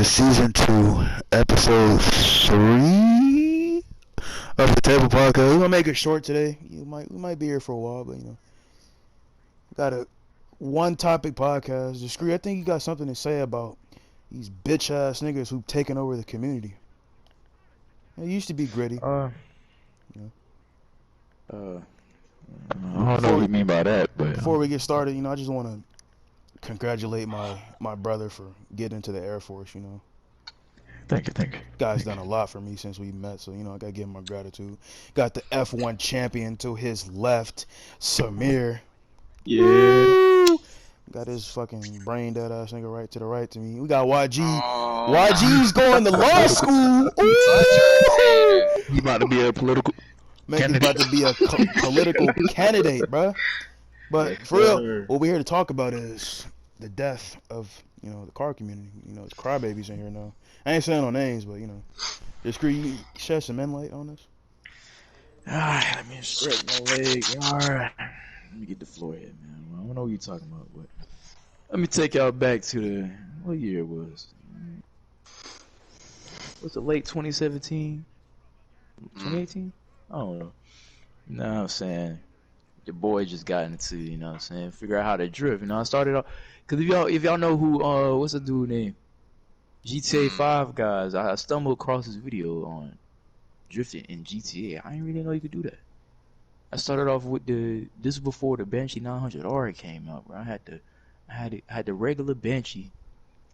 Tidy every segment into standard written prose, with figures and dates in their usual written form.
season 2, episode 3 of the Table Podcast. We're gonna make it short today. We might be here for a while, but we got a one topic podcast. Discreet, I think you got something to say about these bitch ass niggas who've taken over the community. It used to be gritty. Uh, you know. I don't know what you mean by that, but Before we get started, I just want to congratulate my brother for getting into the Air Force. thank you. Guy's done a lot for me since we met, so I gotta give him my gratitude. Got the F1 champion to his left, Samir. Yeah. Woo! Got his fucking brain dead ass nigga right to the right to me. We got YG. YG's going to law school. Ooh! He about to be a political. Man, about to be a political candidate, bro. But for real, what we're here to talk about is the death of the car community. It's crybabies in here now. I ain't saying no names, but Discreet, you shed some light on this. Alright, let me stretch my leg. Alright. Let me get the floor here, man. I don't know what you're talking about, but let me take y'all back to what year it was. Was it late 2017? 2018? I don't know. You know what I'm saying? The boy just got into, figure out how to drift. I started off, cause if y'all know who, what's the dude name? GTA 5 guys. I stumbled across this video on drifting in GTA. I didn't really know you could do that. I started off with this before the Banshee 900R came out, bro. I had the regular Banshee,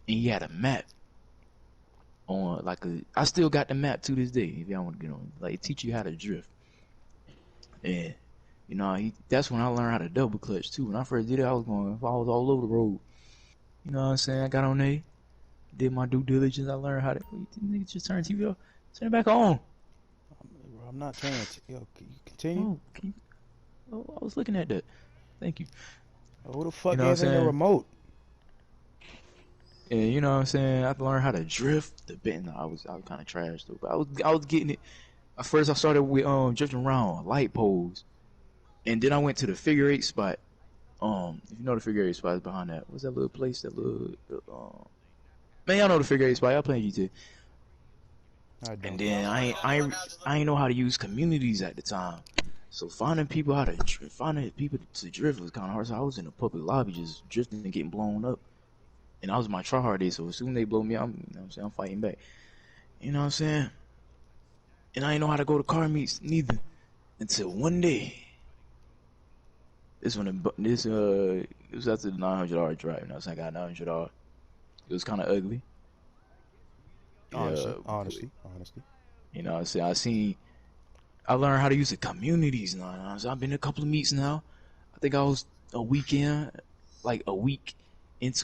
and he had a map on I still got the map to this day. If y'all want to get on, teach you how to drift. And that's when I learned how to double clutch too. When I first did it, I was all over the road. You know what I'm saying? I got on there, did my due diligence. I learned how to. Nigga, just turn TV off, turn it back on. I'm not turning it. Yo, can you continue? I was looking at that. Thank you. Who the fuck is in the remote? And you know what I'm saying? I learned how to drift. I was kind of trash though, but I was getting it. At first, I started with drifting around light poles, and then I went to the figure 8 spot. If you know the figure 8 spot is behind that. What's that little place? That little man, y'all know the figure 8 spot. Y'all playing GTA. And then I ain't know how to use communities at the time, so finding people to drift was kind of hard. So I was in a public lobby just drifting and getting blown up, and I was my try hard day. So as soon as they blow me out, I'm fighting back. You know what I'm saying? And I didn't know how to go to car meets neither until one day. It was after the 900R drive. I got 900R. It was kind of ugly. Honestly. I learned how to use the communities now. So I've been to a couple of meets now. I think I was a week into,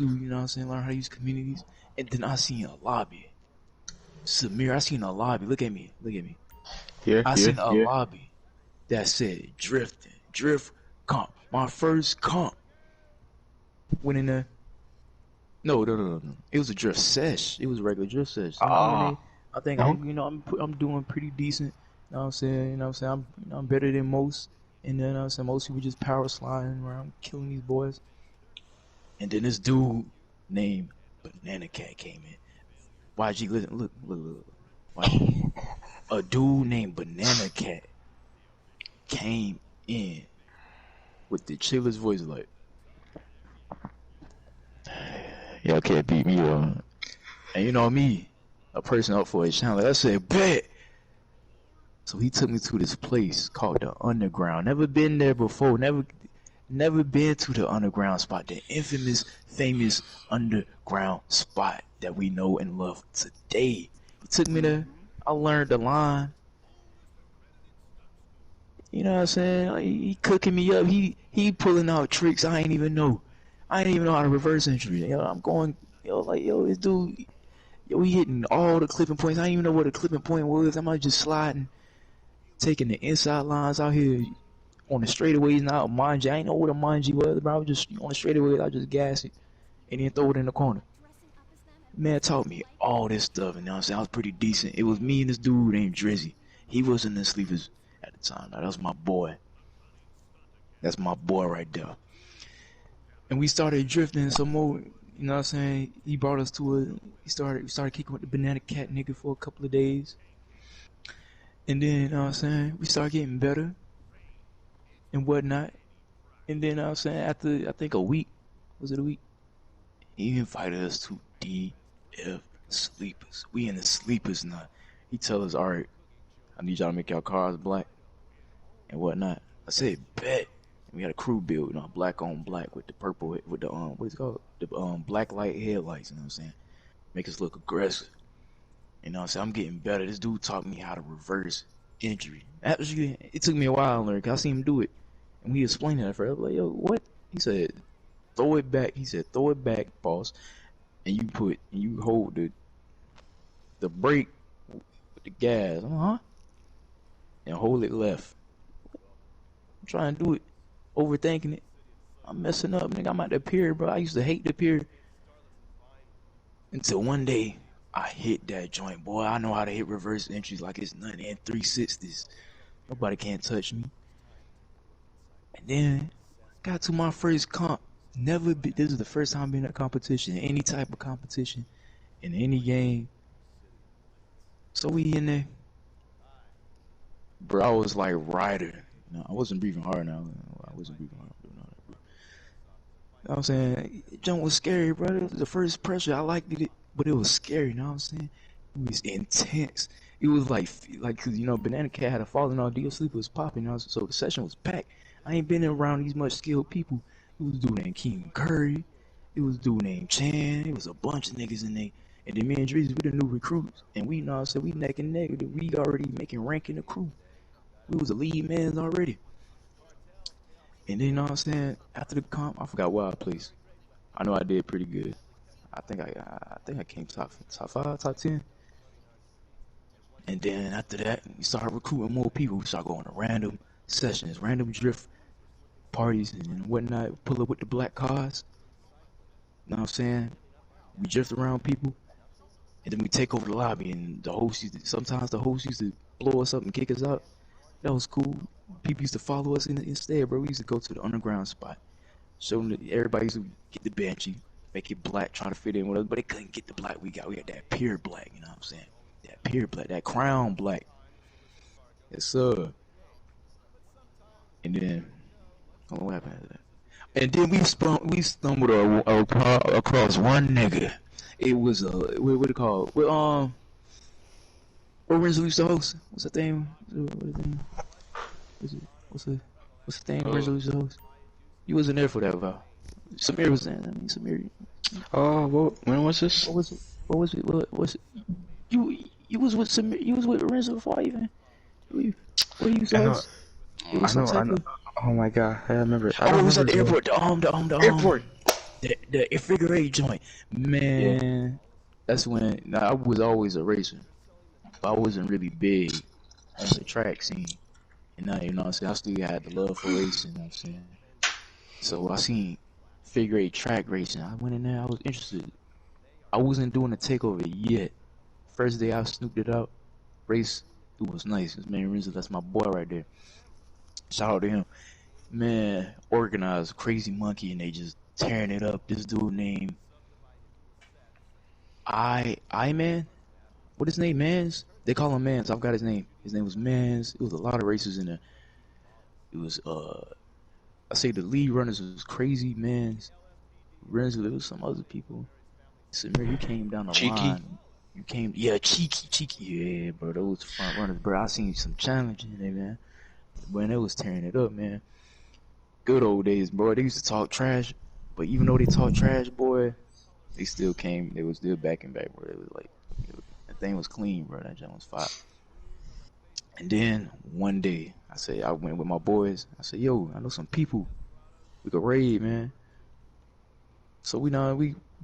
learn how to use communities. And then I seen a lobby. Samir, I seen a lobby. Look at me. I seen a lobby that said drift comp. My first comp went in there. No. It was a drift sesh. It was a regular drift sesh. I think I'm doing pretty decent. You know what I'm saying? I'm better than most. And then most people just power sliding around, killing these boys. And then this dude named Banana Cat came in. YG, listen, look. YG. A dude named Banana Cat came in with the chillest voice, y'all can't beat me up. And you know me, a person up for a challenge. I said, bet. So he took me to this place called the Underground. Never been there before. Never been to the Underground spot. The infamous, famous Underground spot that we know and love today. He took me there. I learned the line. You know what I'm saying? He cooking me up. He pulling out tricks I ain't even know. I ain't even know how to reverse entry. This dude, he hitting all the clipping points. I didn't even know what a clipping point was. I'm just sliding, taking the inside lines out here on the straightaways. Now, manji, I didn't know what a manji was, but I was just on the straightaways. I just gas it and then throw it in the corner. Man taught me all this stuff, and I was pretty decent. It was me and this dude named Drizzy. He wasn't in the sleepers at the time. That was my boy. That's my boy right there. And we started drifting some more. You know what I'm saying? He brought us to a. We started kicking with the banana cat nigga for a couple of days, and then you know what I'm saying? We started getting better and whatnot. And then you know what I'm saying after I think a week, was it a week? He invited us to DF Sleepers. We in the sleepers now. He tell us, all right, I need y'all to make y'all cars black and whatnot. I said, bet. And we had a crew build, you know, black on black with the purple, with the what's it called? The black light headlights. You know what I'm saying? Make us look aggressive. You know what I'm saying? I'm getting better. This dude taught me how to reverse injury. Actually, it took me a while to learn because I seen him do it. And we explained it at first. I was like, yo, what? He said, throw it back. He said, throw it back, boss. And you hold the brake with the gas. Huh? And hold it left. I'm trying to do it. Overthinking it. I'm messing up, nigga. I'm at the pier, bro. I used to hate the pier. Until one day, I hit that joint, boy. I know how to hit reverse entries like it's nothing in 360s. Nobody can't touch me. And then, got to my first comp. This is the first time being in a competition, any type of competition, in any game. So we in there. Bro, I was like Ryder. No, I wasn't breathing hard now. I wasn't breathing hard. You know what I'm saying? Jump was scary, bro. It was the first pressure. I liked it, but it was scary. You know what I'm saying? It was intense. It was like, cause you know, Banana Cat had a falling off. DL Sleeper was popping, you know, so the session was packed. I ain't been around these much skilled people. It was a dude named King Curry. It was a dude named Chan. It was a bunch of niggas in there. And then me and Drizzy, we the new recruits. And we, you know what I'm saying, we neck and neck. We already making rank in the crew. We was the lead man already. And then, you know what I'm saying, after the comp, I forgot what I placed. I know I did pretty good. I think I came top 5, top 10. And then after that, we started recruiting more people. We started going to random sessions, random drift parties and whatnot. Pull up with the black cars. You know what I'm saying? We drift around people. And then we take over the lobby. And sometimes the host used to blow us up and kick us out. That was cool. People used to follow us instead, bro. We used to go to the underground spot. Show them that everybody used to get the Banshee, make it black, try to fit in with us, but they couldn't get the black we got. We got that pure black, you know what I'm saying? That pure black, that crown black. Yes, sir. And then, what happened after that? And then we stumbled across one nigga. It was what it called? What Renzo used to host? What's the thing? What's the thing Renzo used to host? You wasn't there for that, Val. Samir was there. Samir. Oh, when was this? What was it? What was it? You was with Samir. You was with Renzo before even. What you used to host? I know. Oh my god, I remember. It was at the airport. The airport. The figure eight joint. Man, yeah. That's when. I was always a racer. But I wasn't really big on the track scene. And now, you know what I'm saying? I still had the love for racing, you know what I'm saying? So I seen figure eight track racing. I went in there, I was interested. I wasn't doing the takeover yet. First day I snooped it out. Race, it was nice. His man Renzo, that's my boy right there. Shout out to him. Man, organized, crazy monkey, and they just tearing it up. This dude named I-Man? What his name, Mans? They call him Mans. I've got his name. His name was Mans. It was a lot of races in there. It was, I say the lead runners was crazy, Mans. Renzo, there was some other people. Samir, you came down the line. You came, yeah, cheeky, yeah, bro. Those front runners, bro. I seen some challenges in there, man. When they was tearing it up, man. Good old days, bro. They used to talk trash, but even though they talk trash, boy, they still came. They was still back and back, bro. It was like, that thing was clean, bro. That jam was fire. And then one day, I went with my boys. I said, yo, I know some people we could raid, man. So we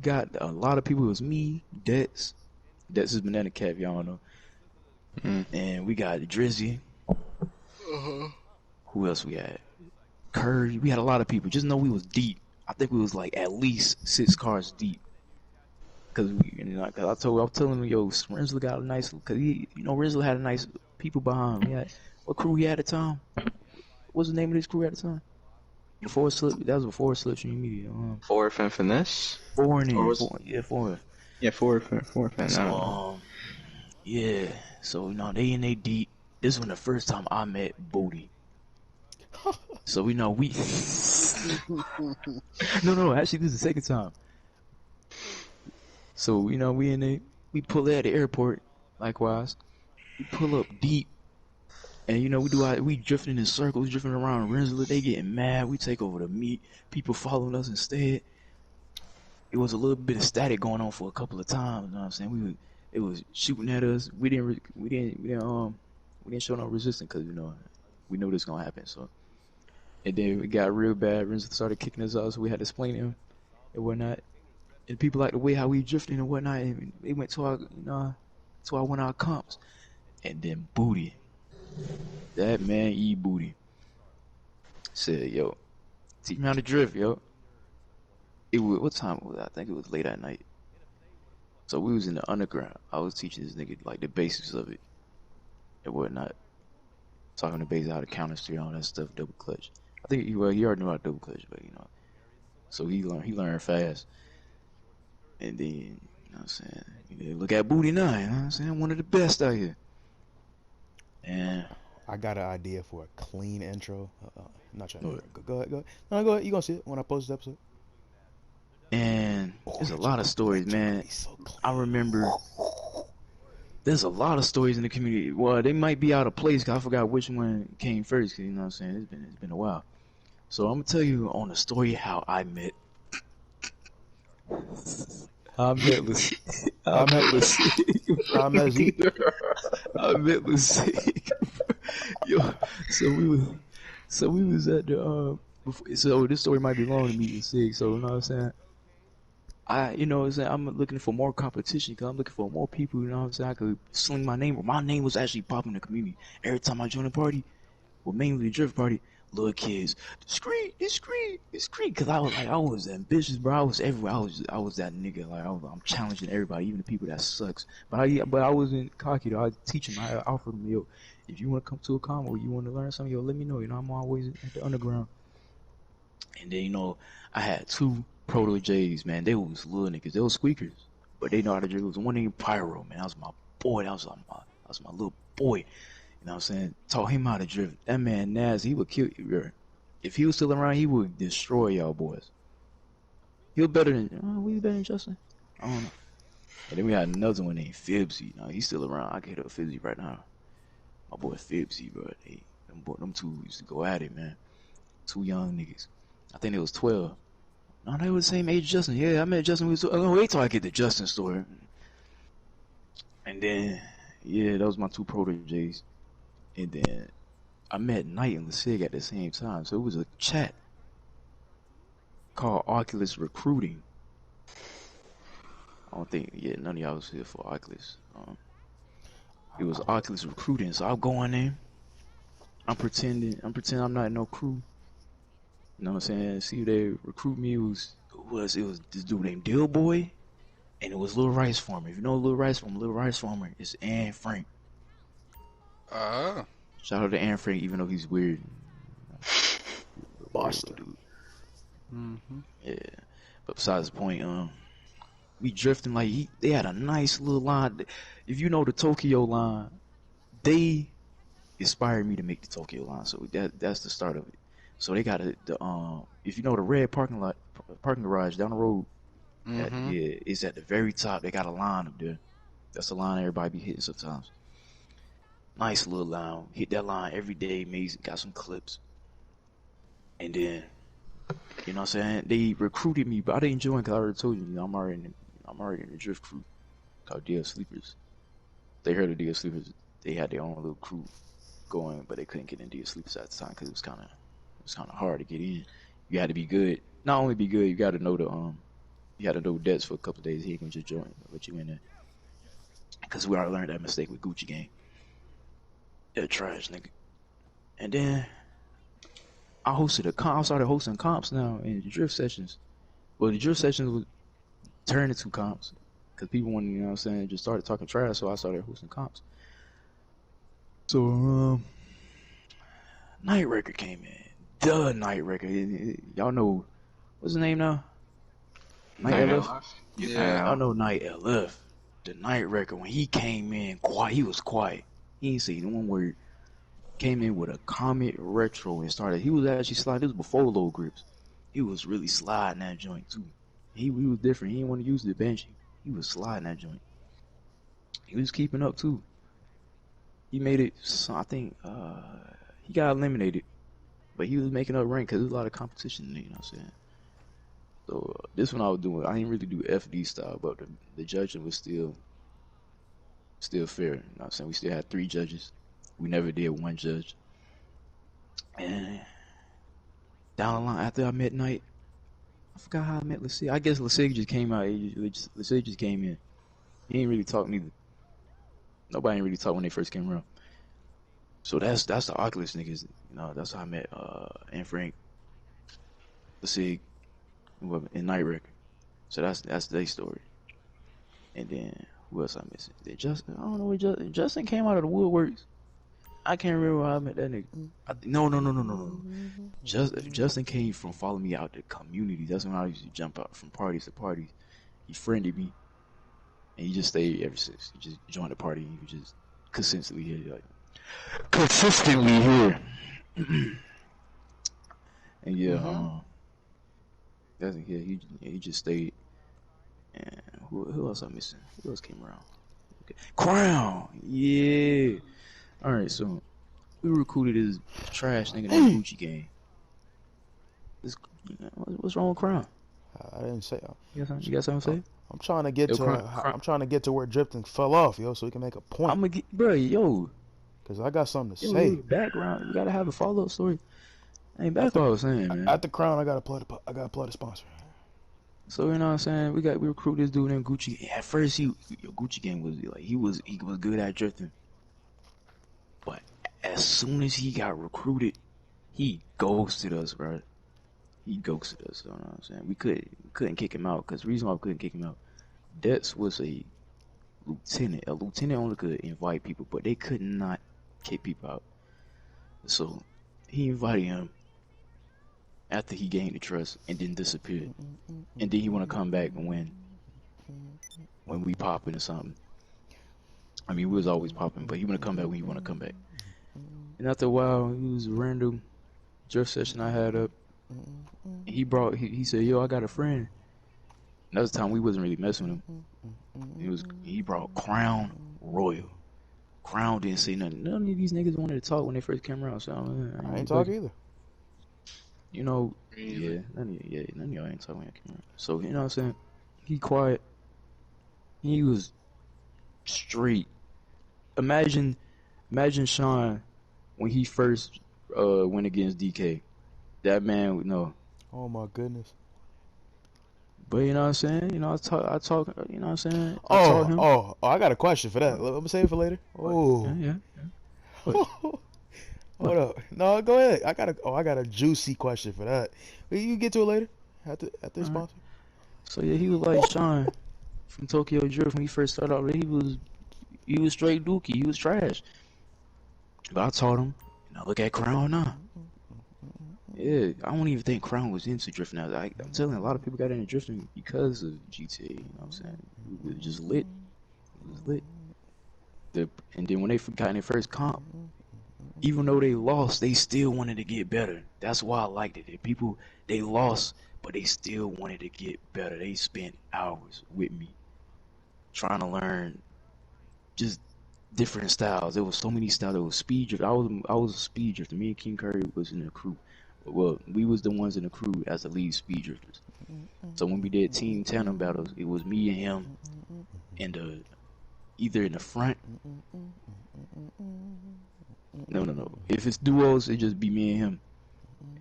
got a lot of people. It was me, Dex is Banana Cat, if y'all know. And we got Drizzy. Who else we had? Curry. We had a lot of people. Just know we was deep. I think we was like at least 6 cars deep. Cause I was telling him, yo, Renzo got a nice, cause Renzo had a nice people behind him. What crew he had at the time? What's the name of his crew at the time? Before slip, that was before slipstream media. Fourth and finesse? Foreign Or in, was foreign. yeah, fourth and I So don't know. yeah. So they in they deep. This was the first time I met Booty. So we no, actually this is the second time. So we pull out at the airport. Likewise, we pull up deep, and we drifting in circles, drifting around Rensselaer. They getting mad. We take over the meet. People following us instead. It was a little bit of static going on for a couple of times. You know what I'm saying? It was shooting at us. We didn't show no resistance because we knew this was gonna happen. So, and then it got real bad. Rensselaer started kicking us out, so we had to explain to him and whatnot. And people like the way how we drifting and whatnot. And they went to our one of our comps, and then Booty, that man Booty, said, "Yo, teach me how to drift, yo." It was what time was it? I think it was late at night. So we was in the underground. I was teaching this nigga like the basics of it and whatnot. Talking the basics how to counter steer and all that stuff, double clutch. I think he already knew how to double clutch, but so he learned fast. And then, you know what I'm saying, look at Booty now, you know what I'm saying? One of the best out here. And I got an idea for a clean intro. I'm not trying to go ahead. No, go ahead. You gonna see it when I post this episode. And there's a lot of stories, man. I remember there's a lot of stories in the community. Well, they might be out of place because I forgot which one came first. Cause, you know what I'm saying? It's been a while. So I'm gonna tell you on the story how I met. I met Lucy. I met Lucy. Yo, so we was at the so this story might be long to meet Sig. So you know what I'm saying? I'm looking for more competition because I'm looking for more people, you know what I'm saying? I could sling my name. My name was actually popping in the community. Every time I joined a party, well, mainly the drift party, little kids, discreet, because I was ambitious, bro. I was everywhere. I was that nigga. Like, I'm challenging everybody, even the people that sucks. But I wasn't cocky, though. I teach them. I offered them, yo, if you want to come to a con or you want to learn something, yo, let me know. I'm always at the underground. And then, I had two Proto J's, man. They was little niggas. They was squeakers, but they know how to drill. It was one named Pyro, man. That was my boy. That was my little boy. You know what I'm saying? Taught him how to drift. That man Naz, he would kill you. If he was still around, he would destroy y'all boys. He was better than Justin? I don't know. And then we had another one named Fibsy. He's still around. I can hit up Fibsy right now. My boy Fibsy, bro. Them two used to go at it, man. Two young niggas. I think they was 12. No, they were the same age as Justin. Yeah, I met Justin. Wait till I get the Justin story. And then, yeah, those my two proteges. And then I met Knight and Lasig at the same time. So it was a chat called Oculus Recruiting. I don't think, none of y'all was here for Oculus. It was Oculus Recruiting. So I'll go in there. I'm pretending I'm not in no crew. You know what I'm saying? See, they recruit me. It was this dude named Dill Boy, and it was Lil Rice Farmer. If you know Lil Rice Farmer is Anne Frank. Shout out to Anne Frank, even though he's weird. Boston dude. Yeah, but besides the point, we drifting like they had a nice little line. If you know the Tokyo line, they inspired me to make the Tokyo line. So that's the start of it. So they got if you know the red parking garage down the road, it's at the very top. They got a line up there. That's the line everybody be hitting sometimes. Nice little line. Hit that line every day. Amazing. Got some clips. And then, you know what I'm saying? They recruited me, but I didn't join because I already told you, I'm already in the drift crew called DL Sleepers. They heard of DL Sleepers. They had their own little crew going, but they couldn't get in DL Sleepers at the time because it was kind of hard to get in. You had to be good. Not only be good, you got to know you had to know debts for a couple of days. He can just join, let you in there. Because we already learned that mistake with Gucci Gang. They're trash, nigga. And then I started hosting comps now in the drift sessions. Well, the drift sessions would turn into comps because people wanted, you know what I'm saying, just started talking trash. So I started hosting comps. So Night Record came in. the Night Wrecker. Y'all know what's his name now? Night LF. Yeah. Y'all know Night LF. The Night Wrecker. When he came in, quiet. He was quiet. He ain't say one word. Came in with a Comet Retro and started. He was actually sliding. This was before low grips. He was really sliding that joint too. He was different. He didn't want to use the bench. He was sliding that joint. He was keeping up too. He made it. So I think he got eliminated, but he was making up rank because there was a lot of competition. You know what I'm saying? So this one I was doing. I didn't really do FD style, but the judging was still fair. You know what I'm saying? We still had 3 judges. We never did 1 judge. And down the line after I met Knight, I forgot how I met Lasig. I guess Lasig just came out. Lasig just came in. He ain't really talk neither. Nobody ain't really talk when they first came around. So that's the Oculus niggas. You know, that's how I met and Frank, Lasig, and Night Wrecker. So that's their story. And then who else I missing? Then Justin. I don't know where Justin came out of the woodworks. I can't remember how I met that nigga. No. Justin came from following me out the community. That's when I used to jump out from parties to parties. He friended me, and he just stayed ever since. He just joined the party. And he was just consistently here, and yeah, that's he just stayed. And who else I'm missing? Who else came around? Okay. Crown, yeah. All right, so we recruited this trash nigga named Gucci Gang. What's wrong with Crown? I didn't say. You got something to say? I'm trying to get I'm trying to get to where Drifting fell off, yo, so we can make a point. I'm gonna get, bro, Cause I got something to yo, say. Background, you gotta have a follow-up story. Ain't back what I was saying, man. At the Crown, I gotta play the sponsor. So you know what I'm saying? We recruit this dude named Gucci. At first, Gucci Gang was like he was good at drifting, but as soon as he got recruited, he ghosted us, bro. He ghosted us. You know what I'm saying? We couldn't kick him out because the reason why we couldn't kick him out, Dex was a lieutenant. A lieutenant only could invite people, but they could not kick people out. So he invited him after he gained the trust and then disappeared. And then he want to come back and when we popping or something. I mean, we was always popping, but he want to come back when he want to come back. And after a while, it was a random drift session I had up. He said, yo, I got a friend. And that was the time we wasn't really messing with him. He brought Crown Royal. Crown didn't say nothing. None of these niggas wanted to talk when they first came around. So I ain't talk either. You know, yeah, none of y'all ain't talking when I came around. So, you know what I'm saying? He quiet. He was straight. Imagine Sean when he first went against DK. That man would know. Oh my goodness. But you know what I'm saying? You know, I talk. You know what I'm saying? I got a question for that. Let me save it for later. Oh. Yeah. Hold up. No, go ahead. I got a juicy question for that. You get to it later. After the sponsor. So yeah, he was like Sean from Tokyo Drift when he first started out. He was straight dookie. He was trash. But I taught him. Look at Crown now. Yeah, I don't even think Crown was into drifting. I'm telling you, a lot of people got into drifting because of GTA. You know what I'm saying? It was just lit. It was lit. And then when they got in their first comp, even though they lost, they still wanted to get better. That's why I liked it. People, they lost, but they still wanted to get better. They spent hours with me trying to learn just different styles. There was so many styles. There was speed drift. I was a speed drifter. Me and King Curry was in the crew. Well, we was the ones in the crew as the lead speed drifters. So when we did team tandem battles, it was me and him, and either in the front. No. If it's duos, it just be me and him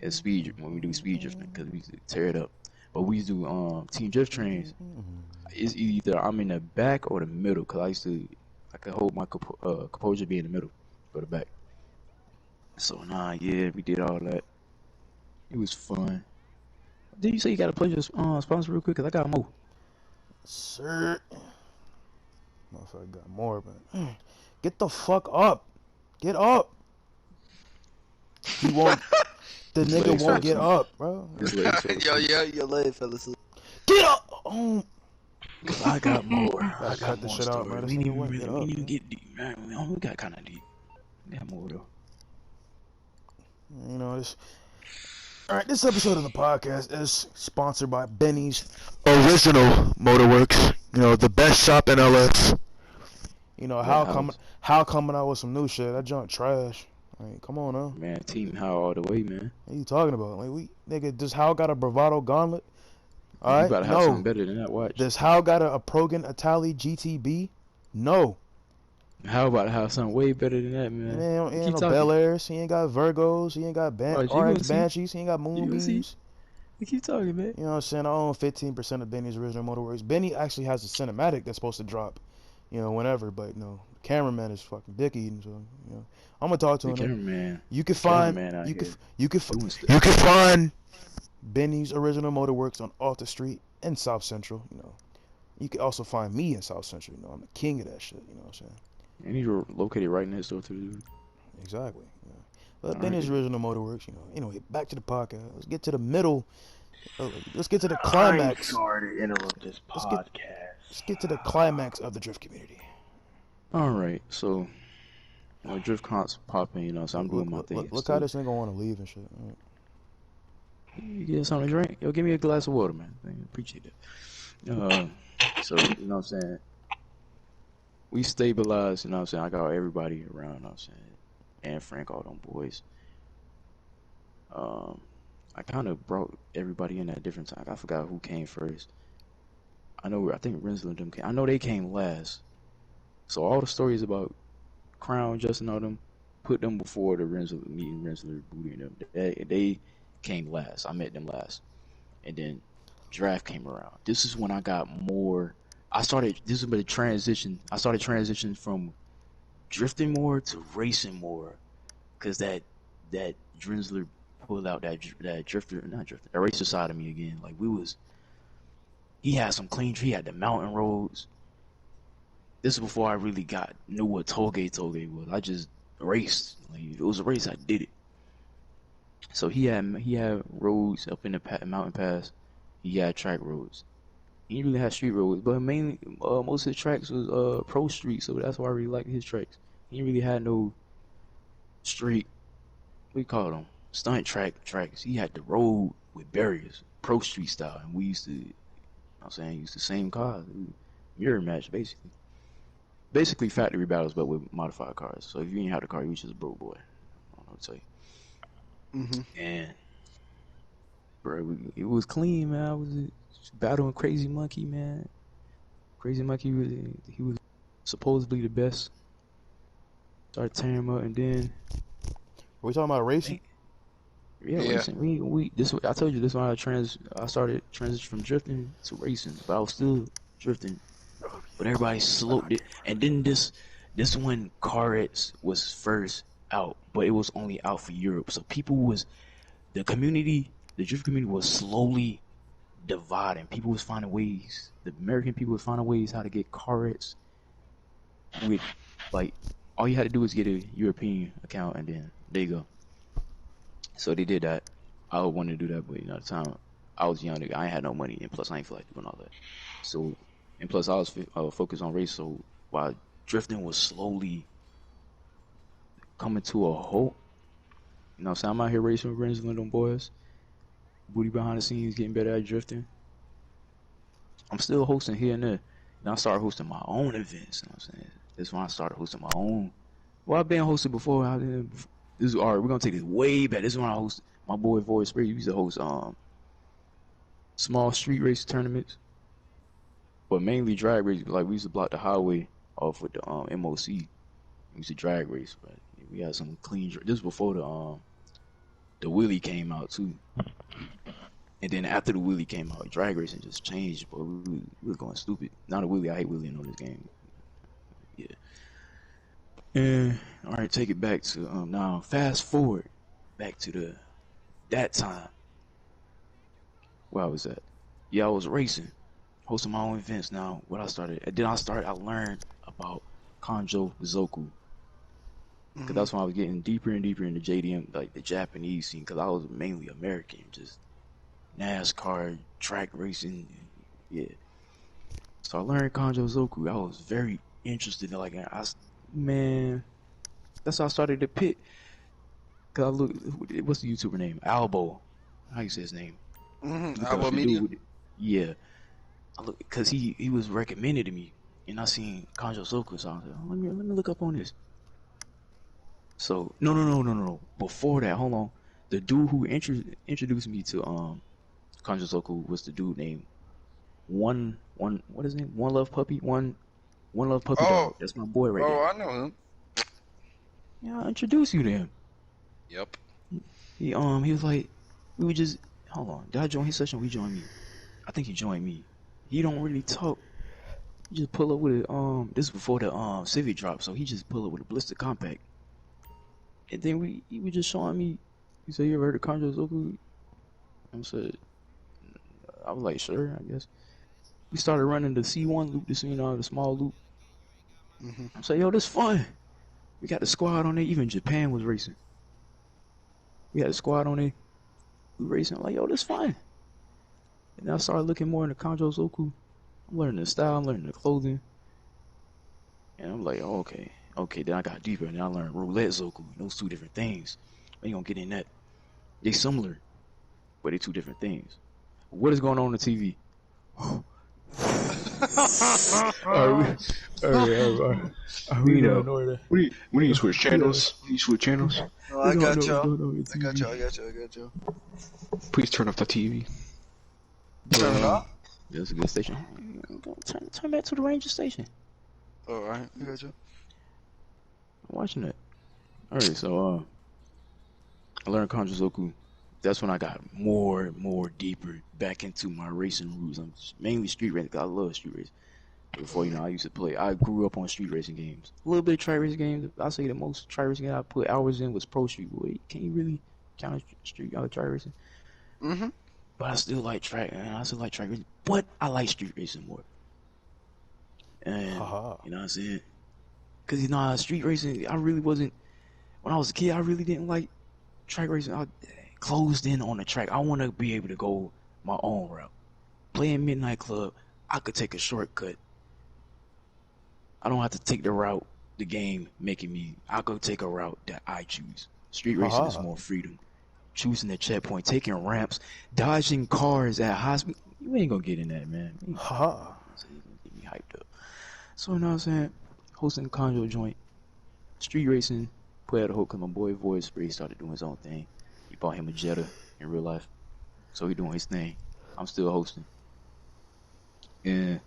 as speed when we do speed drifting because we used to tear it up. But we used to do team drift trains. It's either I'm in the back or the middle because I could hold my composure, be in the middle, go to back. So we did all that. It was fun. Did you say you got to play your sponsor real quick? Cause I got more. Sir. Motherfucker got more, but get the fuck up. Get up. The His nigga legs won't fell get asleep. up, bro. His legs fell Yo, asleep. your leg fell asleep. Get up! Oh, I got more. gotta I cut got this more shit out, bro. stories. This We nigga didn't even wouldn't really, get we up, didn't even man. get deep, man. We got kind of deep. We got more though. You know this. All right, this episode of the podcast is sponsored by Benny's Original Motorworks. You know, the best shop in LS. You know how coming out with some new shit? That junk trash. Like, come on now. Man, Team How all the way, man. What are you talking about? Like, nigga, does How got a Bravado Gauntlet? All You right, gotta have something better than that. Watch. Does How got a Progan Itali GTB? No. How about have something way better than that, man? He ain't Keep no talking. Bel Airs. He ain't got Virgos. He ain't got Alright, you gonna RX see. Banshees. He ain't got You gonna see. Moonbeams. You keep talking, man. You know what I'm saying? I own 15% of Benny's Original Motorworks. Benny actually has a cinematic that's supposed to drop, you know, whenever. But, you know, the cameraman is fucking dick eating. So, you know, I'm gonna talk to The him. cameraman. You can find Cameraman out you here can doing stuff. you can find Benny's Original Motorworks on Alta Street in South Central. You know, you can also find me in South Central. You know, I'm the king of that shit. You know what I'm saying? And you're located right next door to the. Exactly. Yeah. But All Benny's right. Original Motorworks. You know. Anyway, back to the podcast. Let's get to the middle. Let's get to the climax. I'm sorry to interrupt this Let's podcast. Let's get to the climax of the drift community. All right, so drift comps popping, you know. So I'm doing my thing. Look how this nigga want to leave and shit. All right. You get something to drink? Yo, give me a glass of water, man. I appreciate it. So you know what I'm saying. We stabilized, you know what I'm saying. I got everybody around, you know what I'm saying, and Frank, all them boys. I kind of brought everybody in at different times. I forgot who came first. I think Renzel and them came. I know they came last. So all the stories about Crown, Justin, all them, put them before the Renzel meeting, Renzel, Booty, and them. They came last. I met them last, and then draft came around. This is when I got more. This is the transition. I started transitioning from drifting more to racing more, cause that Drizzler pulled out that racer side of me again. Like he had some clean. He had the mountain roads. This is before I really knew what tollgate was. I just raced. Like, if it was a race, I did it. So he had roads up in the mountain pass. He had track roads. He didn't really have street roads, but mainly most of his tracks was pro street. So that's why I really liked his tracks. He didn't really had no street. What do you call them? Stunt tracks. He had the road with barriers, pro street style, and we used to, you know what I'm saying, use the same cars, mirror match basically. Basically factory battles, but with modified cars. So if you didn't have the car, you was just a broke boy. I don't know what to tell you. Mm-hmm. And bro, it was clean, man. I was battling Crazy Monkey, man. Crazy Monkey, he was supposedly the best. Started tearing him up, and then Are we talking about racing? yeah. Racing. I told you this when I started transition from drifting to racing, but I was still drifting. But everybody sloped it, and then this when Carets was first out, but it was only out for Europe. So the drift community was slowly dividing. People was finding ways. The American people was finding ways how to get Carets with, like, all you had to do was get a European account, and then there you go. So they did that. I wanted to do that, but at the time I was young. I ain't had no money, and plus I ain't feel like doing all that. So. And plus, I was focused on race, so while drifting was slowly coming to a halt, you know what I'm saying? I'm out here racing with Renzel and them boys. Booty behind the scenes, getting better at drifting. I'm still hosting here and there. And I started hosting my own events, you know what I'm saying? This is when I started hosting my own. Well, I've been hosted before. All right, we're going to take this way back. This is when I hosted my boy Void Spray. He used to host small street race tournaments. But mainly drag race, like we used to block the highway off with the MOC. We used to drag race, but we had some clean. This was before the wheelie came out too, and then after the wheelie came out, drag racing just changed. But we were going stupid. Not a wheelie. I hate wheeling on this game. Yeah. And all right, take it back to now. Fast forward back to that time. Where I was at? Yeah, I was racing. Hosting my own events now. I learned about Kanjo Zoku. Cause that's when I was getting deeper and deeper into JDM, like the Japanese scene. Cause I was mainly American, just NASCAR, track racing, yeah. So I learned Kanjo Zoku. I was very interested in man, that's how I started to pit. Cause I look, what's the YouTuber name? Albo. How you say his name? Look Alba up the Media. dude with it. Yeah. I look, cause he was recommended to me, and I seen Kanjo Zoku, so I was like, oh, let me look up on this. So no. Before that, hold on. The dude who introduced me to Kanjo Zoku was the dude named what is his name? One Love Puppy Oh, Dog. That's my boy right there. I know him. Yeah, I introduced you to him. Yep. He was like, we would just hold on. Did I join his session? Or he joined me. I think he joined me. He don't really talk. He just pull up with it. This is before the Civic drop, so he just pull up with a blister compact. And then he was just showing me. He said, "You ever heard of Kanjo Zoku?" I was like, "Sure, I guess." We started running the C1 loop, the small loop. I said, "Yo, this fun." We got the squad on there. Even Japan was racing. We had a squad on there. We racing. I'm like, "Yo, this fun." And then I started looking more into Kanjo Zoku. I'm learning the style. I'm learning the clothing. And I'm like, oh, okay. Then I got deeper, and then I learned Roulette Zoku. Those two different things. I ain't gonna get in that. They similar, but they two different things. What is going on the TV? Are we going order? We need to switch channels. We need to switch channels. No, I got y'all. I I got y'all. Please turn off the TV. Turn it off. That's a good station. Turn back to the Ranger station. All right, I got you. I'm watching that. All right, so I learned Kanjo Zoku. That's when I got more deeper back into my racing roots. I'm mainly street racing 'cause I love street racing. Before, I used to play. I grew up on street racing games. A little bit of track racing games. I say the most track racing game I put hours in was Pro Street. Boy, can you really count street track racing? But I still like track, and I still like track racing. But I like street racing more. And you know what I'm saying? Because street racing, I really wasn't. When I was a kid, I really didn't like track racing. I closed in on the track. I want to be able to go my own route. Playing Midnight Club, I could take a shortcut. I don't have to take the route the game making me. I go take a route that I choose. Street racing is more freedom. Choosing the checkpoint, taking ramps, dodging cars at high speed. You ain't gonna get in that, man. You gonna get me hyped up. So you know what I'm saying? Hosting Kanjo joint, street racing, Puerto Rico, my boy Void Spray started doing his own thing. He bought him a Jetta in real life. So he doing his thing. I'm still hosting. And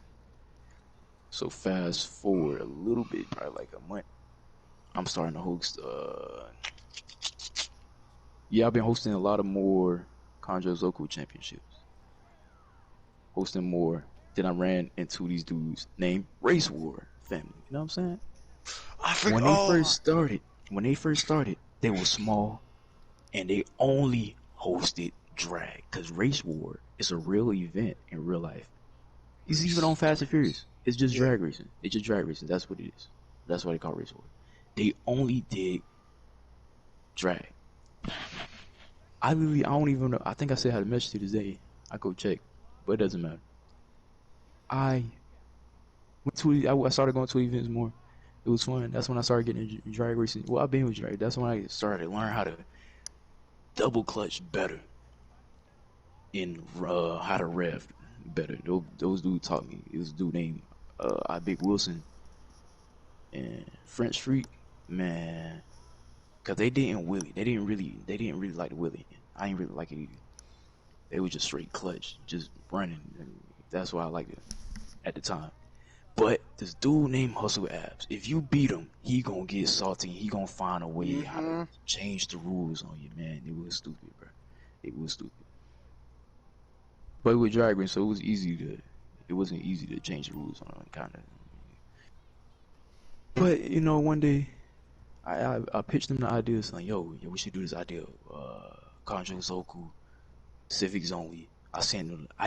so fast forward a little bit, probably like a month. I'm starting to host I've been hosting a lot of more Kanjo Zoku championships. Hosting more. Then I ran into these dudes named Race War family. You know what I'm saying? When they first started, they were small and they only hosted drag. Cause Race War is a real event in real life. It's even on Fast and Furious. It's just drag racing. It's just drag racing. That's what it is. That's why they call it Race War. They only did drag. I don't even know. I think I said how to message to this day. I go check, but it doesn't matter. I started going to events more. It was fun. That's when I started getting into drag racing. Well, I've been with drag. That's when I started to learn how to double clutch better and how to rev better. Those dudes taught me. It was a dude named I Big Wilson and French Freak, man. Cause they didn't really like the wheelie. I ain't really like it either. They were just straight clutch, just running. And that's why I liked it at the time. But this dude named Hustle Abs, if you beat him, he gonna get salty. He gonna find a way how to change the rules on you, man. It was stupid, bro. It was stupid. But with drag racing, so it wasn't easy to change the rules on it, kind of. But one day, I pitched them the idea, like, yo, we should do this idea, Kanjo Zoku, Civics only. I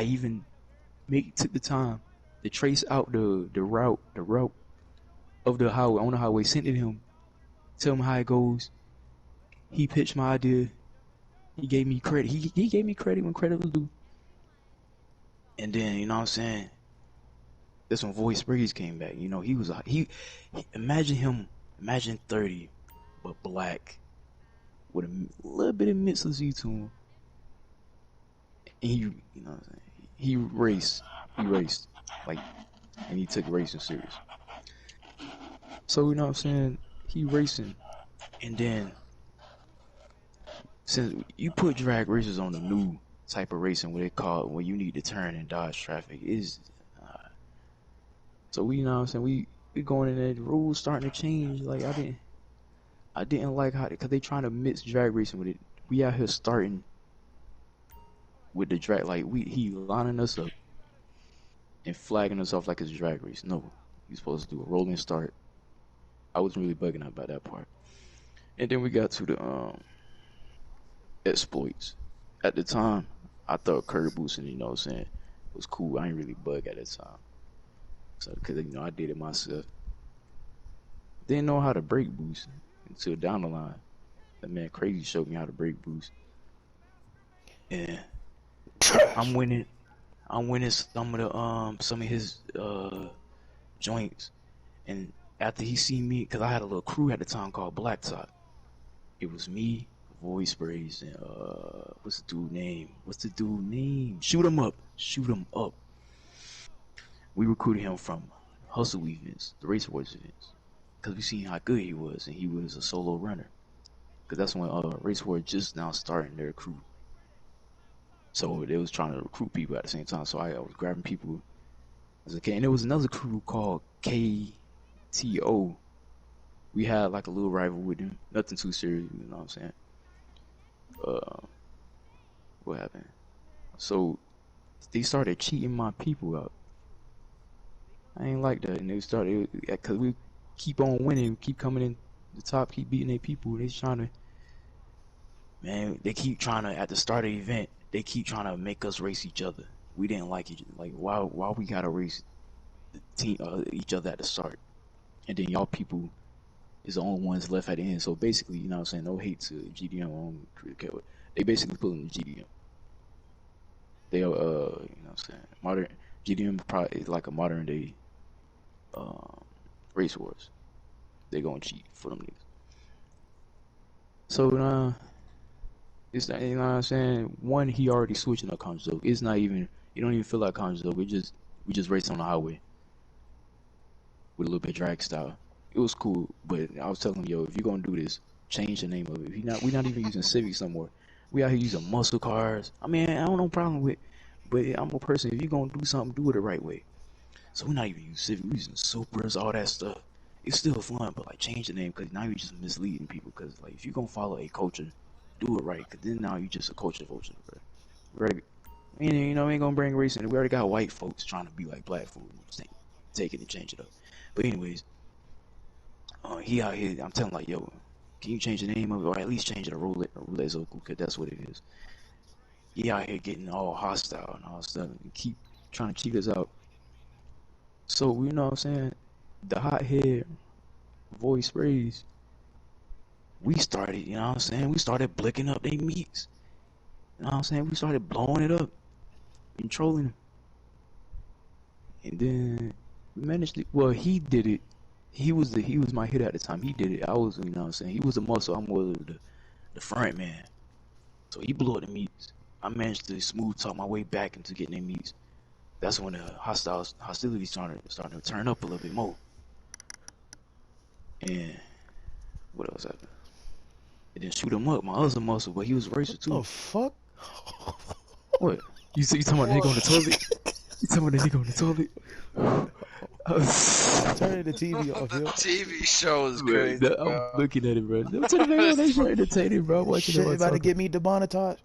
even took the time to trace out the route of the highway, on the highway, sent it him, tell him how it goes. He pitched my idea. He gave me credit. He gave me credit when credit was due. And then, you know what I'm saying? That's when Voice Breeze came back. You know, imagine 30, but black, with a little bit of Mitsubishi to him. And you know what I'm saying? He raced, like, and he took racing serious. So, you know what I'm saying? He racing, and then, since you put drag racers on the new type of racing, what they call it, where you need to turn and dodge traffic, is so we, you know what I'm saying, we going in there, the rules starting to change. Like, I didn't like how, because they trying to mix drag racing with it. We out here starting with the drag, like, he lining us up and flagging us off like it's a drag race. No, you supposed to do a rolling start. I wasn't really bugging out about that part. And then we got to the exploits. At the time, I thought curb boosting, you know what I'm saying, was cool. I ain't really bug at the time. So, because, you know, I did it myself. Didn't know how to brake boost until down the line. That man Crazy showed me how to brake boost. And I'm winning some of his joints. And after he seen me, because I had a little crew at the time called Blacktop. It was me, Voice Breeze, and what's the dude name? Shoot 'em up. We recruited him from Hustle events, the Race Wars events, because we seen how good he was, and he was a solo runner. Because that's when Race Wars just now starting their crew. So they was trying to recruit people at the same time. So I was grabbing people as a kid. And there was another crew called KTO. We had like a little rival with them. Nothing too serious, you know what I'm saying? What happened? So they started cheating my people out. I ain't like that. And they started, because we keep on winning, keep coming in the top, keep beating their people. They keep trying to, at the start of the event, they keep trying to make us race each other. We didn't like each other. Like, why we gotta race the team, each other at the start? And then y'all people is the only ones left at the end. So basically, you know what I'm saying, no hate to GDM. They basically pulling the GDM. They, you know what I'm saying, modern GDM probably is like a modern day Race Wars. They gonna cheat for them niggas. So it's not, you know what I'm saying. One, he already switching up Conjo. It's not even, you don't even feel like Conjo. We just race on the highway with a little bit of drag style. It was cool, but I was telling him, yo, if you're gonna do this, change the name of it. We're not even using Civics no more. We out here using muscle cars. I mean, I don't no problem with, but I'm a person. If you're gonna do something, do it the right way. So we're not even using Civics. We're using Supras, all that stuff. It's still fun, but like change the name, because now you're just misleading people. Because like if you're gonna follow a culture, do it right. Because then now you're just a culture vulture, bro. Right? And you know, we ain't gonna bring race in. We already got white folks trying to be like black folks, take it and change it up. But anyways, he out here. I'm telling like, yo, can you change the name of it, or at least change it to Roulette Zoku, because that's what it is. He out here getting all hostile and all stuff, and keep trying to cheat us out. So you know what I'm saying, the hot head Voice Breeze, we started, you know what I'm saying, we started blicking up their meats. You know what I'm saying, we started blowing it up and trolling them. And then we managed to, well, he did it. He was my hit at the time. He did it. I was, you know what I'm saying, he was the muscle. I'm more the front man. So he blew up the meats. I managed to smooth talk my way back into getting their meats. That's when the hostility started to turn up a little bit more. And what else happened? And then Shoot 'em up, my other muscle, but he was a racer too. Oh fuck! What? You talking about the nigga on the toilet? You talking about the nigga on the toilet? Turn the TV off, The yo. TV show is crazy, I'm bro. looking at it, bro. Turn it on. They show entertaining, bro. Watching Shit it. about to get me demonetized.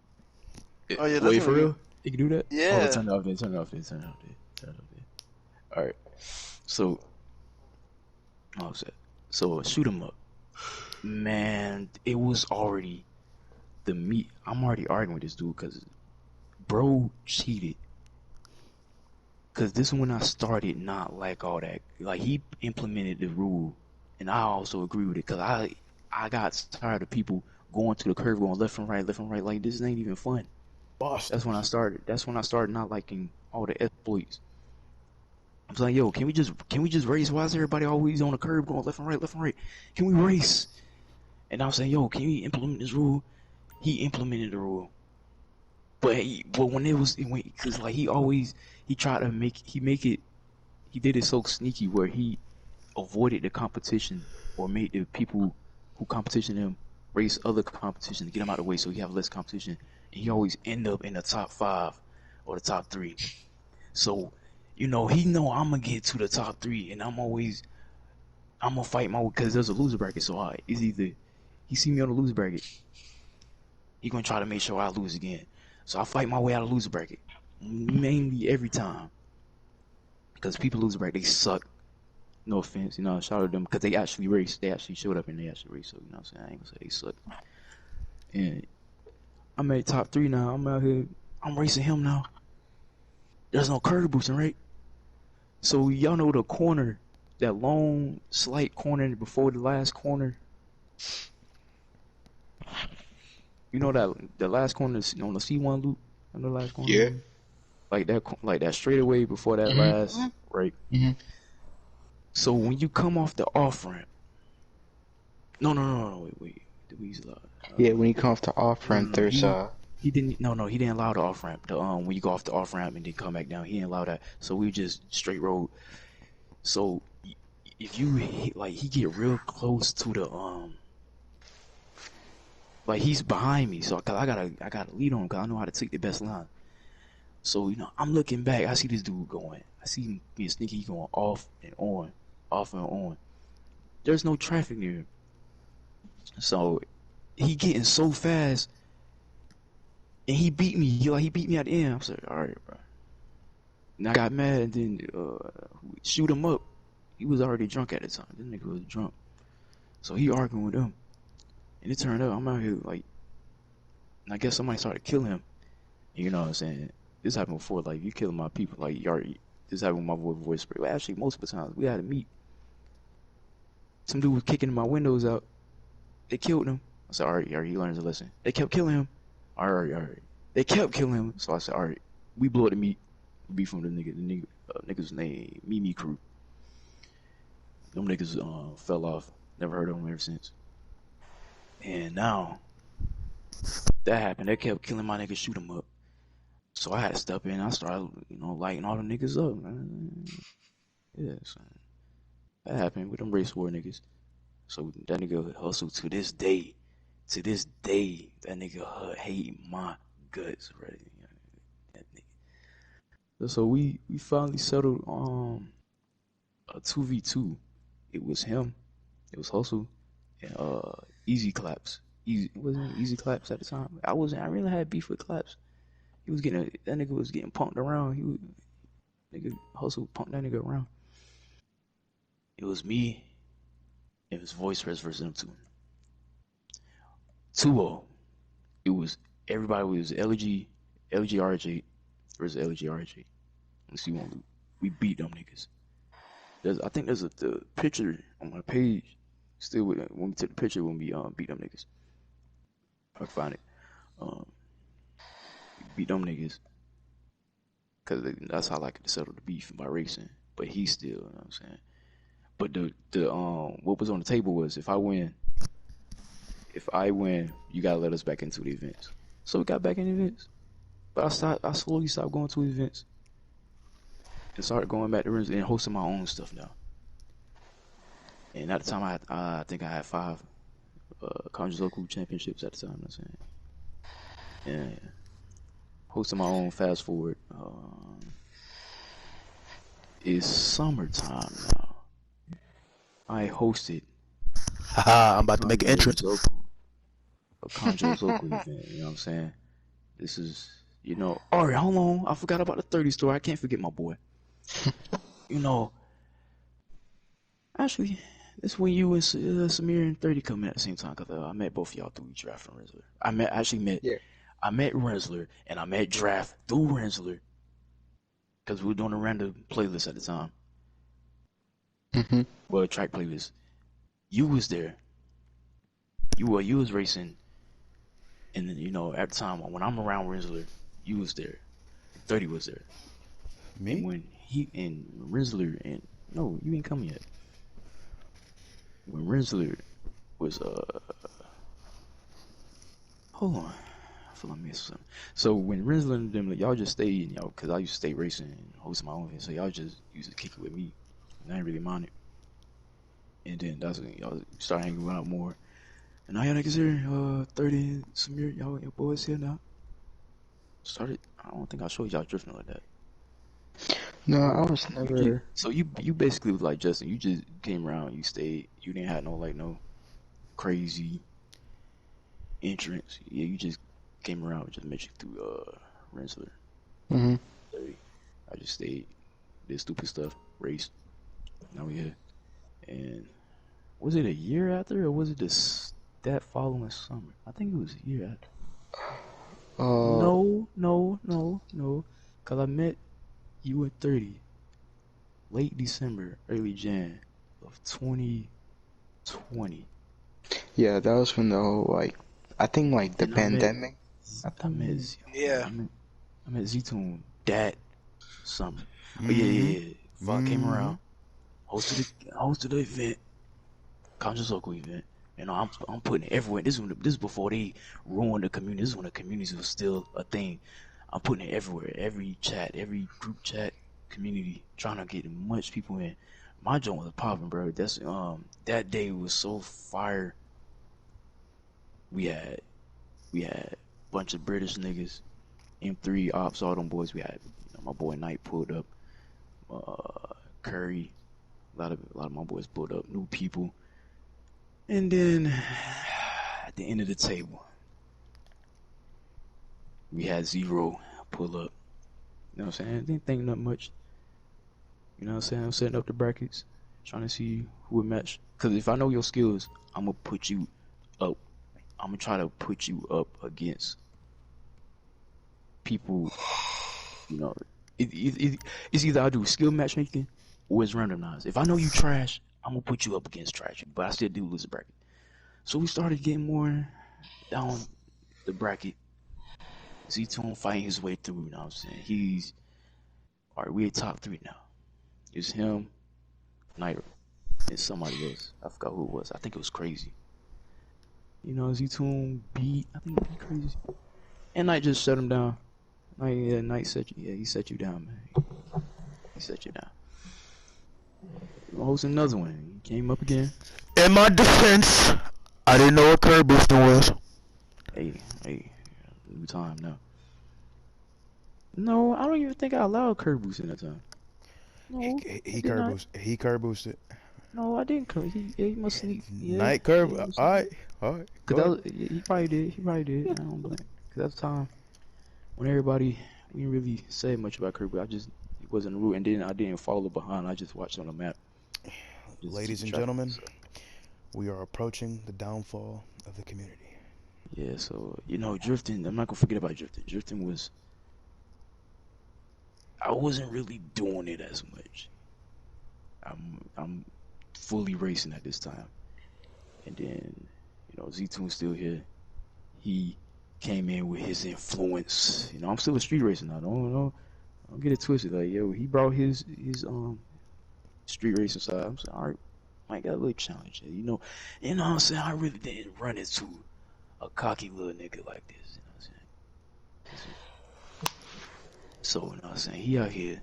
Oh, yeah, that's Wait, what for we- real? You can do that? Yeah. Oh, turn it off then. Turn it off then. All right. So, what was that? So, Shoot 'em up. Man, it was already the meat. I'm already arguing with this dude because bro cheated. Because this is when I started not like all that. Like, he implemented the rule, and I also agree with it, because I got tired of people going to the curve, going left and right, like this ain't even fun. Boston. That's when I started not liking all the exploits. I was like, yo, can we just race? Why is everybody always on the curb going left and right? Can we race? And I was saying, yo, can we implement this rule? He implemented the rule. But when cause like he tried to he did it so sneaky where he avoided the competition or made the people who competition him race other competition to get him out of the way so he have less competition. And he always end up in the top 5 or the top 3. So, he know I'm gonna get to the top 3 and I'm gonna fight my way because there's a loser bracket. So it's either he see me on the loser bracket, he gonna try to make sure I lose again. So I fight my way out of the loser bracket mainly every time because people lose the bracket, they suck. No offense, shout out to them because they actually raced. They actually showed up and they actually raced. So what I'm saying, I ain't gonna say they suck. And I'm at top 3 now. I'm out here. I'm racing him now. There's no curb boosting, right? So y'all know the corner, that long slight corner before the last corner. You know that the last corner on the C1 loop, on the last corner. Yeah. Like that straightaway before that last, right? Mm-hmm. So when you come off the off ramp, no, wait, Yeah, when you come off the off ramp, there's he didn't allow the off ramp. When you go off the off ramp and then come back down, he didn't allow that. So we just straight road. So if you hit, like, he get real close to the like he's behind me, so I gotta lead on him because I know how to take the best line. So I'm looking back, I see this dude going. I see him being sneaky, going off and on. There's no traffic near him. So he getting so fast, and he beat me. He beat me at the end. I was like, all right, bro. And I got mad and then shoot him up. He was already drunk at the time. This nigga was drunk. So he arguing with him. And it turned out I'm out here like, and I guess somebody started killing him. And you know what I'm saying? This happened before. Like, you killing my people. Like, this happened with my voice spray. Well, actually, most of the times we had to meet. Some dude was kicking my windows out. They killed him. I said, all right, he learns a lesson. They kept killing him. All right. They kept killing him. So I said, all right, we blow the meat. Beef from the nigga's name, Mimi Crew. Them niggas fell off. Never heard of them ever since. And now that happened. They kept killing my niggas, shoot them up. So I had to step in. I started, lighting all the niggas up, man. Yeah, so that happened with them race war niggas. So that nigga hustle to this day. To this day, that nigga hate my guts, right? That nigga. So we finally settled a 2v2. It was him. It was Hustle and Easy Claps. It wasn't Easy Claps at the time. I really had beef with Claps. That nigga was getting punked around. Hustle punked that nigga around. It was me. It was Voice Rest versus them two. 2-0. It was everybody was LG RH8 versus LG RH8. Let's see one. We beat them niggas. I think there's the picture on my page. Still, when we took the picture, when we beat them niggas. I can find it. Beat them niggas. Cause that's how I like to settle the beef by racing. But he still, you know what I'm saying. But the what was on the table was if I win, you gotta let us back into the events. So we got back in the events. But I slowly stopped going to events. And started going back to rooms and hosting my own stuff now. And at the time, I think I had 5 Congress local championships at the time. You know what I'm saying? Yeah. Hosting my own. Fast forward, it's summertime now. I hosted. Haha, I'm about to make an entrance. A Conjurers local event. You know what I'm saying? This is, all right, hold on. I forgot about the 30 story. I can't forget my boy. Actually, this when you and Samir and 30 come in at the same time, because I met both of y'all through Draft and Rensler. I met Rensler and I met Draft through Rensler because we were doing a random playlist at the time. Mm-hmm. Well, track playlist. You was there. you was racing, and then at the time when I'm around Rinsler, you was there. 30 was there, and Me? when Rinsler and no, you ain't come yet. When Rinsler was hold on, I feel like I missed something. So when Rinsler and them, like, y'all just stayed, because I used to stay racing and hosting my own event, so y'all just used to kick it with me, and I didn't really mind it. And then that's when y'all start hanging out more. And now y'all niggas here, 30, Samir, y'all your boys here now. Started. I don't think I showed y'all drifting like that. No, I was never. So you basically was like Justin. You just came around. You stayed. You didn't have no crazy entrance. Yeah, you just came around. Just met you through Rinsler. Mm-hmm. I just stayed. Did stupid stuff. Raced. Now we here. And was it a year after, or was it that following summer? I think it was a year after. No. Cause I met you at 30, late December, early Jan of 2020. Yeah, that was when the whole I think the And pandemic. I met Yeah. I met Z-Tune that summer. Mm-hmm. Oh yeah. Fuck, came Mm-hmm. around, hosted the event, Conscious Local event. I'm putting it everywhere. This is before they ruined the community. This is when the community was still a thing. I'm putting it everywhere. Every chat, every group chat, community, trying to get as much people in. My joint was popping, bro. That's that day was so fire. We had a bunch of British niggas, M3 ops, all them boys. We had my boy Knight pulled up, Curry, a lot of my boys pulled up, new people. And then at the end of the table, we had Zero pull up. You know what I'm saying? I didn't think not much. You know what I'm saying? I'm setting up the brackets, trying to see who would match. Because if I know your skills, I'm going to put you up. I'm going to try to put you up against people, it's either I do skill matchmaking or it's randomized. If I know you trash, I'm going to put you up against trash. But I still do lose a bracket. So we started getting more down the bracket. Z-Tone fighting his way through, you know what I'm saying? Alright, we at top 3 now. It's him, Knight, and somebody else. I forgot who it was. I think it was Crazy. Z-Tune beat, I think he beat Crazy. And Knight just shut him down. Knight he set you down, man. He set you down. We'll host another one. He came up again. In my defense, I didn't know what curb boosting was. Hey, new time now. No, I don't even think I allowed curb boosting that time. No, He curb boosted. No, I didn't curb. He must sneak. Yeah, Night curb. Alright. Cause he probably did. I don't blame. Cause that's the time when we didn't really say much about curb. It wasn't a rule, and then I didn't follow behind. I just watched on the map. Ladies and gentlemen, we are approaching the downfall of the community. Yeah, so drifting. I'm not gonna forget about drifting. Drifting was. I wasn't really doing it as much. I'm fully racing at this time, and then Z-Tune's still here. He came in with his influence. I'm still a street racer now. Don't get it twisted. Like he brought his street racing side. I'm saying, all right, might got a little challenge. You know what I'm saying? I really didn't run into a cocky little nigga like this. You know what I'm saying? So, you know what I'm saying? He out here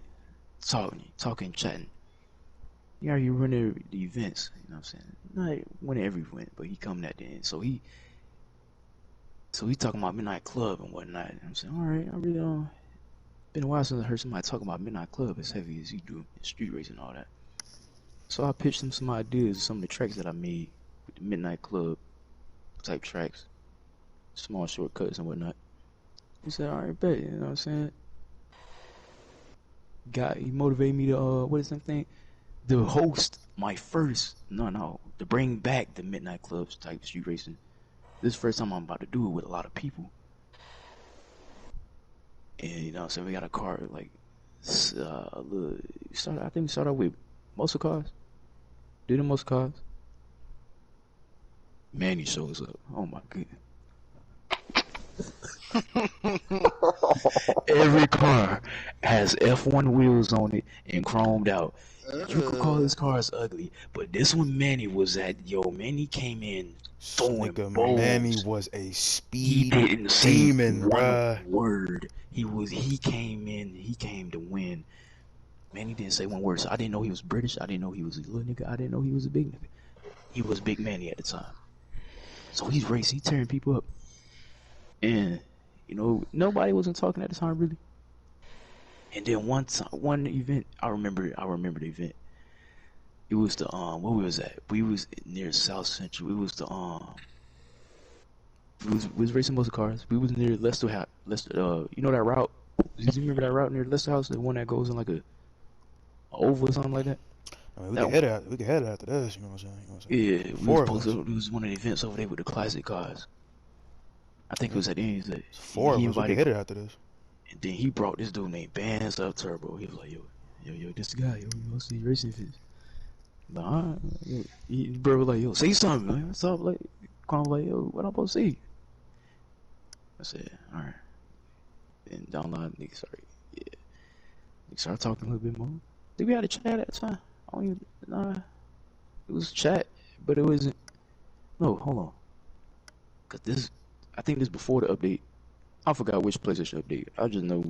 talking, chatting. He out here running the events. You know what I'm saying? Not winning every event, but he coming at the end. So he talking about Midnight Club and whatnot. And I'm saying, all right, I really don't. Been a while since I heard somebody talk about Midnight Club as heavy as he do in street racing and all that. So I pitched him some ideas of some of the tracks that I made with the Midnight Club type tracks, small shortcuts and whatnot. He said, all right, bet. You know what I'm saying? He motivated me to what is something? To host my first to bring back the Midnight Clubs type street racing. This is the first time I'm about to do it with a lot of people. And so we got a car like I think we started with muscle cars. Did the muscle cars. Manny shows up. Oh my goodness. Every car has F1 wheels on it and chromed out. You could call his cars ugly, but this one Manny was at. Yo, Manny came in throwing Nigga, Manny balls. was a He speed didn't say demon, one bruh. word. He came in. He came to win. Manny didn't say one word. So I didn't know he was British. I didn't know he was a little nigga. I didn't know he was a big nigga. He was Big Manny at the time. So he's racing. He's tearing people up. And you know, nobody wasn't talking at the time really. And then one event, I remember the event. It was the where we was at? We was near South Central. It was the we was racing muscle cars. We was near Lester you know that route? Do you remember that route near Lester House? The one that goes in like a oval or something like that? I mean, we can head it after this, you know what I'm saying? Yeah, it was one of the events over there with the classic cars. I think it was at the end. It's four of us. We can hit it after this. And then he brought this dude named Bands Up Turbo. He was like, yo, this the guy. Yo, you want to see racing fit? Nah, bro was like, yo, say something, man. What's up? Like, kind of like, yo, what I'm supposed to see? I said, all right. Then down the line, niggas started talking a little bit more. Think we had a chat at the time? I don't even, nah. It was chat, but it wasn't. No, hold on. I think this before the update. I forgot which PlayStation update. I just know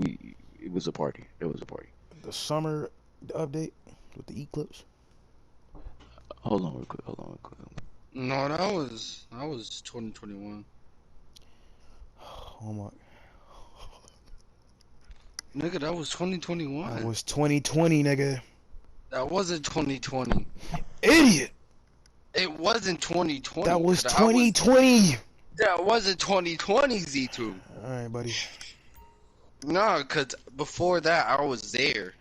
it was a party. There was a party. The summer update with the Eclipse. Hold on real quick. No, that was 2021. Oh my. Nigga, that was 2021. That was 2020, nigga. That wasn't 2020. Idiot. It wasn't 2020. That was 2020. That wasn't 2020, Z2. Alright, buddy. No, because before that, I was there.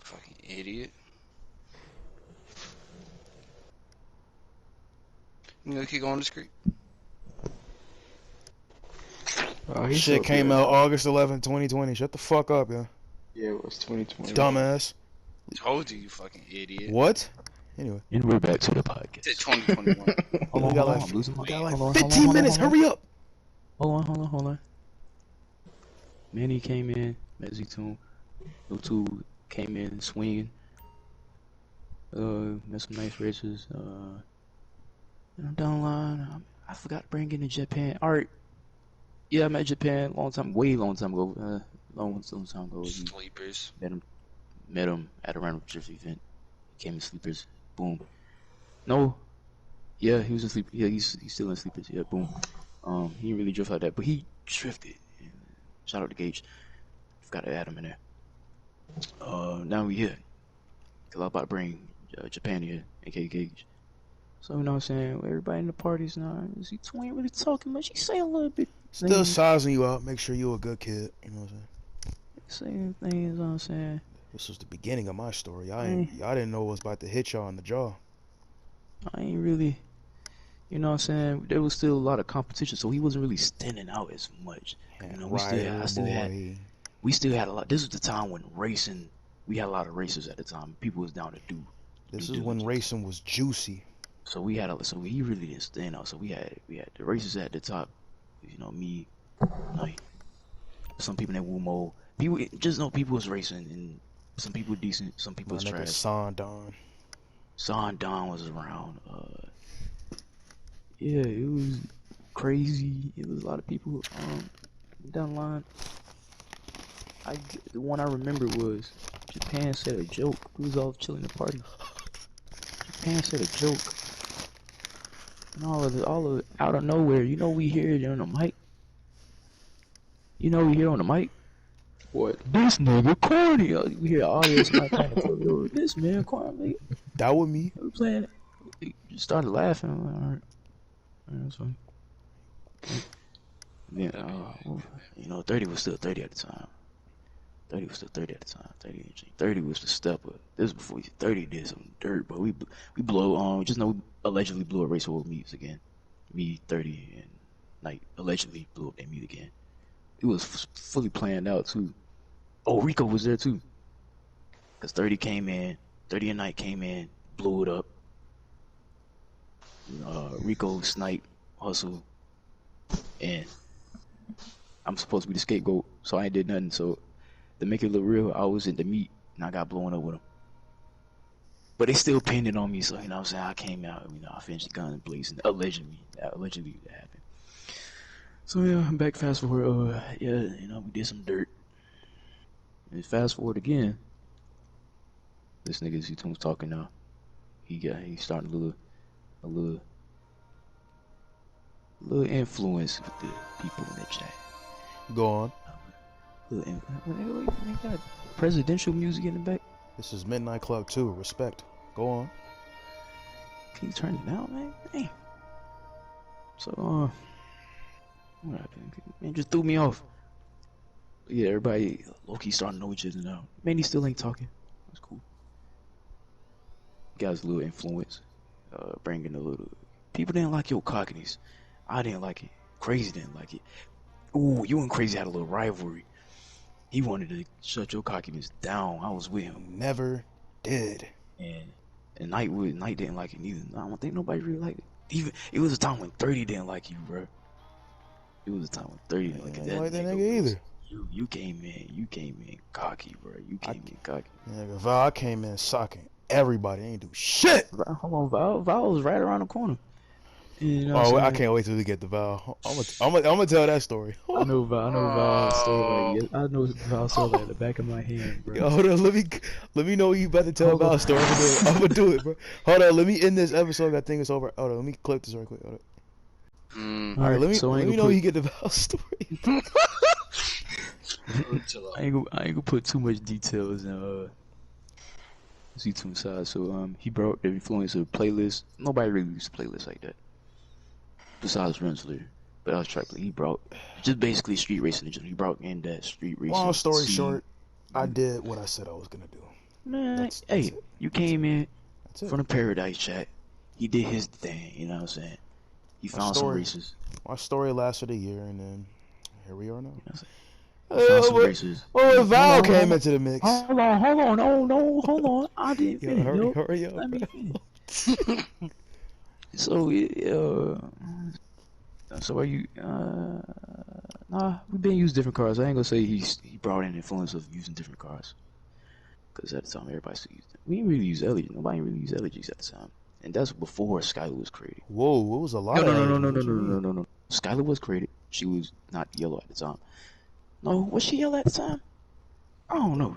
Fucking idiot. You gonna keep going to screen? Shit came out August 11, 2020. Shut the fuck up, yeah. Yeah, it was 2020. Dumbass. Told you, you fucking idiot. What? Anyway. And we're back to the podcast. It's 2021. We got like 15 minutes. Hurry up. Hold on. Manny came in, met Z2. O2 came in swinging. Met some nice races. And I'm down the line. I forgot to bring in the Japan. Alright. Yeah, I met Japan way long time ago. Long time ago. Sleepers. Met him at a random drift event. He came in Sleepers. Boom. No. Yeah, he was in Sleepers. Yeah, he's still in Sleepers. Yeah, boom. He didn't really drift like that, but he drifted. Shout out to Gage. Forgot to add him in there. Now we here. Cause I'm about to bring Japan here, aka Gage. So you know what I'm saying? Everybody in the parties now. Z2 ain't really talking much. He say a little bit. Still sizing you out. Make sure you're a good kid. You know what I'm saying? Saying things, you know what I'm saying? This was the beginning of my story. Y'all didn't know what was about to hit y'all in the jaw. I ain't really, you know what I'm saying? There was still a lot of competition, so he wasn't really standing out as much. You know, we still had a lot. This was the time when racing, we had a lot of racers at the time. People was down to do. This is when racing was juicy. So we had so he really didn't stand out. So we had the racers at the top. You know, me, like some people named Wumo. People just know people was racing, and some people decent, some people was trash. Son Don was around. Yeah, it was crazy. It was a lot of people down the line. The one I remember was Japan said a joke. We was all chilling at the party. Japan said a joke. And all of out of nowhere, you know we hear it on the mic. You know we hear on the mic. What? This nigga corny. We hear audience like yo, this man corny. That was me. We playing. We just started laughing. I'm like, all right, that's fine. Then, you know, 30 was still 30 at the time. 30 was still 30 at the time. 30 was the stepper. This was before 30 did some dirt, but we blow. Just know we allegedly blew a race over meets again. Me 30 and like allegedly blew up that meet again. It was fully planned out too. Oh, Rico was there too. Cause 30 came in. 30 a Night came in, blew it up. Rico, Snipe, Hustle, and I'm supposed to be the scapegoat, so I ain't did nothing. So to make it look real, I was in the meat and I got blown up with them. But they still pinned it on me, so you know what I'm saying, I came out, I finished the gun blazing. Allegedly that happened. So yeah, I'm back. Fast forward, we did some dirt. And fast forward again. This nigga Z2 was talking now. He's starting a little influence with the people in the chat. Go on. They got presidential music in the back. This is Midnight Club 2. Respect. Go on. Can you turn it down, man? Damn. So, what happened? Man, just threw me off. But yeah, everybody low-key starting to know each other now. Man, he still ain't talking. That's cool. Got his little influence. Bringing a little... People didn't like your cockiness. I didn't like it. Crazy didn't like it. Ooh, you and Crazy had a little rivalry. He wanted to shut your cockiness down. I was with him. Never did. And Knight didn't like it neither. I don't think nobody really liked it. Even it was a time when 30 didn't like you, bro. It was a time when 30 didn't like it. I didn't like that nigga either. You came in cocky, bro. You came in cocky. Nigga, Val came in socking everybody. Ain't do shit. Hold on, Val was right around the corner. You know Oh, I can't wait till we get to Val. I'm gonna tell that story. I know Val's story. I know Val's story like the back of my hand, bro. Yo, hold on, let me know you about to tell Val's story. I'm gonna do it, bro. Hold on, let me end this episode. I think it's over. Hold on, let me clip this real quick. Hold on. All right, let me know you get the Val's story. I ain't gonna put too much details in Z2 side. So he brought the influence of playlist. Nobody really used playlists like that. Besides Rensselaer, but I was trying. He brought just basically street racing. He brought in that street racing. Long story short, I did what I said I was gonna do. Man, that's you came in from the Paradise chat. He did his thing. You know what I'm saying? He found some races. My story lasted a year, and then here we are now. Found some races. Oh, Val came into the mix. Hold on. No, hold on. I didn't finish. Hurry up. Let me finish. So so are you? Nah, we've been using different cars. I ain't gonna say he brought in influence of using different cars, because at the time everybody still used them. We didn't really use LG. Nobody really used LGs at the time, and that's before Skylar was created. Whoa, what was a lot? No. Skylar was created. She was not yellow at the time. No, was she yellow at the time? I don't know.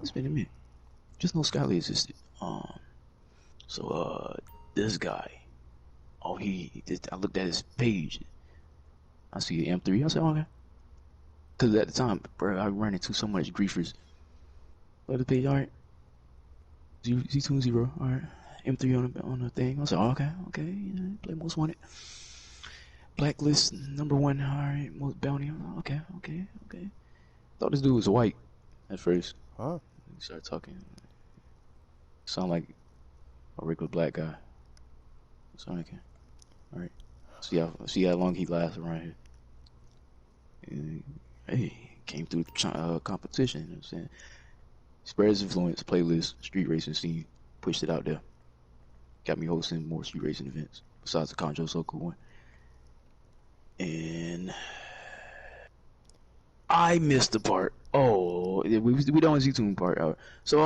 It's been a minute. Just know Skylar existed. So this guy. Oh, I looked at his page. I see an M3. I said, okay. Because at the time, bro, I ran into so much griefers. Look at the page, alright. Z20, alright. M3 on the thing. I said, oh, okay. Play most wanted. Blacklist, #1, alright. Most bounty. Okay. Thought this dude was white at first. Huh? He started talking. Sound like a regular black guy. Sound like him. Alright. See how long he lasts around here. And, hey, came through the competition, you know what I'm saying? Spread his influence, playlist, street racing scene, pushed it out there. Got me hosting more street racing events, besides the Conjo So Cool one. And I missed the part. Oh, we don't Z2 part out. So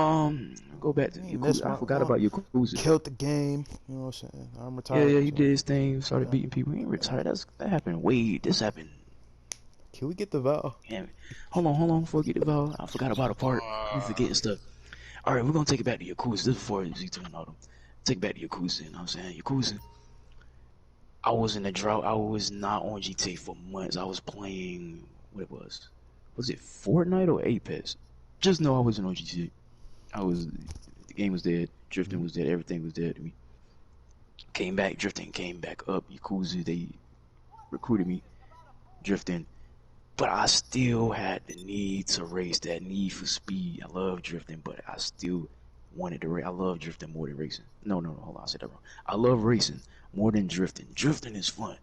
go back to Yakuza. I forgot about Yakuza. Killed the game. You know what I'm saying? I'm retired. Yeah, he did his thing. Started beating people. He ain't retired. That happened. Wait, this happened. Can we get the Val? Damn it. Hold on. Before we get the Val, I forgot about a part. We forgetting stuff. All right, we're gonna take it back to Yakuza. This is before Z2 and all them. Take it back to Yakuza. You know what I'm saying? Yakuza. I was in a drought. I was not on GTA for months. I was playing. What it was? Was it Fortnite or Apex? Just know I wasn't on GTA. The game was dead, drifting was dead, everything was dead to me. Came back, drifting came back up. Yakuza, they recruited me, drifting. But I still had the need to race, that need for speed. I love drifting, but I still wanted to race. I love drifting more than racing. No, hold on, I said that wrong. I love racing more than drifting. Drifting is fun,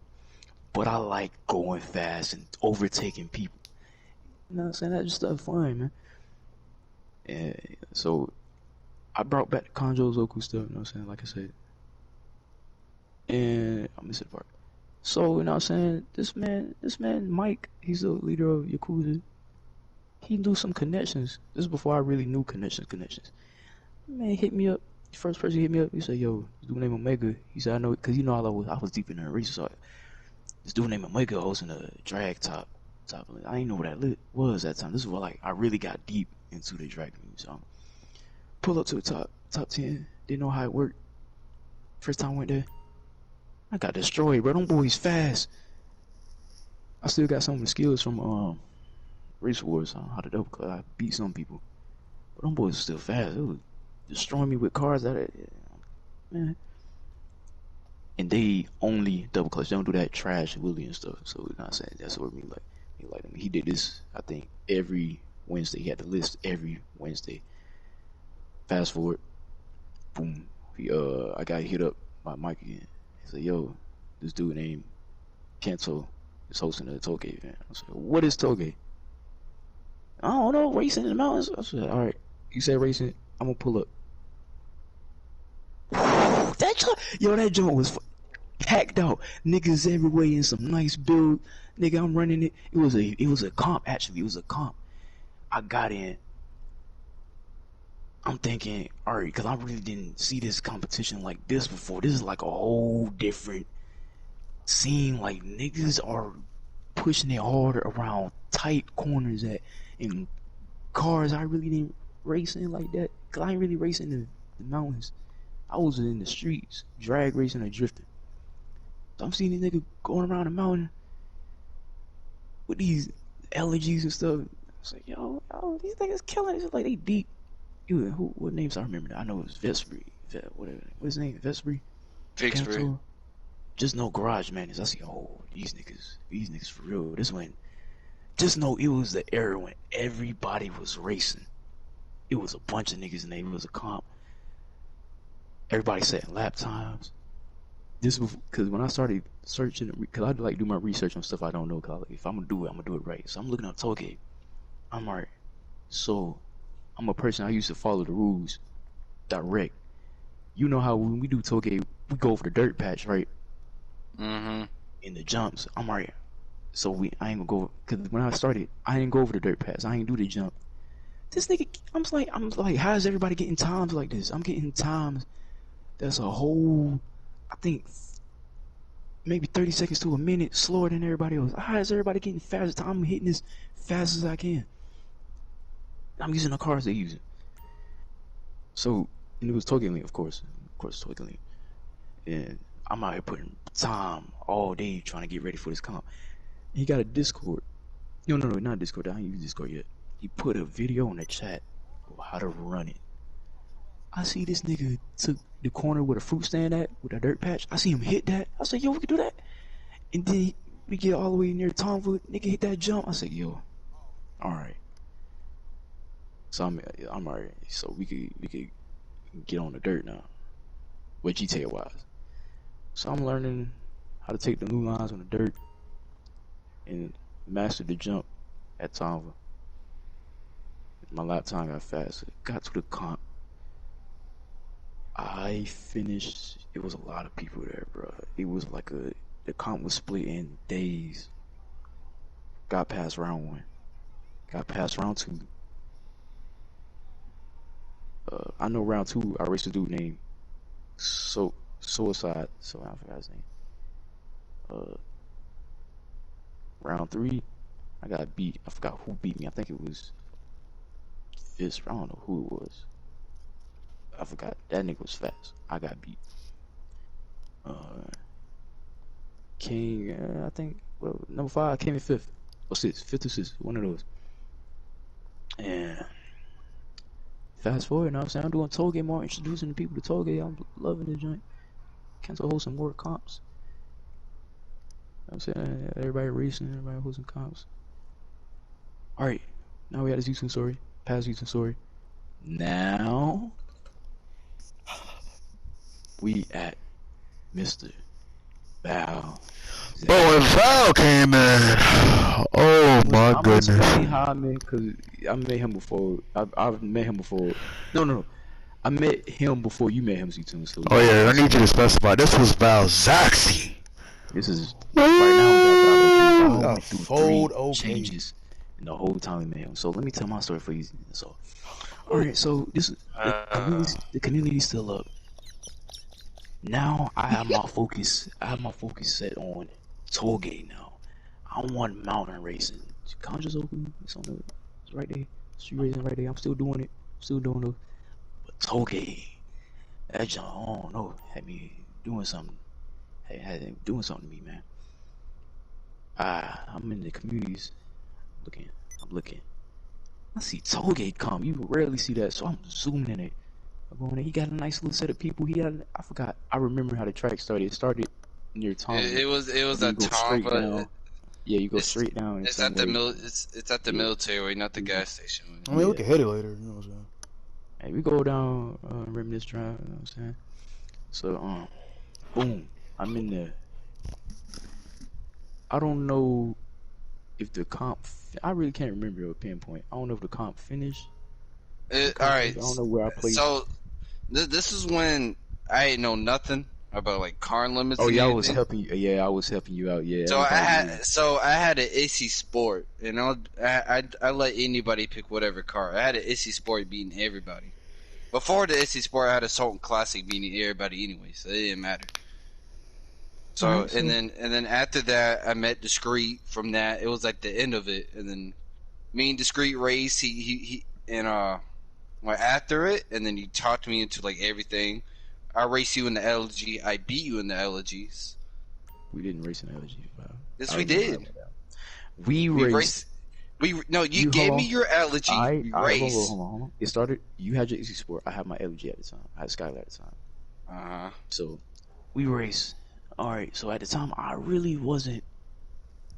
but I like going fast and overtaking people. You know what I'm saying? That's just stuff fun, man. And so I brought back the Conjo Zoku stuff, you know what I'm saying? Like I said. And I'm missing the part. So, you know what I'm saying? This man, Mike, he's the leader of Yakuza. He knew some connections. This is before I really knew connections. Man hit me up. The first person hit me up, he said, yo, this dude named Omega. He said, I know, because you know I was deep in the research. So this dude named Omega hosting a drag top. I didn't know what that was that time. This is what like I really got deep into the drag music. So pull up to the top 10. Didn't know how it worked. First time I went there, I got destroyed, bro. Them boys fast. I still got some of the skills from Race Wars on how to double cut. I beat some people, but them boys are still fast. They was destroying me with cars man. And they only double clutch. They don't do that trash Willie and stuff. So you know what I'm saying, that's what me like. He did this, I think, every Wednesday. He had the list every Wednesday. Fast forward, boom. I got hit up by Mike again. He said, yo, this dude named Kento is hosting a Toge event. I said, what is Toge? I don't know, racing in the mountains. I said, alright, you said racing, I'm gonna pull up. That joint was packed out. Niggas everywhere in some nice build. Nigga, I'm running it. It was a comp, actually. It was a comp. I got in. I'm thinking, alright, because I really didn't see this competition like this before. This is like a whole different scene. Like, niggas are pushing it harder around tight corners in cars I really didn't race in like that. Because I ain't really racing in the mountains. I was in the streets, drag racing or drifting. So I'm seeing these niggas going around the mountain with these elegies and stuff. It's like, yo, these niggas killing it. It's like they deep. What names I remember? I know it was Vespri. Whatever. What's his name? Vespri? Vixbury. Just no Garage Madness. I see, these niggas for real. This when, just know it was the era when everybody was racing. It was a bunch of niggas and it was a comp. Everybody setting lap times. This was because when I started searching, because I like do my research on stuff I don't know. Cause if I'm gonna do it, I'm gonna do it right. So I'm looking up Toge. I'm alright. So I'm a person, I used to follow the rules direct. You know how when we do Toge, we go over the dirt patch, right? Mm-hmm. In the jumps, I'm alright. So I ain't gonna go, because when I started, I didn't go over the dirt patch. I ain't do the jump. This nigga, I'm like, how is everybody getting times like this? I'm getting times that's a whole, I think, maybe 30 seconds to a minute slower than everybody else. How is everybody getting faster? I'm hitting this fast as I can. I'm using the cars they're using. So, and it was Toge Link, of course Toge Link. And I'm out here putting time all day trying to get ready for this comp. He got a Discord. No, not Discord. I ain't use Discord yet. He put a video in the chat of how to run it. I see this nigga took the corner where the fruit stand at, with a dirt patch. I see him hit that. I said, yo, we can do that. And then we get all the way near Tomwood. Nigga hit that jump. I said, yo, alright. So I'm alright. So we could get on the dirt now, with GTA wise. So I'm learning how to take the new lines on the dirt and master the jump at Tomwood. My lap time got faster. Got to the comp. I finished. It was a lot of people there, bro. It was like the comp was split in days. Got past round 1. Got past round 2. I know round 2 I raced a dude named Suicide. So I forgot his name. Round 3, I got beat. I forgot who beat me. I think it was Fist. I don't know who it was. I forgot. That nigga was fast. I got beat. King, I think, well, number 5 came in 5th. Or 6th. 5th or 6th. One of those. And fast forward, you know what I'm saying? I'm doing Toge more, introducing people to Toge. I'm loving the joint. Cancel hosting more comps. You know what I'm saying? Everybody racing, everybody hosting comps. Alright. Now we had this YouTube story. Past YouTube story. Now we at Mr. Val. Oh, and Val came in. Oh my I'm goodness. explaining how I met, because I met him before. I've met him before. No. I met him before you met him, Z2. So Oh yeah, I need you to specify. This was Valzaxi. this is right now. We got fold three okay. changes in the whole time we met him. So let me tell my story for you. So, all right. So this is the community's still up. Now I have my focus. I have my focus set on Tollgate now. I want mountain racing. Conjures open. It's on the. It's right there. Street racing right there. I'm still doing it. Still doing it. But Tollgate, that jump. I don't know. Had me doing something. Had him doing something to me, man. I'm in the communities. I'm looking. I see Tollgate come. You rarely see that, so I'm zooming in it. I'm going there. He got a nice little set of people. I forgot. I remember how the track started. It started near Tom. It was a Tom. Tom. Yeah, you go straight down. It's at the It's at the military, not the gas station. I mean, we can hit it later. You know what I'm saying? Hey, we go down Reminisce Drive. You know what I'm saying? So boom, I'm in there. I don't know if the comp. I really can't remember a pinpoint. I don't know if the comp finished. All right. I don't know where I played. So this is when I ain't know nothing about like car limits. Oh yeah, and I was anything. helping you. Yeah, I was helping you out. Yeah. So I had an AC Sport, and I let anybody pick whatever car. I had an AC Sport beating everybody. Before the AC Sport, I had a Sultan Classic beating everybody anyway, so it didn't matter. So Alright, so- and then after that, I met Discreet. From that, it was like the end of it, and then me and Discreet race. He went after it, and then he talked me into like everything. I raced you in the LG. I beat you in the LGs. We didn't race in LG. Yes, we did. We raced. You You- gave hold me on. your LG. We raced. Hold on. It started. You had your AC Sport. I had my LG at the time. I had Skyline at the time. Uh-huh. So we raced. All right. So at the time, I really wasn't.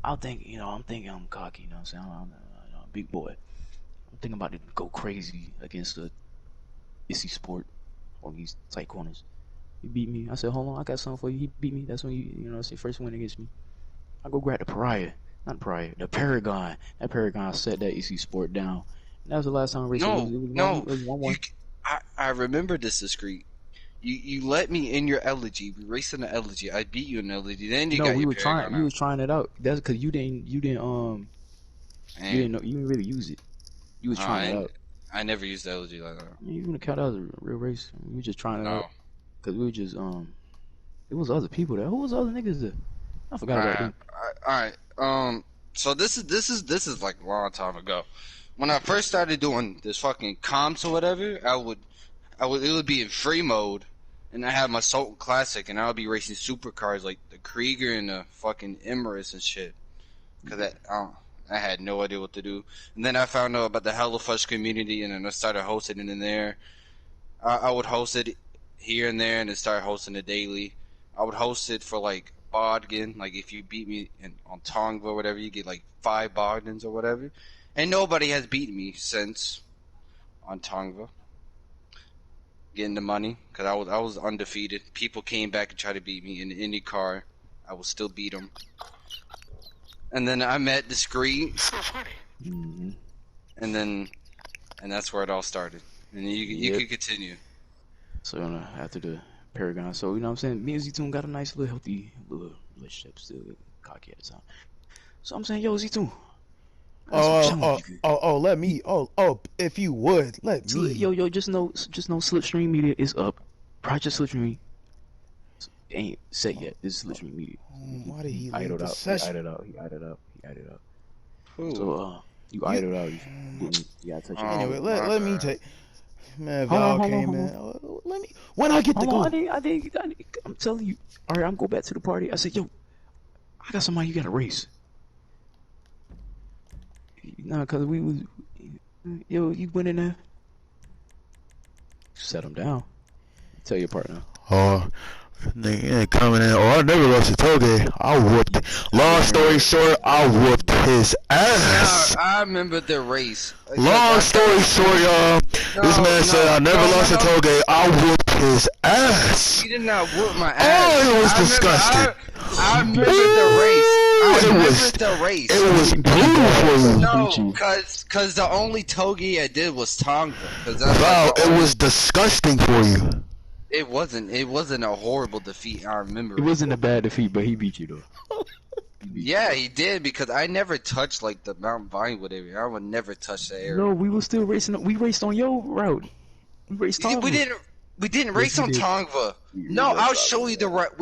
I'm thinking I'm cocky. You know what I'm saying? I'm a big boy. I'm thinking about to go crazy against the AC Sport on these tight corners. He beat me. I said, hold on, I got something for you. He beat me. That's when you know what I'm saying, first win against me. I go grab the Pariah. Not Pariah, the Paragon. That Paragon set that AC Sport down. And that was the last time I raced. No, It was 1-1. I remember this, Discreet. You let me in your elegy. We raced in the elegy. I beat you in the elegy. Then you got we your were trying. We Paragon was trying it out. That's because you didn't out. know. You didn't really use it. You was trying it out. I never used the elegy like that. You gonna count that as a real race? We were just trying it No. out because we were just It was other people there. Who was the other niggas there? I forgot about them. Alright. So this is like a long time ago. When I first started doing this fucking comps or whatever, it would be in free mode, and I had my Sultan Classic, and I would be racing supercars like the Krieger and the fucking Emirates and shit. Cause I had no idea what to do. And then I found out about the HelloFresh community, and then I started hosting it in there. I would host it here and there, and then start hosting it daily. I would host it for like Bogdan, like if you beat me on Tongva or whatever, you get like 5 Bogdans or whatever. And nobody has beaten me since on Tongva. Getting the money, because I was undefeated. People came back and tried to beat me in the IndyCar. I would still beat them. And then I met Discreet. Mm-hmm. And that's where it all started. And you can continue. So after the Paragon, so you know what I'm saying, me and Z-Tune got a nice little healthy little relationship, still cocky at the time. So I'm saying, yo, Z-Tune. Let me. If you would, let me. Yo, just know Slipstream Media is up. Project Slipstream ain't set yet. This is Slipstream Media. Why did he leave idled the out. session? He idled out. Ooh. So you idled out. You gotta touch it. Anyway, my let me bad. take. Man, Hold Val on, came, hold on. man. Let me. When I get to Hold go. on, I did. I'm telling you. All right, I'm going back to the party. I said, yo, I got somebody you got to race. No, cause we was, you went in there. Set him down. Tell your partner. Nigga coming in. I never lost a Toge. I whooped. Long story short, I whooped his ass. I remember the race. Long story short, y'all. This man said I never lost a Toge. I whooped his ass. You did not whoop my ass. Oh, it was I remember- disgusting. I remember the race. remember the race. It was brutal for you. No, cause the only togi I did was Tonga. Cause that's Bro, like the it only- was disgusting for you. It wasn't a horrible defeat. I remember. It wasn't a bad defeat, but he beat you though. Yeah, he did because I never touched like the Mount Vinewood area. I would never touch that area. No, we were still racing. We raced on your route. We raced on. We didn't race you on did. Tongva. No, I'll show you the route.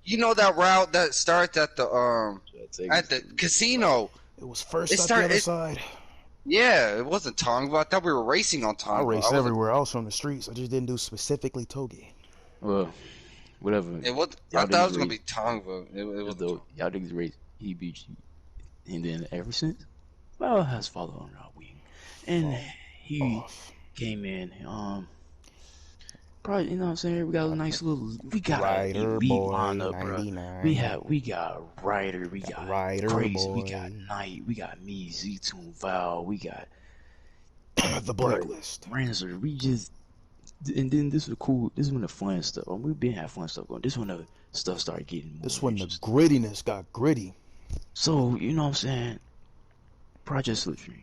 You know that route that starts at the casino. It was first It up started- the other it- side. Yeah, it wasn't Tongva. I thought we were racing on Tongva. I raced wasn't- everywhere else on the streets. I just didn't do specifically Togi. Well, whatever. It was. Y'all I thought it was niggas gonna be Tongva. It was Though y'all niggas race, he beat you, and then ever since, well, has followed on our wing, and he Off. came in. Probably, you know what I'm saying. We got a nice little. We got Rider an elite boy, lineup, bro. 99. We got Ryder, we got Rider Crazy, we boy. got Knight, we got me, Z-Tune, Val, we got The blacklist. Rancer. We just, and then this was cool. This is when the fun stuff. We've been having fun stuff going. This when the stuff started getting more. This when the interesting. grittiness got gritty. So, you know what I'm saying? Project Slipstream.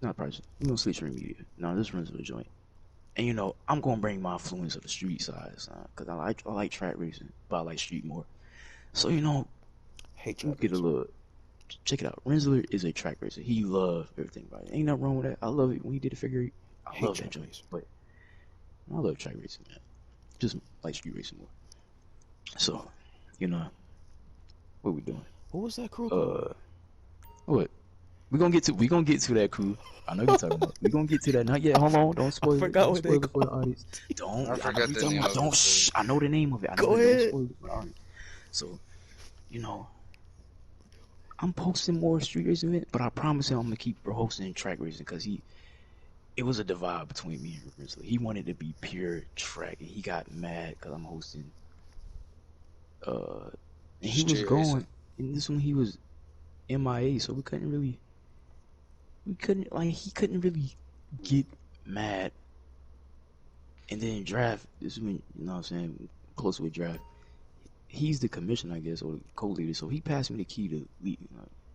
Not Project. You know, Slipstream Media. No, this runs with a joint. And, you know, I'm going to bring my influence of the street side, because I like track racing, but I like street more. So, you know, Hate you track get a racing. little. Check it out. Rensler is a track racer. He loves everything about it. Ain't nothing wrong with that. I love it when he did the figure eight. I Hate love that track joint. racing. But I love track racing, man. Just like street racing more. So, you know, what we doing? What was that crew? What? We gonna get to that crew. I know you're talking about. We gonna get to that. Not yet. Hold on. Don't spoil forgot it. Don't what they spoil it for the audience. Don't. I forgot the name of it. Don't. Shh. I know the name of it. I know Go it. Don't ahead. spoil it for the audience. So, you know, I'm posting more street racing events, but I promise him I'm gonna keep hosting track racing because it was a divide between me and Rinsley. He wanted to be pure track, and he got mad because I'm hosting. And he was Street going, racing. and this one he was MIA, so he couldn't really get mad. And then draft, this is when, you know what I'm saying, close with draft. He's the commissioner, I guess, or the co-leader, so he passed me the key to lead.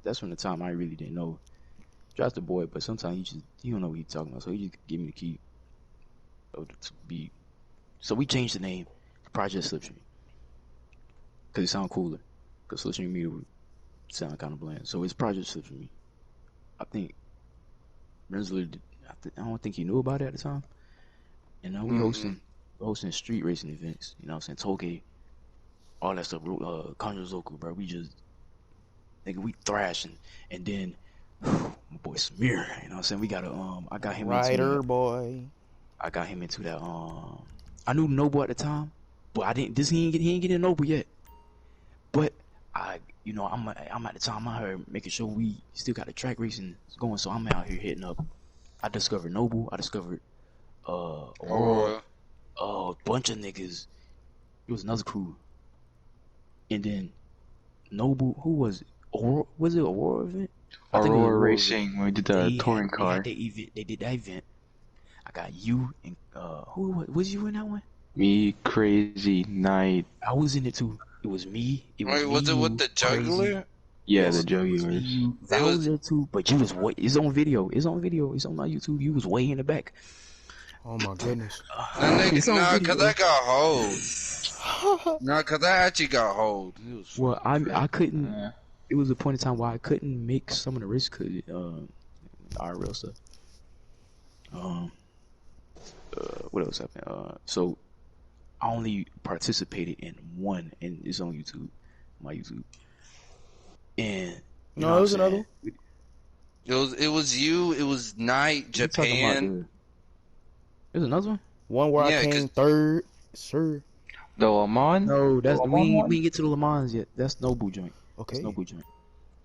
That's from the time I really didn't know. Draft the boy, but sometimes he don't know what he's talking about, so he just give me the key to be. So we changed the name to Project Slipstream because it sounded cooler. Because Slipstream Media would sound kind of bland, so it's Project Slipstream. I think Rensler, I don't think he knew about it at the time. And now we hosting street racing events. You know what I'm saying? Toge, all that stuff. Kanjozoku, bro. We just, nigga, we thrashing. And then, my boy Samir, you know what I'm saying? We got I got him Rider into boy. I got him into that, I knew Noble at the time, but he ain't get in Noble yet. But I'm at the time out here making sure we still got the track racing going, so I'm out here hitting up. I discovered Noble, I discovered Aurora, a bunch of niggas. It was another crew. And then Noble, who was it? Aurora, was it Aurora event? I think it was Aurora Aurora Racing, event. when we did the touring car. They did that event. I got you and who was you in that one? Me, Crazy, Knight. I was in it too. It was me. Wait, was it with the juggler? Yeah, the It Jugulars. was there too, but you was way. It's on video. It's on my YouTube. You was way in the back. Oh my goodness. It's on Nah, video. cause I got hold. Nah, cause I actually got hold. It was Well, I couldn't. Yeah. It was a point in time where I couldn't make some of the race IRL stuff. What else happened? So I only participated in one, and it's on YouTube, my YouTube. And you know No, what it was I'm another saying? It was you. It was Night, You talking about Japan. There's another one? One where Yeah, I 'cause- came third, sir. The Lamont? No, that's The we Lamont? ain't get to the Le Mans yet. That's Noble joint. Okay. That's Noble joint.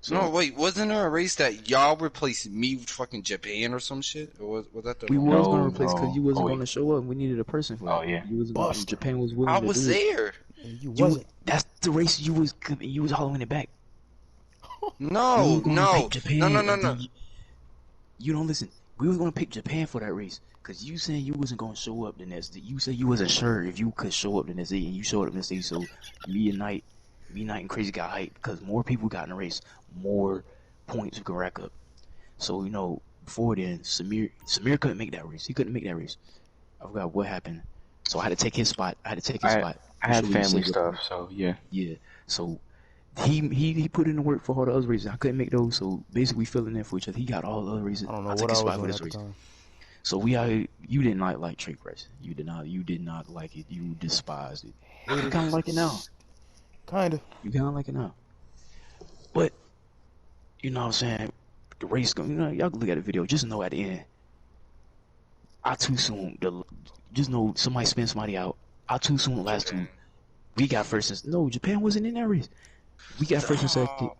So, No, wait, wasn't there a race that y'all replaced me with fucking Japan or some shit? Or was that the we one? was No, gonna replace because you no. wasn't Oh, gonna show up. We needed a person for Oh, it. yeah. You wasn't. Bust. Japan was willing I to was do it. there. And you You, wasn't. that's the race you was all in the back. No, We was gonna no, pick Japan, no, no, and no, then no. You don't listen. We was gonna pick Japan for that race because you said you wasn't gonna show up the next day. You said you wasn't sure if you could show up the next day, and you showed up the next day. So me and Knight, me, Knight, and Crazy got hyped because more people got in the race, more points we could rack up. So before then, Samir couldn't make that race. He couldn't make that race. I forgot what happened. So I had to take his spot. I had family stuff, so yeah. Yeah. So he put in the work for all the other races. I couldn't make those, so basically we filling in for each other. He got all the other races. I don't know I what took I his was spot for doing this at the race. time. So you did not like trick racing. You did not like it. You despised it. You kind of like it now. Kinda. You kind of like it now. But you know what I'm saying? The race, y'all can look at the video. Just know at the end, I too soon. Just know somebody spin somebody out. I too soon. Last two, we got first and no. Japan wasn't in that race. We got first and second.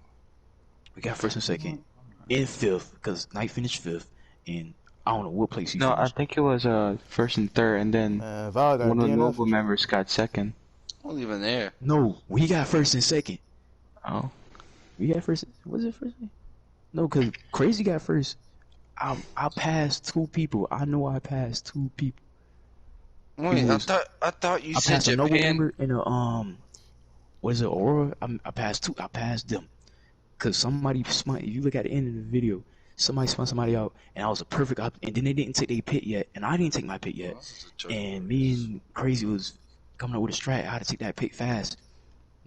We got first and second. In fifth, because Knight finished fifth, and I don't know what place he No, I finished. think it was first and third, and then Val got one of the DNF. Nova members got second. I wasn't even there. No, we got first and second. Oh, We got first. Was it first? No, because Crazy got first. I passed two people. I know I passed two people. Wait, I thought you I said passed a Nova Japan. member and a what is it, Aurora? I passed two. I passed them. Cause somebody spun. If you look at the end of the video, somebody spun somebody out, and I was a perfect and then they didn't take their pit yet, and I didn't take my pit yet. And me and Crazy was coming up with a strat. I had to take that pit fast.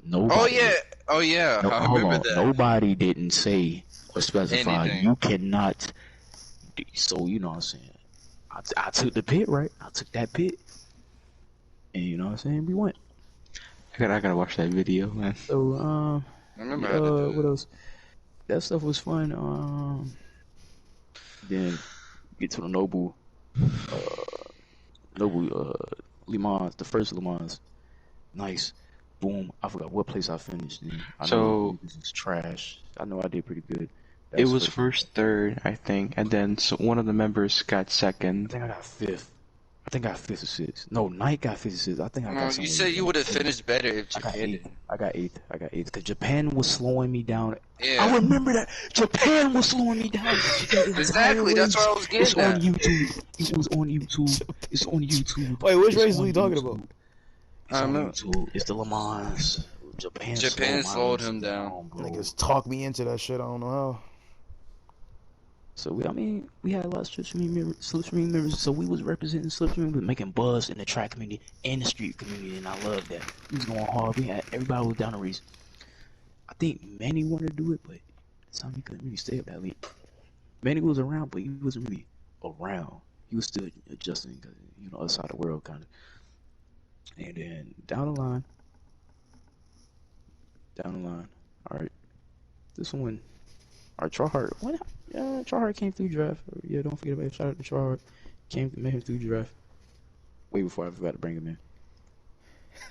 Nobody. Oh yeah. No, I hold remember on. that. Nobody didn't say or specify Anything. you cannot. So you know what I'm saying. I took the pit, right? I took that pit, and you know what I'm saying. We went. I gotta watch that video, man. So I remember how to do what it. else? That stuff was fun. Then get to the Noble Le Mans, the first Le Mans. Nice. Boom. I forgot what place I finished in. I So- know it was trash. I know I did pretty good. It was first, third, I think, and then one of the members got I second. think I got fifth. I think I got fifth or sixth. No, Knight got fifth or sixth. I think I got No, you somewhere said you would have fifth. finished better if I got Japan eighth. did. I got eighth. Because Japan was slowing me down. I Yeah. remember that. Japan was slowing me down. Exactly, that's what I was It's getting on at. YouTube. It was on YouTube. It's on YouTube. Wait, which It's race on are we talking YouTube. about? It's I on know. YouTube. It's the Le Mans. Japan slowed him down. bro. Niggas talk me into that shit. I don't know how. So we had a lot of Slipstream members. So we was representing Slipstream, but making buzz in the track community and the street community, and I love that. We was going hard. Everybody was down the race. I think Manny wanted to do it, but this time he couldn't really stay up that late. Manny was around, but he wasn't really around. He was still adjusting because other side of the world kind of. And then down the line. All right, this one. All right, Tryhard. What? Yeah, Tryhard came through draft. Yeah, don't forget about it. Shout out to Tryhard. Met him through draft. Way before I forgot to bring him in.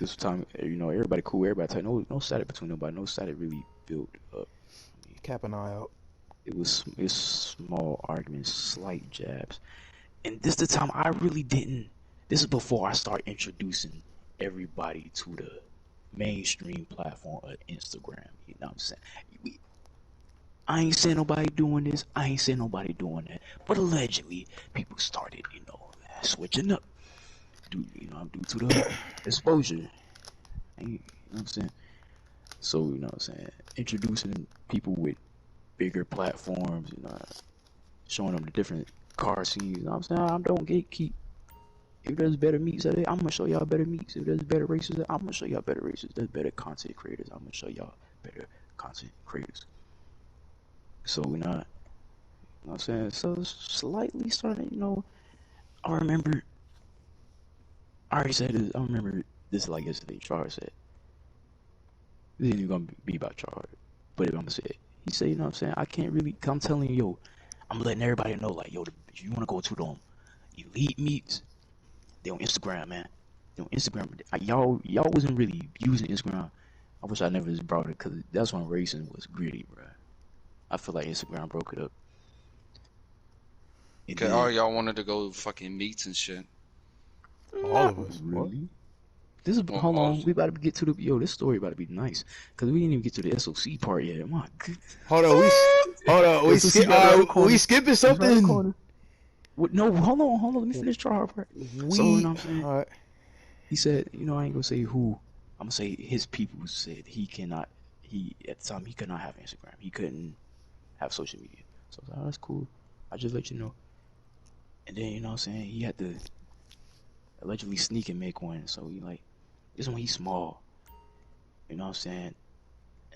This time, everybody cool, everybody tight. No static between nobody. No static really built up. Cap an eye out. It's small arguments, slight jabs. And this the time I really didn't. This is before I start introducing everybody to the mainstream platform of Instagram. You know what I'm saying? I ain't saying nobody doing this. I ain't saying nobody doing that. But allegedly, people started, switching up. Due to the exposure. You know what I'm saying? So, you know what I'm saying? Introducing people with bigger platforms, showing them the different car scenes. You know what I'm saying? I don't gatekeep. If there's better meets out there, I'm gonna show y'all better meets. If there's better races, I'm gonna show y'all better races. There's better content creators. I'm gonna show y'all better content creators. So we're not, you know what I'm saying? So it's slightly starting, I remember, I already said this, I remember this like yesterday, Charles said, this ain't even gonna be about Charles, but I'm gonna say it. He said, you know what I'm saying, I can't really, I'm telling you, I'm letting everybody know, like, if you wanna go to them elite meets, they on Instagram, man. They on Instagram. Y'all wasn't really using Instagram. I wish I never just brought it, because that's when racing was gritty, bro. I feel like Instagram broke it up. And Okay, all y'all wanted to go fucking meets and shit. All of us. really? This is Well, hold on. also- We about to get to the this story about to be nice, because we didn't even get to the SOC part yet. My goodness. Hold on, we This is right around the corner. we skipping It's right around the something. corner. What, no, hold on. Let me finish Charles part. So, you know what I'm saying? All right. He said, I ain't gonna say who, I'm gonna say his people said he cannot. He at the time he could not have Instagram. He couldn't have social media. So I was like, oh, that's cool. I just let you know. And then you know what I'm saying, he had to allegedly sneak and make one. So he like, this one he's small. You know what I'm saying?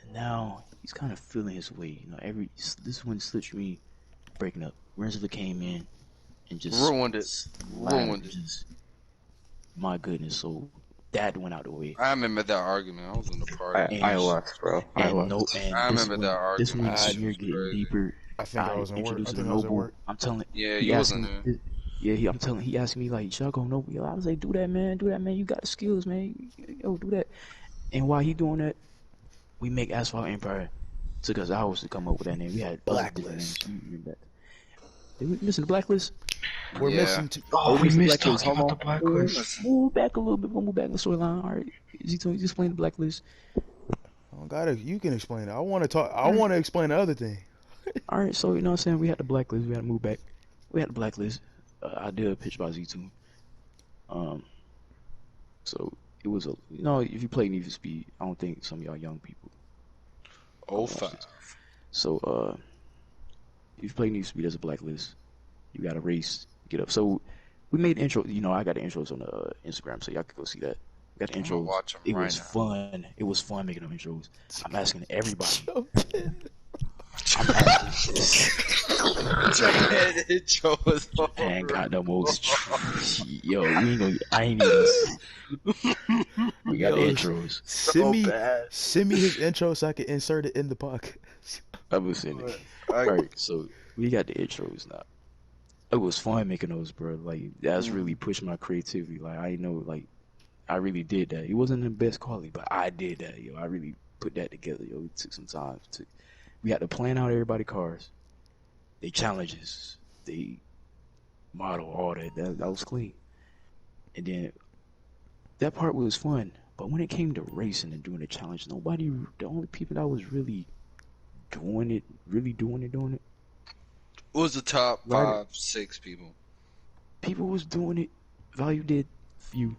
And now he's kind of feeling his way. You know, this one slipped me breaking up. Rensler came in and just Ruined it. Ruined it. just, my goodness. So that went out the way. I remember that argument. I was in the party. I lost, bro. I And lost. I remember that this one, argument. Samir getting deeper. I think I was in work. I Introducing think I was at Noble. work. I'm telling. Yeah, he you asked wasn't me- there. Yeah, I'm telling. He asked me like, "Should I go Noble?" Yo, I was like, "Do that, man. Do that, man. You got the skills, man. Yo, do that." And while he doing that, we make Asphalt Empire. Took us hours to come up with that name. We had other different Blacklist. names. You remember that? Did we missing the Blacklist? We're Yeah. missing two. Oh, we missed missed Blacklist. talking about the Blacklist. Move back a little bit. We'll move back the storyline. All right. Is he telling you explain the Blacklist? I gotta. You can explain it. I want to talk. I want to explain the other thing. All right. So you know what I'm saying? We had the Blacklist. We had to move back. We had the Blacklist. I did a pitch by Z2. So it was a, you know, if you play Need for Speed, I don't think some of y'all young people. Oh, 05. So if you play Need for Speed as a Blacklist, you got to race, get up. So we made intro. You know, I got the intros on the Instagram, so y'all could go see that. We got the I'm gonna intros. watch 'em It right was now. fun. It was fun making them intros. I'm asking everybody. That intro was And got the most. Yo, we ain't gonna. I ain't even. We got the Yo, intros. Send me his intro so I can insert it in the podcast. I was saying it. Alright, so we got the intros now. It was fun making those, bro. Like that's really pushed my creativity. Like I know, like I really did that. It wasn't the best quality, but I did that. Yo, I really put that together. Yo, it took some time. We had to plan out everybody's cars, they challenges, they model, all that. That was clean. And then that part was fun. But when it came to racing and doing the challenge, nobody. The only people that was really doing it. It was the top Right. 5-6 people. People was doing it. Value did few.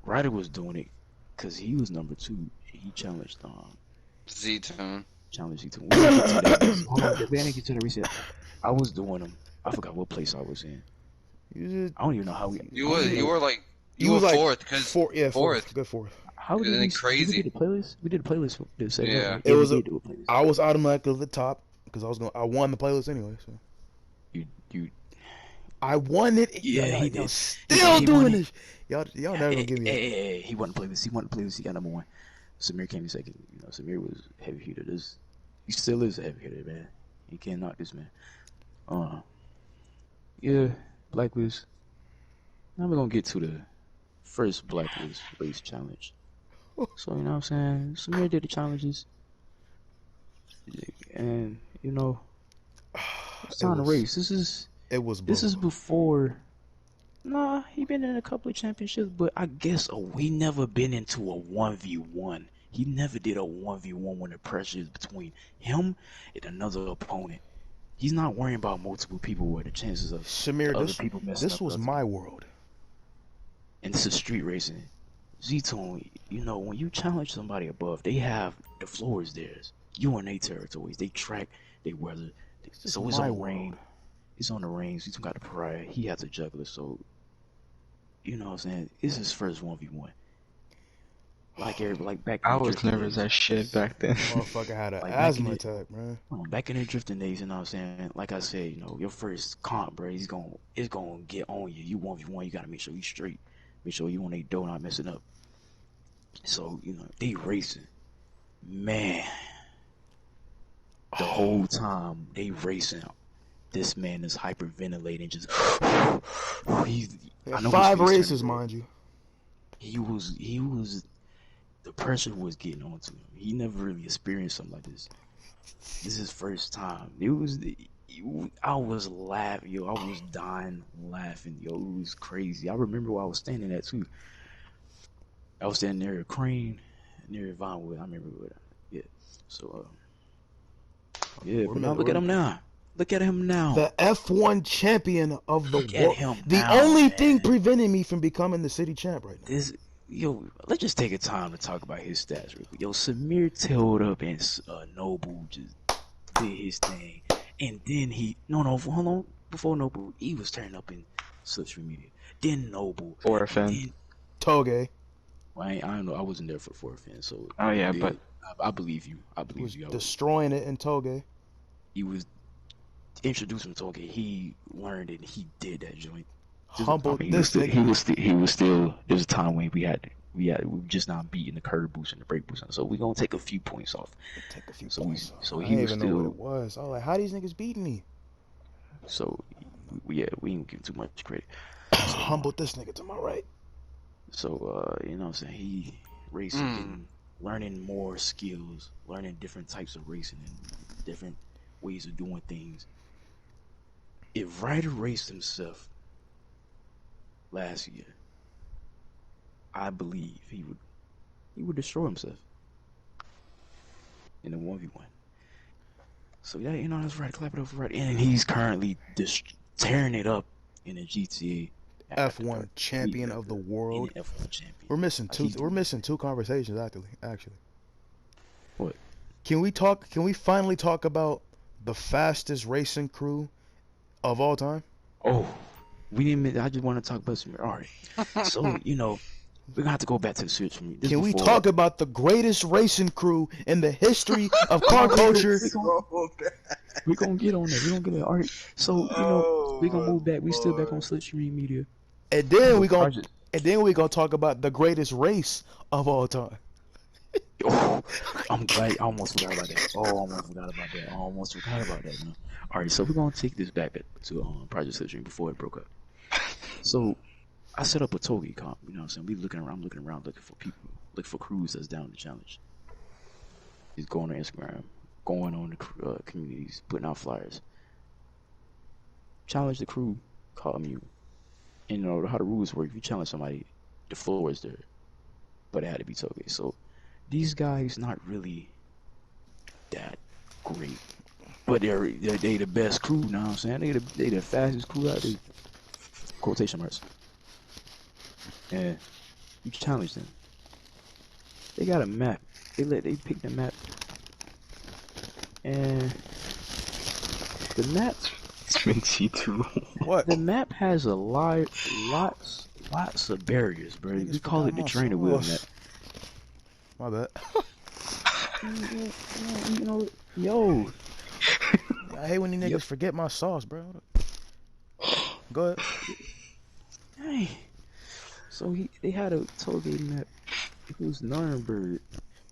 Ryder was doing it because he was number 2. He challenged Z-Tune. challenged he took. We didn't get to that. Hold on, we didn't get to the reset. I was doing them. I forgot what place I was in. You just, I don't even know how we. You were like you you was were like fourth because fourth. Good fourth. How did Isn't we? it crazy? We did the playlist. We did the playlist for this segment. Yeah. right? It was we a- did do a playlist. I was automatically at the top because I won the playlist anyway. So You. I won it. Yeah, y'all, he y'all did. still He doing won it. this. Y'all never gonna give me. Hey, he won the playlist. He won the playlist. He got number 1. Samir came in second. You know, Samir was heavy hitter. He still is a heavy hitter, man. He can't knock this man. Yeah, Blacklist. Now we're gonna get to the first Blacklist race challenge. So you know what I'm saying? Samir did the challenges, and you know it's time to race. It was. This is before. Nah, he been in a couple of championships, but I guess he never been into a 1v1. He never did a 1v1 when the pressure is between him and another opponent. He's not worrying about multiple people where the chances of Samir. other people messing This up was others. my world. And this is street racing. Z-Tone, you know, when you challenge somebody above, they have the floor is theirs. You in their territories. They track, they weather. is So it's my on rain. world. It's on the range. Z-Tone got the pariah. He has a juggler, so you know what I'm saying? It's his first 1v1. Like back in I the was drifting nervous days. as shit back then. Motherfucker had an Like back in asthma the- attack, man. Back in the drifting days, you know what I'm saying? Like I said, you know, your first comp, bro, it's gonna get on you. You 1v1, you gotta make sure you straight. Make sure you on they dough not messing up. So, you know, they racing. Man. The whole time they racing. This man is hyperventilating, just he's I know 5 his face races, turned red. mind you. He was the pressure was getting on to him. He never really experienced something like this. This is his first time. I was laughing, yo. I was dying laughing, yo. It was crazy. I remember where I was standing at too. I was standing near a crane, near Vinewood. I remember where. Yeah. So, yeah. But now look at him now. Look at him now. The F1 champion of the Look at world. him The now, only man. thing preventing me from becoming the city champ right now. yo, let's just take a time to talk about his stats real quick. Yo, Samir tailed up and Noble just did his thing, and then hold on, before Noble, he was turning up in social media. Then Noble, Orphan. then Toge I don't know. I wasn't there for the fourth fan, so Oh yeah, but I believe you. I believe was you. destroying it in Toge. He was introduced him to Toge. He learned it. And he did that joint. Humbled He this was nigga. he was still. There was a time when we were just not beating the curve boost and the brake boost. So we're gonna take a few points off. Take a few So points. so I he didn't was even know what still. it was. I was like, how these niggas beating me? So yeah, we didn't give him too much credit. Humbled this nigga to my right. So you know what I'm saying, he racing, getting, learning more skills, learning different types of racing and different ways of doing things. If Ryder raced himself last year, I believe he would destroy himself in a 1v1. So yeah, you know, that's right. Clap it up for Ryder. And he's currently tearing it up in the GTA F1 champion of the world. F1 champion. We're missing two. We're missing two conversations actually. What? Can we finally talk about the fastest racing crew of all time? Oh, we didn't. I just want to talk about some. All right. So you know, we're gonna have to go back to the switch from this. Can we talk about the greatest racing crew in the history of car culture? We're gonna get on that. We're gonna get on. All right. So you know, we're gonna move back. We still back on Slipstream Media. And then we gonna talk about the greatest race of all time. Oh, I'm glad. I almost forgot about that. Oh, I almost forgot about that. Man. All right, so we're gonna take this back to Project Slipstream before it broke up. So I set up a Toge comp. You know what I'm saying? I'm looking around, looking for people, looking for crews that's down the challenge. He's going on Instagram, going on the communities, putting out flyers. Challenge the crew, call them you. And you know how the rules work. If you challenge somebody, the floor is there, but it had to be Toge. So these guys not really that great, but they're the best crew. Now I'm saying they the fastest crew out there. Quotation marks. And you challenge them. They got a map. They pick the map, and the map. What? The map has lots of barriers, bro. We call it the trainer wheel map. My bad. You know, yo. I hate when these niggas forget my sauce, bro. Go ahead. Hey. So they had a Toge map. It was Nuremberg.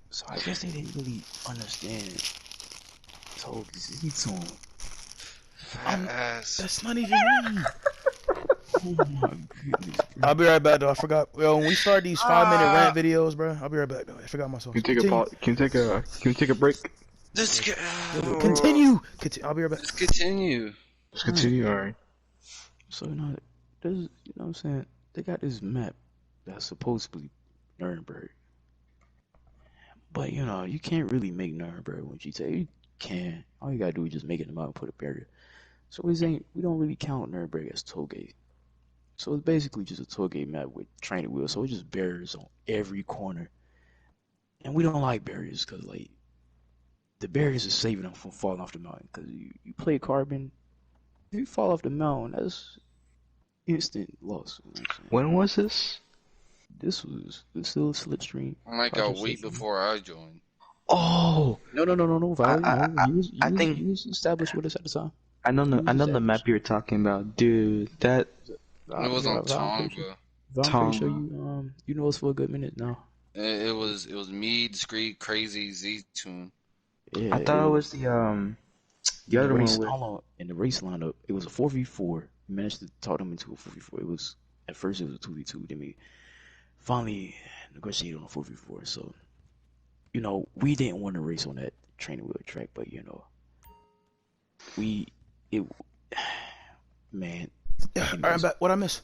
So I guess they didn't really understand Toge's Z-Tone. That's not even me. Oh my goodness, bro. I'll be right back though. I forgot. Yo, when we start these 5-minute rant videos, bro, I'll be right back though. I forgot my sauce. Can we take a break? Continue. I'll be right back. Let's continue. Let's continue. All right. So you know, there's, you know what I'm saying? They got this map that's supposedly Nuremberg. But you know, you can't really make Nuremberg when GTA. You can. All you gotta do is just make it them out and put a barrier. So we don't really count Nuremberg as Toge. So it's basically just a Toge map with training wheels. So it's just barriers on every corner. And we don't like barriers because like the barriers are saving them from falling off the mountain. Because you play Carbon, if you fall off the mountain, that's instant loss. You know what I'm saying? When was this? This was still Slipstream. Like a week before I joined. Oh No, Valley. I think you was established with us at the time. I know the map you're talking about, dude. That It was on Tonga. I'm pretty sure you know us for a good minute now. It was me, Discreet, Crazy, Z-Tune. Yeah, I thought it was the other one. In the race lineup, it was a 4v4. We managed to talk them into a 4v4. At first it was a 2v2. Then we finally negotiated on a 4v4. So, you know, we didn't want to race on that training wheel track, but you know, man. Alright, I'm back. What I miss?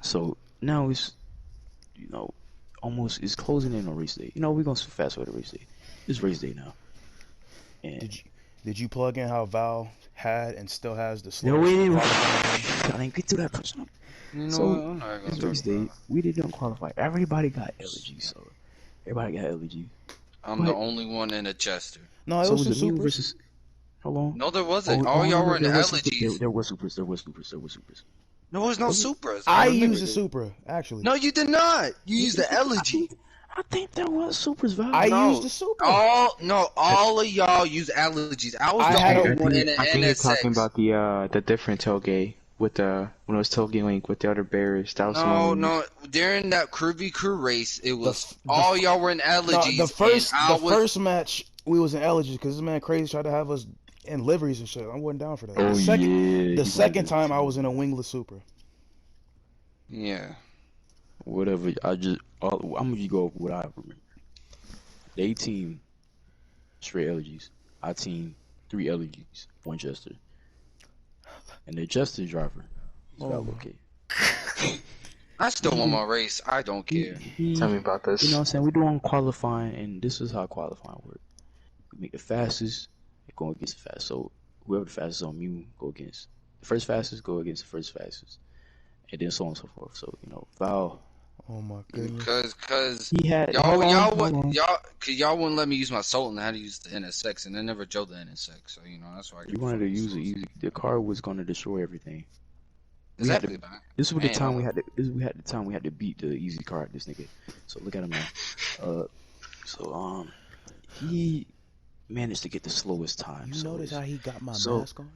So now it's, you know, it's closing in on race day. You know, we're gonna fast forward to race day. It's race day now. And Did you plug in how Val had and still has the no, slowest? wait, I didn't get to that person. You know So, what? I'm not gonna this talk race about day, it. we didn't qualify. Everybody got allergies, so everybody got allergies. I'm the But- only one in a Chester. No, it So was it some was a Mew supers. versus. Hold on. No, there wasn't. All Oh, y'all no, were in there was supers. allergies. There were supers. There was supers. There was supers. There was no Was it? Supras. I remember used a that. Supra, actually. No, you did not. You used the elegy. I think there was supers, Val. I No. used a Supra. All of y'all use allergies. I was I the had only a- one in an I think you're talking NSX. about the different tailgate with the when it was tailgate link with the other bears. That was the No, one. no. During that Curvy Crew race, it was the- all y'all were in No, allergies. the first and I the was, first match we was in allergies because this man crazy tried to have us in liveries and shit. I wasn't down for that. Oh, yeah. The second time I was in a wingless Supra. Yeah. Whatever. I'm gonna just go with what I remember. They team straight allergies. I team 3 allergies, 1 Chester. And the Chester driver, he's got okay. I still want my race. I don't care. Tell me about this. You know what I'm saying? We're doing qualifying, and this is how qualifying works. We make the fastest, go against the fast. So whoever the fastest on Mew, go against the first fastest, go against the first fastest, and then so on and so forth. So Val, Oh my goodness. Cause he had y'all hold on, y'all hold would on. y'all wouldn't let me use my Sultan. I had to use the NSX, and I never drove the NSX. So that's why I You wanted to use it easy. The car was going to destroy everything. we had Exactly. This was the Man, time we had to. The time we had to beat the easy car. This nigga. So look at him now. He managed to get the slowest time. You so notice how he got my so- mask on?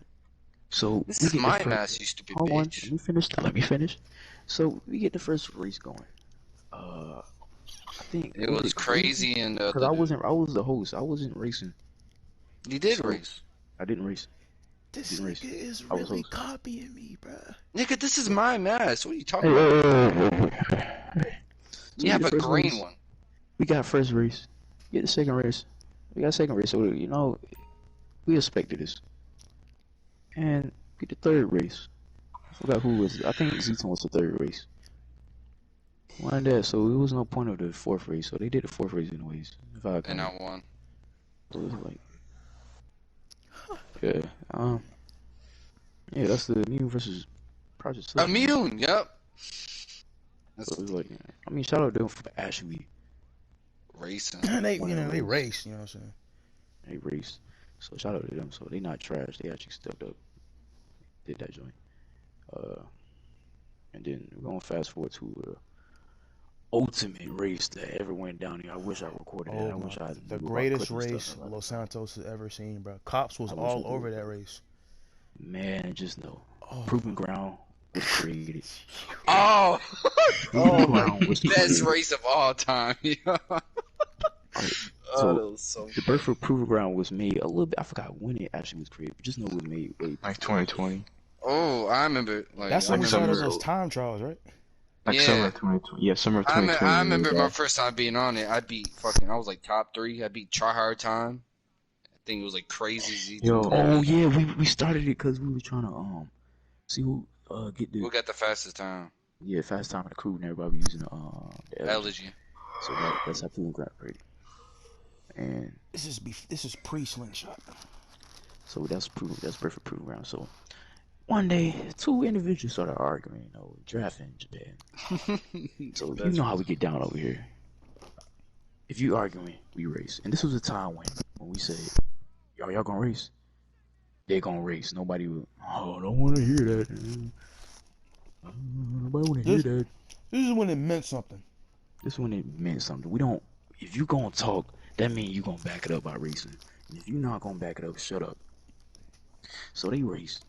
So This we is get the my first- mask, you stupid Hold on, bitch. let me finish. So we get the first race going. I think It was crazy and because I was the host. I wasn't racing. You did So- race, I didn't race. This Didn't race. nigga is I was really host. copying me, bruh. nigga. This is my mask. What are you talking about? You have a green one. We got first race. Get the second race. We got second race. So we expected this. And get the third race. I forgot who was it. I think Zeton was the third race. Why that? So there was no point of the fourth race. So they did the fourth race anyways. If I And I won. So it was like, yeah, that's the Mew versus Project Slick. Immune. Yep. So That's it was like, I mean, shout out to them for actually racing. they race, you know what I'm saying? they raced. So shout out to them. So they not trash. They actually stepped up, did that joint. And then we're gonna fast forward to the ultimate race that ever went down here. I wish I recorded it. I Oh wish my, I the knew about greatest clips and race stuff. Los Santos has ever seen, bro. Cops was I wish all I over did. that race. Man, just know, Oh, Proving Ground was created. Oh, Proving my Ground was best created. race of all time. So, that was so. The birth of Proving Ground was made a little bit. I forgot when it actually was created. But just know it was made way. Like 2020. Oh, I remember. Like, that's I when we started remember. those time trials, right? Like Yeah. summer of 2020. Yeah, summer of I 2020. remember my first time being on it. I was like top 3. I beat Try Hard Time. I think it was like crazy. Yo. Oh yeah, we started it because we were trying to see who get the Who got the fastest time? fast time in the crew and everybody using the elegy. Elegy. So that's how Proving Ground created. And This is pre-slingshot. so that's perfect Proving Ground. So one day, 2 individuals started arguing, drafting Japan. So you know how we get down over here. If you arguing, we race. And this was a time when we said, y'all gonna race? They gonna race. Nobody would, I don't want to hear that. Nobody want to hear that. This is when it meant something. This is when it meant something. We don't, if you gonna talk, that means you gonna back it up by racing. And if you not gonna back it up, shut up. So they raced.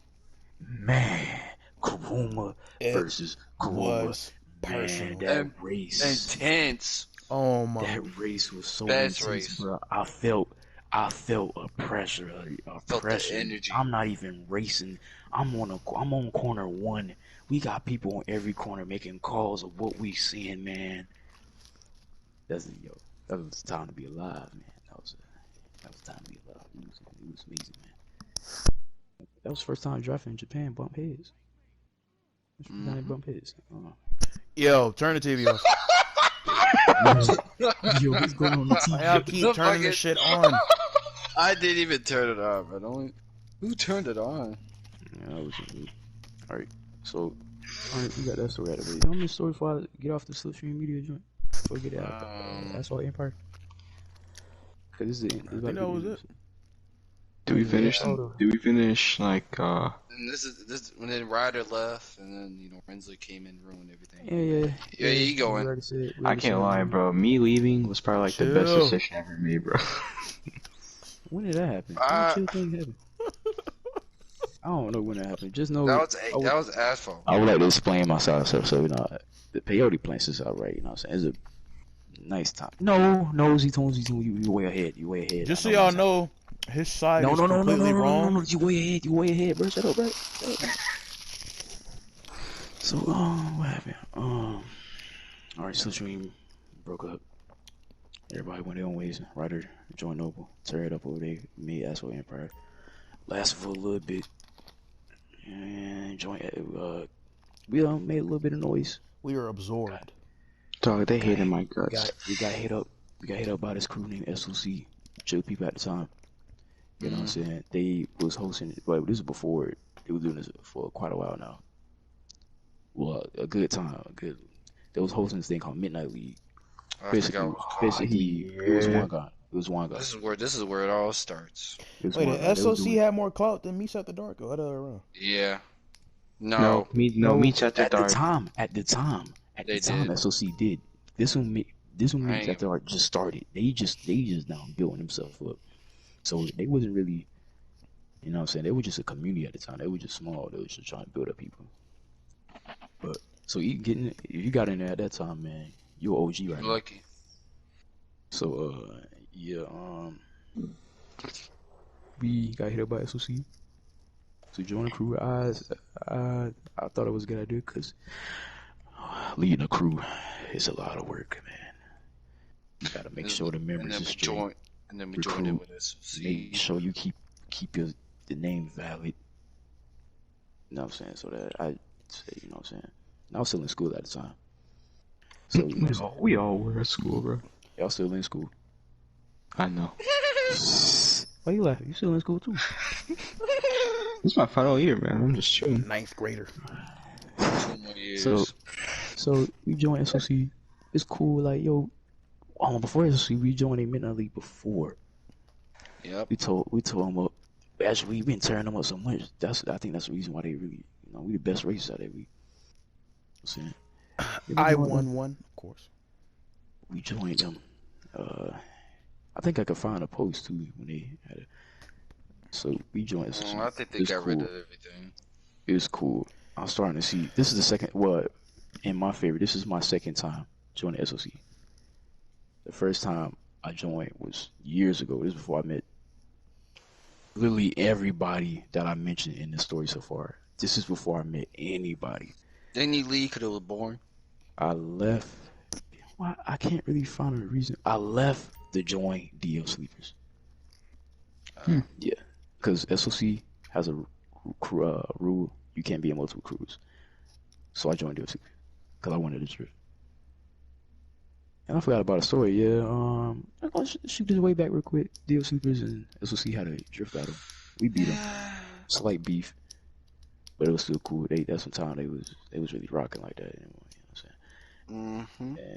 Man, Kuruma It versus Kuruma. was Man, personal. that race. Intense. Oh my. That race was so Best intense, race. bro. I felt a pressure, a Felt the pressure. energy. I'm not even racing. I'm on corner 1. We got people on every corner making calls of what we seeing, man. That was time to be alive, man. That was time to be alive. It was amazing, man. That was the first time driving in Japan bump heads. Bump heads. Yo, turn the TV off. Yo, what's going on the TV? Y'all keep turning this shit on. I didn't even turn it on, bro. Who turned it on? Yeah, that was Alright, so Alright, we got that story out of the way. Tell me the story before I get off the social media joint. Before I get out. That's all Empire. Cause this is I think that was it. Did we finish? hold on. Did we finish like? And this when then Ryder left, and then Rensley came in and ruined everything. Yeah, you going? We already said- we I already can't said- lie, bro. Me leaving was probably like the best Chill. decision I ever made, bro. When did that happen? Uh, When chill thing happen? I don't know when that happened. Just know That was asphalt. I would like to explain myself, so the peyote plants is alright. You know what I'm saying? It's a nice time. No, Z-Tone, you way ahead. You way ahead. Just so y'all know, his side is completely wrong. No, you way ahead, bro. Shut up, bro. So, what happened? Alright, so Stream broke up. Everybody went their own ways. Ryder joined Noble, tear it up over there, made Asshole Empire. Lasted for a little bit. And joined, we made a little bit of noise. We are absorbed. Dog, they hated my guts. We got hit up. We got hit up by this crew named SOC. Chill people at the time. You know what I'm saying? They was hosting it, but this was before they was doing this for quite a while now. Well, a good time. They was hosting this thing called Midnight League. I forgot what it was called. It was one guy. It was one guy. This is where it all starts. It was Wait, one the guy. They was SOC doing- had more clout than Meets at the Dark, or other way around? Yeah. No, meets at the at dark. the time, They did. SOC did. This one Meets Right. at the Dark just started. They just now building themselves up. So they wasn't really, you know what I'm saying? They were just a community at the time. They were just small. They were just trying to build up people. But so if you got in there at that time, man, you're OG right You're now. lucky. So we got hit up by SOC. So join the crew. I thought it was a good idea because leading a crew is a lot of work, man. You gotta make sure the members are straight. And then we joined it with SOC. Make sure you keep the name valid. You know what I'm saying? So that I say, you know what I'm saying? I was still in school at the time. So you know, We all were at school, bro. y'all still in school. I know. Why you laughing? You still in school too? This is my final year, man. I'm just chilling. 9th grader. 2 more years. So we joined SOC. It's cool. Like yo, before SOC, we joined a Midnight League before. Yep. We told them up. Actually, we've been tearing them up so much. I think that's the reason why they really, we the best races out there. Saying. I won one, of course. We joined them. I think I could find a post too when they had it. So we joined. I think they It's got rid cool. of everything. It was cool. I'm starting to see. This is the second. Well, in my favor, this is my second time joining SOC. The first time I joined was years ago. This is before I met literally everybody that I mentioned in the story so far. This is before I met anybody. Didn't he leave because it was boring? I left. Well, I can't really find a reason. I left to join DL Sleepers. Yeah, because SOC has a rule you can't be in multiple crews. So I joined DL Sleepers because I wanted to drift. And I forgot about a story. Yeah, I'm gonna shoot this way back real quick. DL Sleepers and SOC had a drift battle. We beat them. Slight beef, but it was still cool. At some time they was really rocking like that. You know what I'm saying? Mm-hmm.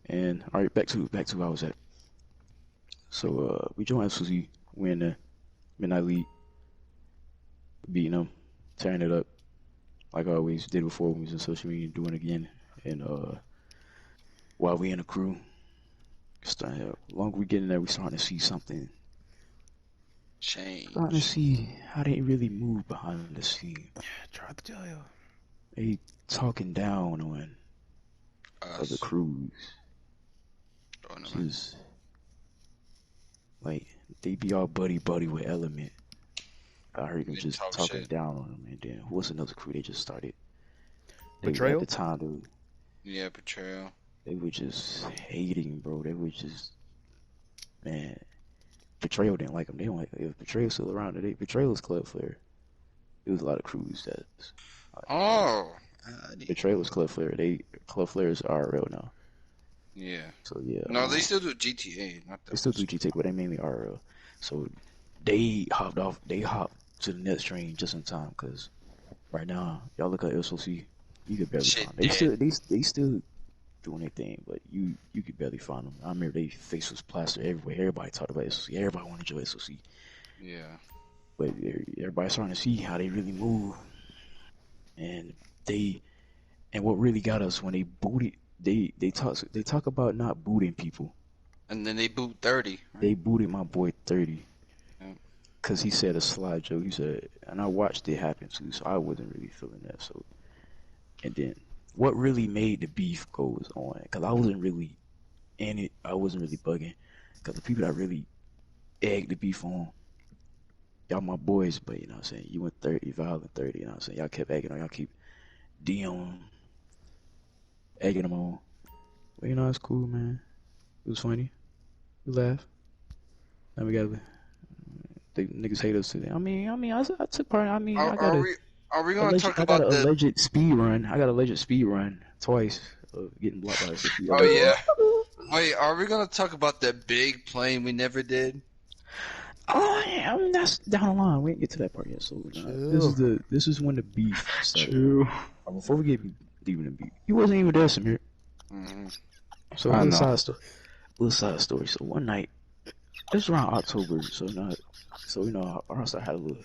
And all right, back to where I was at. So we joined SOC. We in the Midnight League, beating them, tearing it up, like I always did before when we was in social media, doing it again. And while we in the crew, longer we get in there, we starting to see something. Change. Starting to see how they really move behind the scene. Tried to tell you. They talking down on other crews. Just like they be all buddy with Element. I heard them just talking down on them, and then what's another crew they just started? Betrayal? At the time, Betrayal. they were just hating, bro. They were just, man. Betrayal didn't like them. They don't like if Betrayal still around today. Betrayal was Club Flare. There was a lot of crews that. Betrayal was Club Flare. Club Flare is RL now. Yeah. So yeah. No, they still do GTA. Not that They still do GTA, but they mainly RL. So they hopped to the next train just in time because Right now, y'all look at SOC, you could barely Shit find them. dead. They still doing their thing, but you could barely find them. I remember they face was plastered everywhere. Everybody talked about SOC. Everybody wanted to join SOC, Yeah. but everybody's starting to see how they really move, and what really got us when they booted. They talk about not booting people. And then they boot 30. They booted my boy 30. Yeah. Cause he said a slide joke. He said, and I watched it happen too, so I wasn't really feeling that. So, and then what really made the beef goes on? Cause I wasn't really in it. I wasn't really bugging. Cause the people that really egged the beef on, y'all my boys, but you know what I'm saying, you went 30, Violent 30. You know what I'm saying, y'all kept egging on. Y'all keep DM egging them on. But you know it's cool, man. It was funny. We laughed. Now we gotta. The niggas hate us today. I mean, I took part. I mean, I got Are we gonna talk I got about an the? alleged speed run. I got an alleged speed run twice of getting blocked by a city. Oh yeah. Wait, are we gonna talk about the big plane we never did? Oh yeah, I mean that's down the line. We didn't get to that part yet. So this is when the beef started. True. Before we get deep in the beef, you wasn't even there, Samir. Mm-hmm. So I little know. side story. Little side story. So one night, it's around October. So you know, our house had a little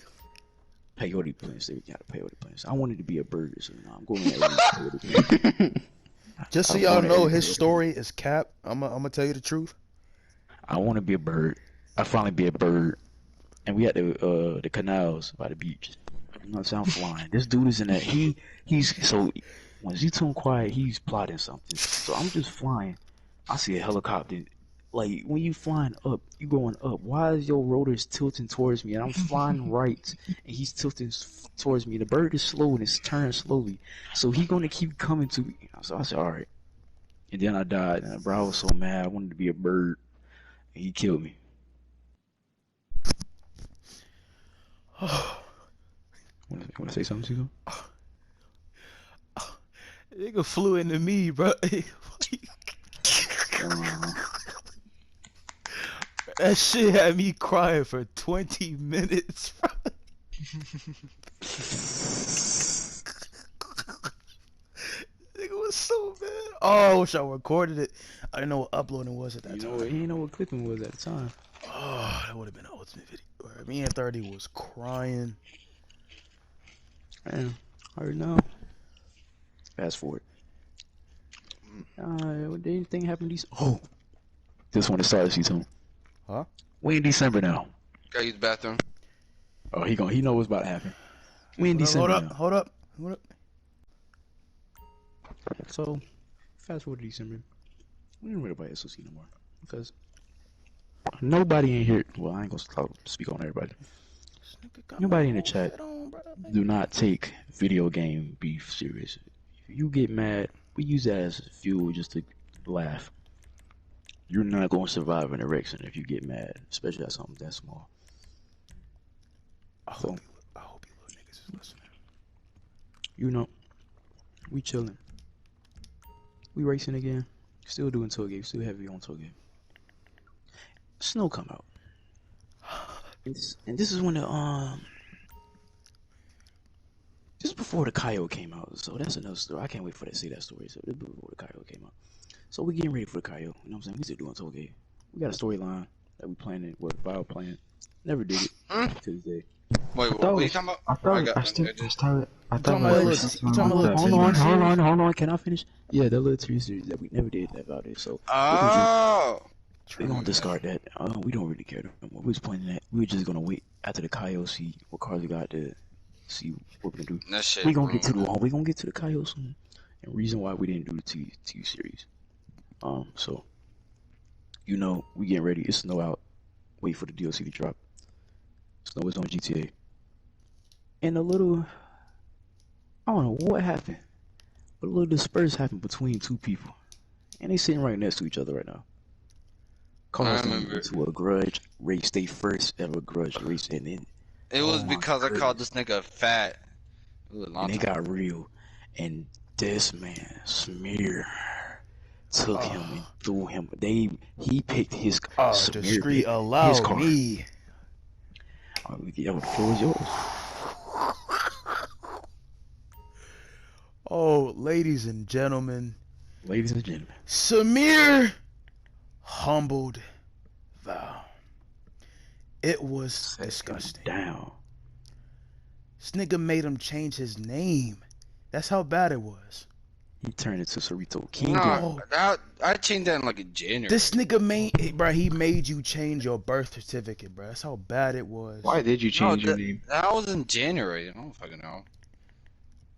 peyote plants. They got a peyote plants. I wanted to be a bird, so you know, I'm going at peyote plants. Just so I y'all wanted know, every his peyote story is cap. I'm gonna tell you the truth. I want to be a bird. I finally be a bird, and we at the canals by the beach. You know what I'm saying? I'm flying. This dude is in that. He's so when he too quiet, he's plotting something. So I'm just flying. I see a helicopter. Like when you flying up, you going up. Why is your rotors tilting towards me? And I'm flying right, and he's tilting towards me. The bird is slow and it's turning slowly, so he gonna keep coming to me. So I said, all right. And then I died, and bro, I was so mad. I wanted to be a bird, and he killed me. Want to say something, Cecil? Nigga flew into me, bro. That shit had me crying for 20 minutes, bro. Nigga was so bad. Oh, I wish I recorded it. I didn't know what uploading was at that You time. know, he didn't know what clipping was at the time. Oh, that would have been an ultimate video. Bro. Me and 30 was crying. Man, I already know. Fast forward. Did anything happen these? Oh, this one started season. Huh? We in December now. Gotta use the bathroom. Oh, he know what's about to happen. We in December now. Hold up. So, fast forward to December. We ain't worry about SOC no more because nobody in here. Well, I ain't gonna speak on everybody. Nobody in the chat do not take video game beef serious. If you get mad, we use that as fuel just to laugh. You're not going to survive an erection if you get mad, especially at something that small. I hope you little niggas is listening. You know, we chilling. We racing again. Still doing tow game. Still heavy on tow game. Snow come out. And this is when this is before the coyote came out, so that's another story. I can't wait for that. See that story. So this is before the coyote came out. So we getting ready for the coyote. You know what I'm saying? We still doing tow game. We got a storyline that we planning. What Vile planned. Never did it to this day. Wait, what are you talking about? I thought Hold on. Can I finish? Yeah, that little TV series that we never did about it. So Oh. we gonna discard that. We don't really care no more. We was planning that. We were just gonna wait after the coyote, see what Carly got to see what we gonna do. That shit. We gonna get to the coyote soon. And reason why we didn't do the TV series. So you know, we getting ready. It's snow out. Wait for the DLC to drop. Snow is on GTA. And a little, I don't know what happened, but a little disperse happened between two people, and they sitting right next to each other right now. Caused them into a grudge race. They first ever grudge race, and then It was because I called this nigga fat. It was a long and it time. got real. And this man Smear took him and threw him. He picked his Oh, Smear the street picked allowed his car. me. Yeah, the floor is yours. Oh, ladies and gentlemen, Ladies and gentlemen. Samir humbled Val. It was Set him disgusting. down. This nigga made him change his name. That's how bad it was. He turned into Cerrito King. No, I changed that in like in January. This nigga he made you change your birth certificate, bro. That's how bad it was. Why did you change your name? That was in January. I don't fucking know.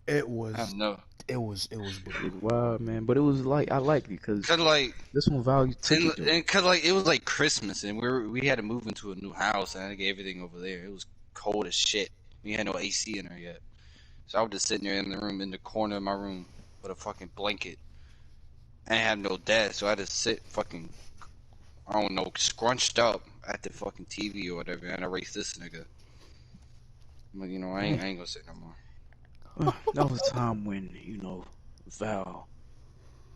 It was. I don't know. It was. Wow, man. But it was like, I liked it because Cause like, this one value took it, though. and cause like it was like Christmas and we had to move into a new house and I gave everything over there. It was cold as shit. We had no AC in there yet, so I was just sitting there in the room, in the corner of my room, with a fucking blanket. I didn't have no desk, so I had to sit fucking, I don't know, scrunched up at the fucking TV or whatever, and erase this nigga. But you know, I ain't gonna sit no more. That was a time when, you know, Val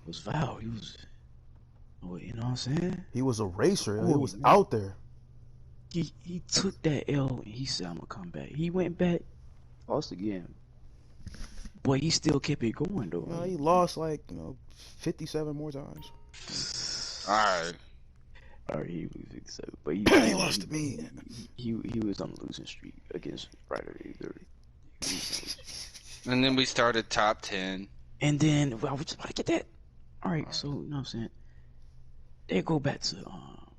was Val. He was, you know what I'm saying? He was a racer. He Oh, was man. out there. He took that L and he said, I'm gonna come back. He went back, lost again. But he still kept it going, though. He lost like 57 more times. Alright. Alright, he was excited, but He lost to me. He was on the losing streak against Ryder. And then we started top 10. And then, well, we just about to get that. Alright, so, you know what I'm saying? They go back to,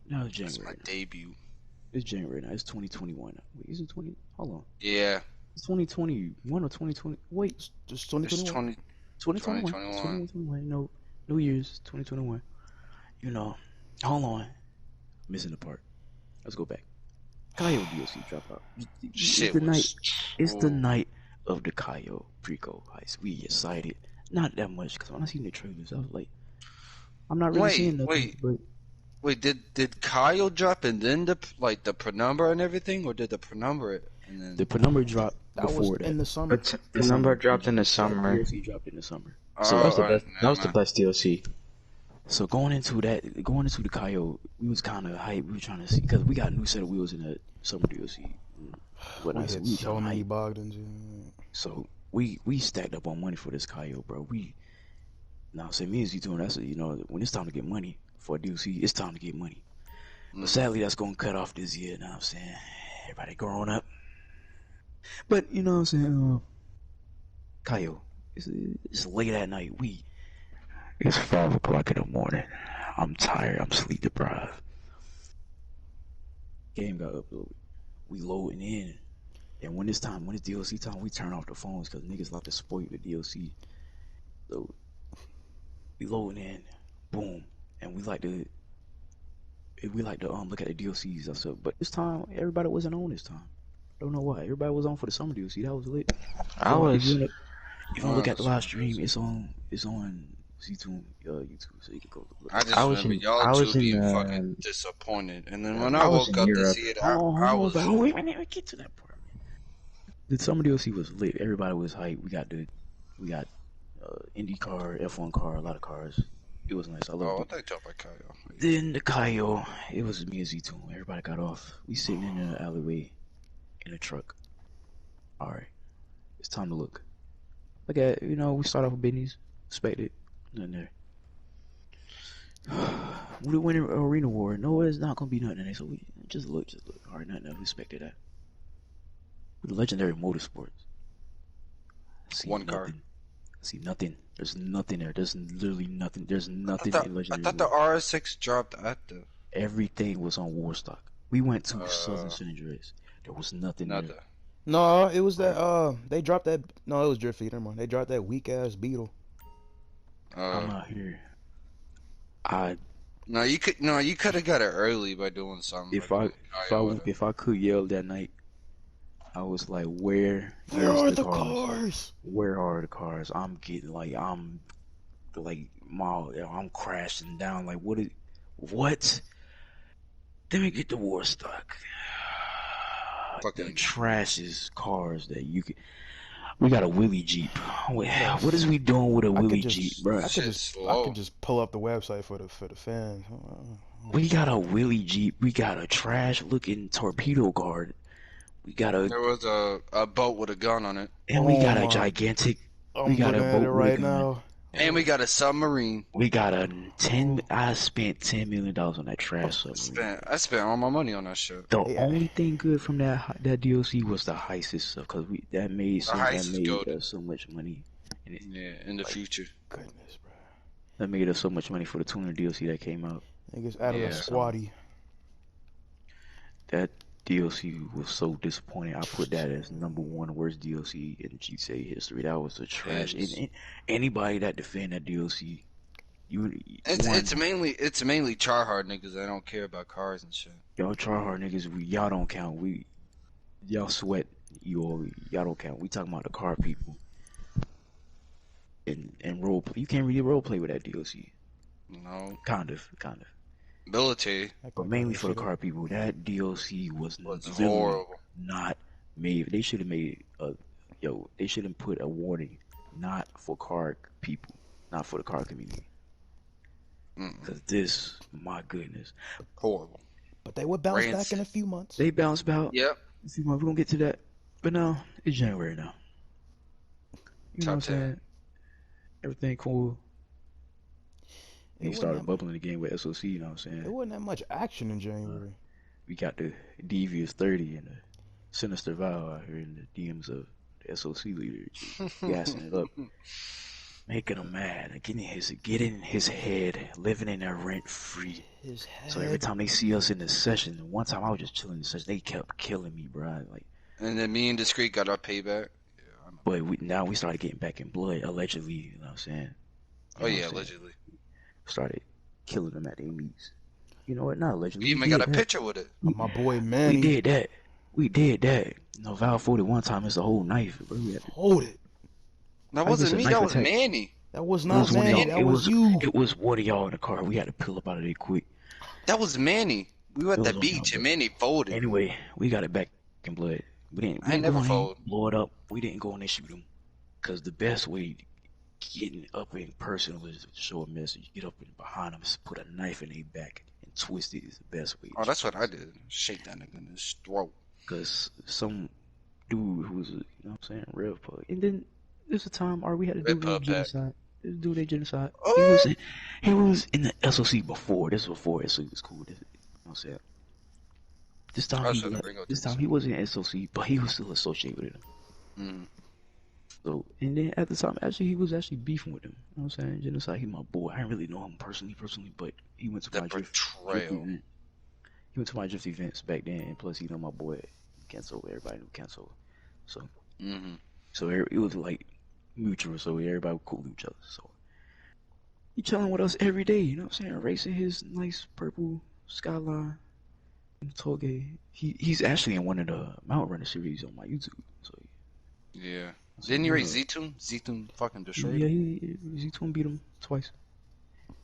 now it's That's my January. debut. It's January now. It's 2021. Wait, is it 20? Hold on. Yeah. It's 2021 or 2020? Wait, Just It's 2021. 2021. 2021. 2021. No, New Year's 2021. You know, hold on. Missing the part. Let's go back. Kaio DLC dropout. Shit It's the night. was. It's the night of the Kaio Preco heist. We excited. Not that much because when I seen the trailers, I was like, I'm not really seeing nothing. But Wait, did Kyle drop and then the penumbra and everything, or did the penumbra and then the penumbra dropped That was before that. in the summer. But the number dropped in the summer. DLC dropped in the summer. Oh, So that was the alright, best. never That was the mind. best DLC. So going into the Kaio, we was kind of hype. We were trying to see because we got a new set of wheels in the summer DLC. We Whatnot, so hit we was so kinda many hype. Bogdans. So we stacked up on money for this Kaio, bro. Now say me and Z doing that's when it's time to get money for a DLC, it's time to get money. But sadly, that's gonna cut off this year. Now I'm saying everybody growing up. But you know what I'm saying, Kaio, it's late at night. It's 5 o'clock in the morning. I'm tired. I'm sleep deprived. Game got uploaded. We loading in. And when it's DLC time, we turn off the phones because niggas like to spoil the DLC. So we loading in, boom, and we like to look at the DLCs and stuff. But this time, everybody wasn't on this time. Don't know why. Everybody was on for the summer DLC. That was lit. I So was. If you wanna look at the live stream, it's on Z2 YouTube, so you can go look. I just I was remember in- y'all I was two in, being fucking disappointed, and then when I I was woke in up to Europe. see it, Hold I on, was. but wait, we get to that part. The summer DLC was lit. Everybody was hyped. We got Indy car, F1 car, a lot of cars. It was nice. I Oh, loved I it. thought you about Kyle. Then the Kaio, it was me and Z2. Everybody got off. We sitting in the alleyway in a truck. All right, it's time to look. Look at we start off with Benny's. Expected. Nothing there. We win an arena war. No, it's not gonna be nothing in there. So we just look. All right, nothing else. We expected that. The legendary motorsports. See One car. nothing. See nothing. There's nothing there. There's literally nothing. There's I nothing thought, in I legendary. thought the Motorsports. RS6 dropped at the Everything was on Warstock. We went to Southern San Andreas. There was nothing not there. the. No, it was that. They dropped that. No, it was Drift Feed. Never mind. They dropped that weak ass Beetle. I'm out here. No, you could have got it early by doing something. If I could yell that night, I was like, where are the cars? Where are the cars? I'm getting I'm crashing down. Like what? Let me get the Warstock. The Fucking trashes cars that you could. We got a Willy Jeep. What is we doing with a Willy Jeep, bro? I Shit's could slow. just pull up the website for the fans. We got a Willy Jeep. We got a trash looking torpedo guard. We got There was a boat with a gun on it. and we got Oh a my- gigantic I'm got a looking at boat it with a right gun. now. And we got a submarine. We got a 10. I spent $10 million on that trash submarine. I spent all my money on that shit. The Yeah. only thing good from that DLC was the heist stuff, cause that made heist is good. us so much money. And Yeah, in the future. Goodness, bro. that made us so much money for the tuna DLC that came out. Niggas added Yeah. a squatty. That DLC was so disappointing. I put that as #1 worst DLC in GTA history. That was a trash. Yes. And anybody that defend that DLC, It's mainly try hard niggas that don't care about cars and shit. y'all try hard niggas. Y'all don't count. Y'all sweat. Y'all don't count. We talking about the car people. And role play. You can't really role play with that DLC. No, Kind of. military But mainly for the car people, that DLC was was literally horrible. not made. They should have made they should have put a warning, not for car people, not for the car community. Cause this, my goodness, Horrible. But they would bounce Rants. back in a few months. they bounced back. Yep. We're gonna get to that, but now it's January now. You know Top what I'm saying? Everything cool. It He wasn't started that- bubbling again with SOC. You know what I'm There saying? wasn't that much action in January. We got the Devious 30 and the Sinister Vow out here in the DMs of the SOC leader, just gassing it up, making him mad, getting in his head, living in there rent free. His head. So every time they see us in the session, one time I was just chilling in the session, they kept killing me, bro. Like, And then me and Discreet got our payback. but now we started getting back in blood, allegedly. You know what I'm saying? Oh yeah, allegedly. Started killing them at their meets. You know what? Not allegedly. We even got a picture with it. My boy We Manny. did that. We did that. You know, Val 40 one time, it's a whole knife. Bro. We had to Hold it. That I was wasn't a me. knife That was attack. Manny. That was It not was one of Manny. y'all- That was you. It was one of y'all in the car. We had to pull up out of there quick. That was Manny. We were at It the was on beach y'all, and Manny folded. Anyway, we got it back in blood. We didn't I ain't go never in there, fold. blow it up. We didn't go in there shoot them. Because the best way getting up in person was to show a message. Get up in behind them, put a knife in their back, and twist it is the best way. Oh, that's what I did. Shake that nigga in his throat. Because some dude who was, you know what I'm saying, real pug. And then there's a time, we had to Red do Pug genocide. This dude, they genocide. Oh! He was in the SOC before. This was before SOC was cool. You know what I'm saying? This I time, was trying to bring up this. he wasn't in SOC, but he was still associated with him. Mm. So, and then at the time, he was actually beefing with him. You know what I'm saying? Genocide, he my boy. I didn't really know him personally, but he went to The my drift betrayal. event. He went to my drift events back then, and plus, you know, my boy Kenzo, everybody knew Kenzo. So, Mm-hmm. so it was like mutual, so everybody was cool with each other. So, he chilling with us every day, you know what I'm saying? Racing his nice purple Skyline in Toge. He's actually in one of the Mount Runner series on my YouTube. So, Yeah. Didn't he race Z-Tune? Z-Tune fucking destroyed yeah, him. Z2 beat him twice.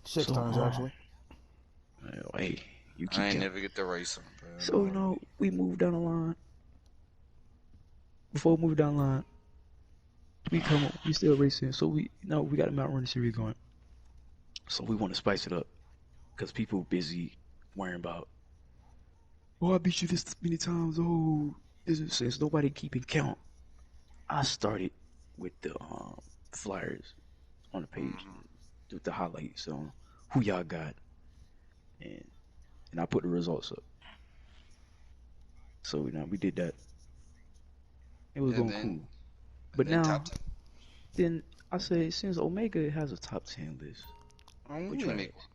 6 So, times actually. Hey, you keep I ain't counting. never get to race him, bro. So, you know, we moved down the line. Before we moved down the line, we still racing. So we got a Mount Runner series going. So we want to spice it up. Because people busy worrying about, oh, I beat you this many times. Oh, since nobody keeping count. I started with the flyers on the page, with the highlights on who y'all got. And I put the results up. So, you know, we did that. It was And going then- cool. But Then now, top 10. then I say, since Omega has a top 10 list, Oh, we which need to one? make one.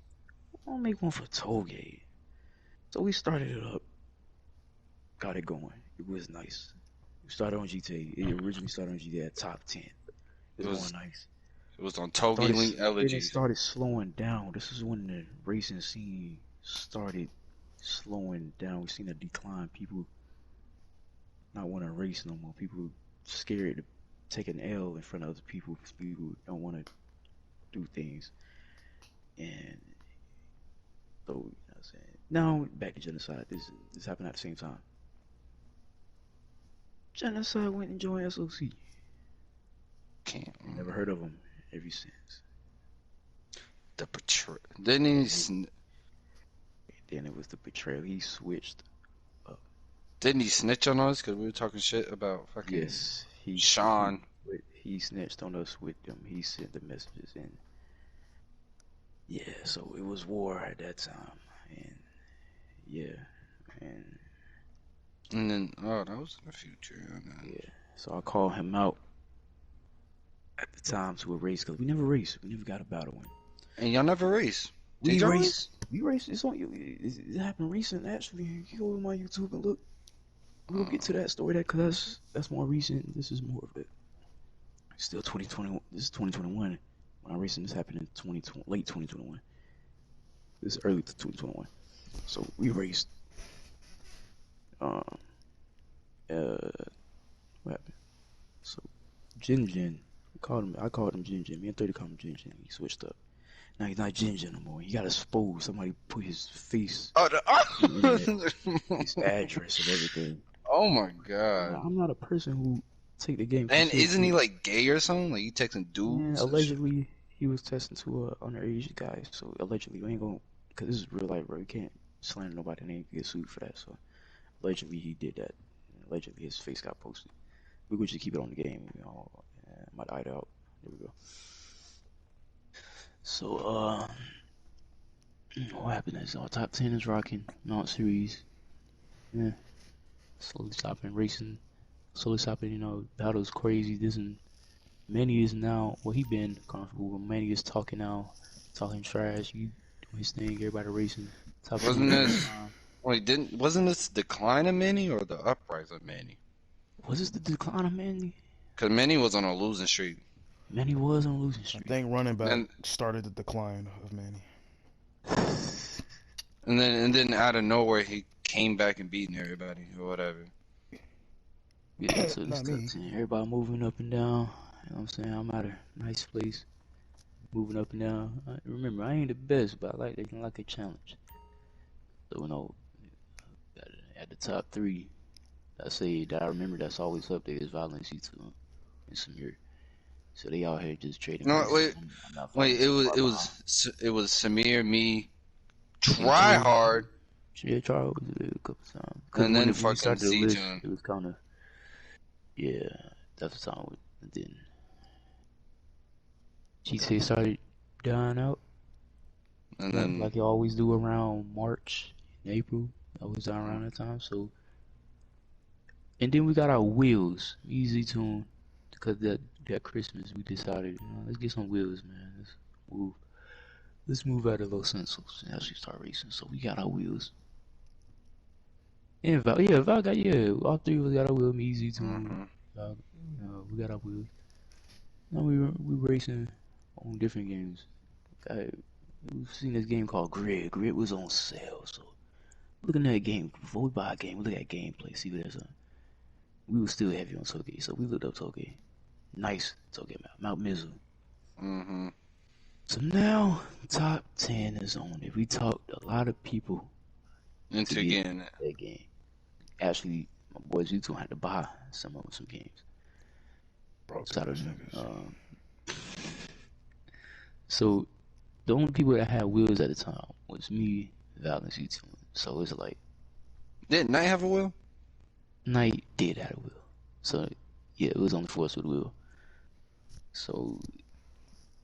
I'll make one for Tollgate. So we started it up, got it going. It was nice. We started on GTA. It originally started on GTA at top 10. It was going nice. It was on Togi Link Then it Elegy. started slowing down. This is when the racing scene started slowing down. We've seen a decline. People not want to race no more. People scared to take an L in front of other people because people don't want to do things. And so, you know what I'm saying? Now, back to Genocide. This happened at the same time. Genocide went and joined SOC. Can't. Never heard of him ever since. The betrayal. Didn't he? Then it was the betrayal. He switched. Didn't he snitch on us because we were talking shit about fucking Yes, he Sean? he snitched on us with them. He sent the messages and yeah, so it was war at that time, and yeah, and then that was in the future. yeah. So I called him out at the time to a race because we never raced. We never got a battle win. And y'all never race. We Did y'all raced. We raced. It's on you. It happened recent actually. You go to my YouTube and look. We'll get to that story because that's more recent. This is more of it. Still 2021. This is 2021. When I racing, this happened in 2020, late 2021. This is early 2021. So we raced. What happened? So Jin, I called him Jin. Me and 30 called him Jin. He switched up. Now he's not Jin no more. He got exposed. Somebody put his face, his address and everything. Oh my god! Now, I'm not a person who take the game. And isn't he like gay or something? Like he texting dudes? Yeah, allegedly, he was texting to a underage guy. So allegedly, we ain't gonna, cause this is real life, bro. You can't slander nobody and ain't get sued for that. So allegedly, he did that. Allegedly, his face got posted. We would just keep it on the game, you know. Might hide out. There we go. So what happened is our top 10 is rocking Mount Series. Yeah. Slowly stopping racing. Slowly stopping, you know, battles crazy. This and Manny is now, well, he been comfortable, but Manny is talking now, talking trash. You doing his thing, everybody racing. Top Wasn't this, wasn't this decline of Manny or the uprise of Manny? Was this the decline of Manny? Because Manny was on a losing streak. Manny was on a losing I streak. think running back started the decline of Manny. And then out of nowhere he came back and beating everybody or whatever. Yeah, so this Not me. top 10, everybody moving up and down. You know what I'm saying? I'm at a nice place. Moving up and down. Remember, I ain't the best, but I like a challenge. So, you know, at the top 3, I say that I remember that's always up there is Violence E2 and Samir. So they out here just trading. No, wait. It was Samir, me, Try Hard. Yeah, try hard was a couple times. And then when we fucking started the list, Z-Jun. it was kind of, yeah, that's the time. And then GTA started dying out. And then Like you always do around March, April, always down around that time. So, and then we got our wheels, Easy Tune, because that Christmas we decided, you know, let's get some wheels, man. Let's move out of Los Santos and actually start racing. So we got our wheels. And Val got, all 3 of us got our wheels, Easy Tune. We got our wheels. Now we racing on different games. We've seen this game called Grid. Grid was on sale, so looking at that game, before we buy a game, we look at gameplay, see what there's on. We were still heavy on Tokyo, so we looked up Tokyo. Nice Tokyo map, Mount Mizu. So now, top 10 is on it. We talked a lot of people into getting that game. Actually, my boys YouTube had to buy some games. So the only people that had wheels at the time was me, Valence, E2. So it's like, did Knight have a wheel? Knight did have a wheel. So yeah, it was on the force with a wheel. So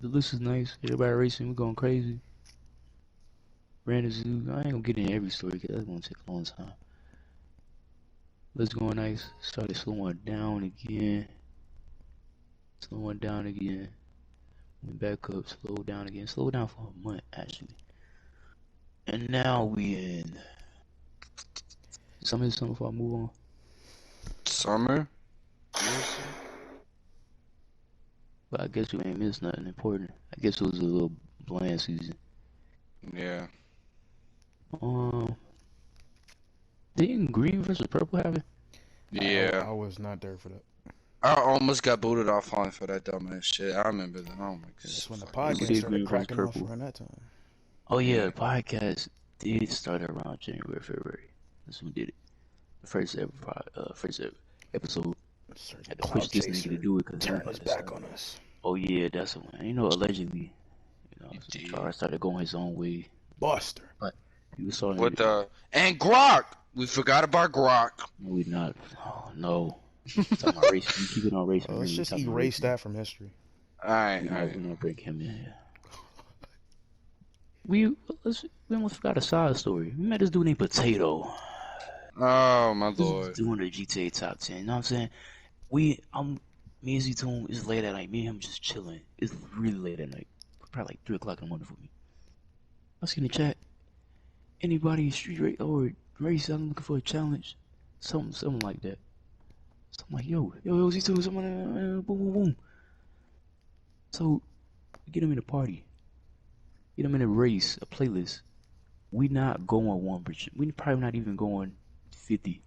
the list is nice. Everybody racing, we're going crazy. Brandon Zoo, I ain't gonna get in every story because that's gonna take a long time. Let's go nice. Started slowing down again. Went back up, slowed down again. Slowed down for a month actually. And now we in summer before I move on. Summer? But I guess we ain't missed nothing important. I guess it was a little bland season. Yeah. Didn't green versus purple have it? Yeah. I was not there for that. I almost got booted offline for that dumbass shit. I remember that. Oh my god. That's when the podcast started cracking off around that time. Oh yeah, the podcast did start around January, February. That's when we did it. The first ever episode. Had to push this nigga to do it because turn his back on us. Oh yeah, that's the one. You know, allegedly, I started going his own way. Buster. But he was starting and Grok. We forgot about Grok. No, we not. Oh no. Talking about race, you keep it on race. Let's just erase that from history. Alright, We're alright. gonna bring him in here. We almost forgot a side story. We met this dude named Potato. Oh my This lord. is doing the GTA top 10. You know what I'm saying? Me and Z-Tune, it's late at night. Me and him just chilling. It's really late at night. Probably like 3 o'clock in the morning for me. I see in the chat, anybody street race or race, I'm looking for a challenge. Something like that. So I'm like, yo, Z-Tune, someone, boom, boom, boom. So, we get him in a party. Get him in a race, a playlist. We not going 1%. We probably not even going 50.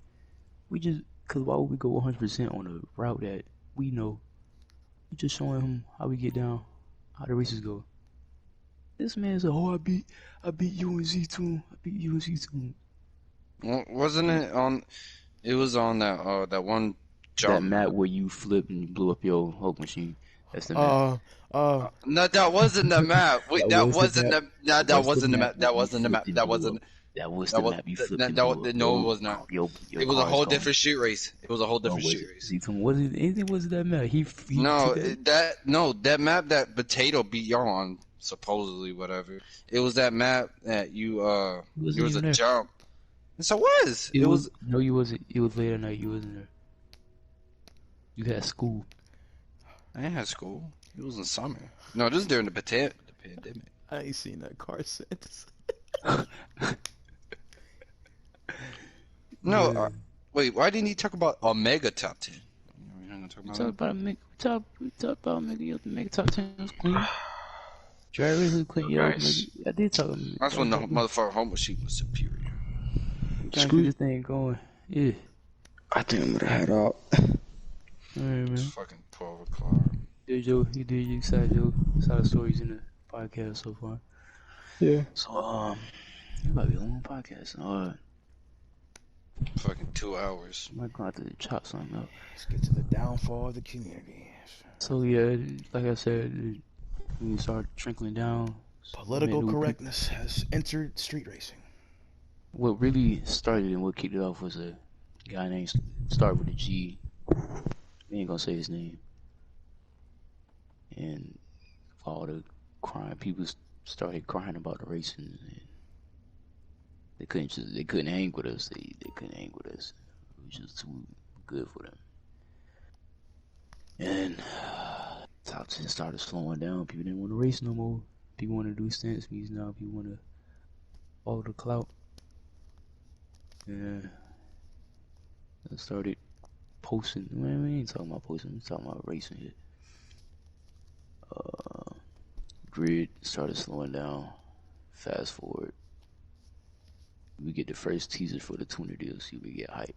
We just, cause why would we go 100% on a route that we know? We just showing him how we get down, how the races go. This man said, "Oh, I beat you and Z2. I beat you and Z2." Wasn't it on? It was on that one That jump. map where you flipped and you blew up your Hulk machine. That's the map. No, that wasn't the map. Wait, that was the wasn't map. the. No, that wasn't the map. you That wasn't the map. flipped and That blew wasn't. up. That was That the was. map you flipped That, and that, blew was- up. no, it was not. Your It was a car's whole gone. different street race. It was a whole different was street it? race. Z2, was it anything? Was it that map? He No, took that. that map that Potato beat y'all on, supposedly whatever. It was that map that you He wasn't there was a even there. jump. Yes, it was. It was. No, you wasn't. It was late at night. You wasn't there. You had school. I didn't have school. It was in summer. No, this is during the pandemic. I ain't seen that car since. No, Yeah. wait. Why didn't he talk about Omega Top 10? We're not gonna talk We about talked about Mega Top 10 was clean. Drag Race was clean. Yeah, Nice. I did talk. That's when the motherfucking home machine was superior. Trying to get this thing going. Yeah. I think I'm gonna head out. Alright, It's man. fucking 12 o'clock. You did your side stories in the podcast so far. Yeah. So, it might be a long podcast. Fucking 2 hours. Might go have to chop something up. Let's get to the downfall of the community. So, yeah, like I said, when you start trickling down, Political man, correctness has entered street racing. what really started and what kicked it off was a guy named started with a G. We ain't gonna say his name. And for all the crying, people started crying about the racing. And they couldn't hang with us. They couldn't hang with us. It was just too good for them. And top 10 started slowing down. People didn't want to race no more. People want to do stance meets now. People want to follow the clout. Yeah. I started posting. Man, we ain't talking about posting. We're talking about racing here. Grid started slowing down. Fast forward. We get the first teaser for the Tuner DLC. We get hype.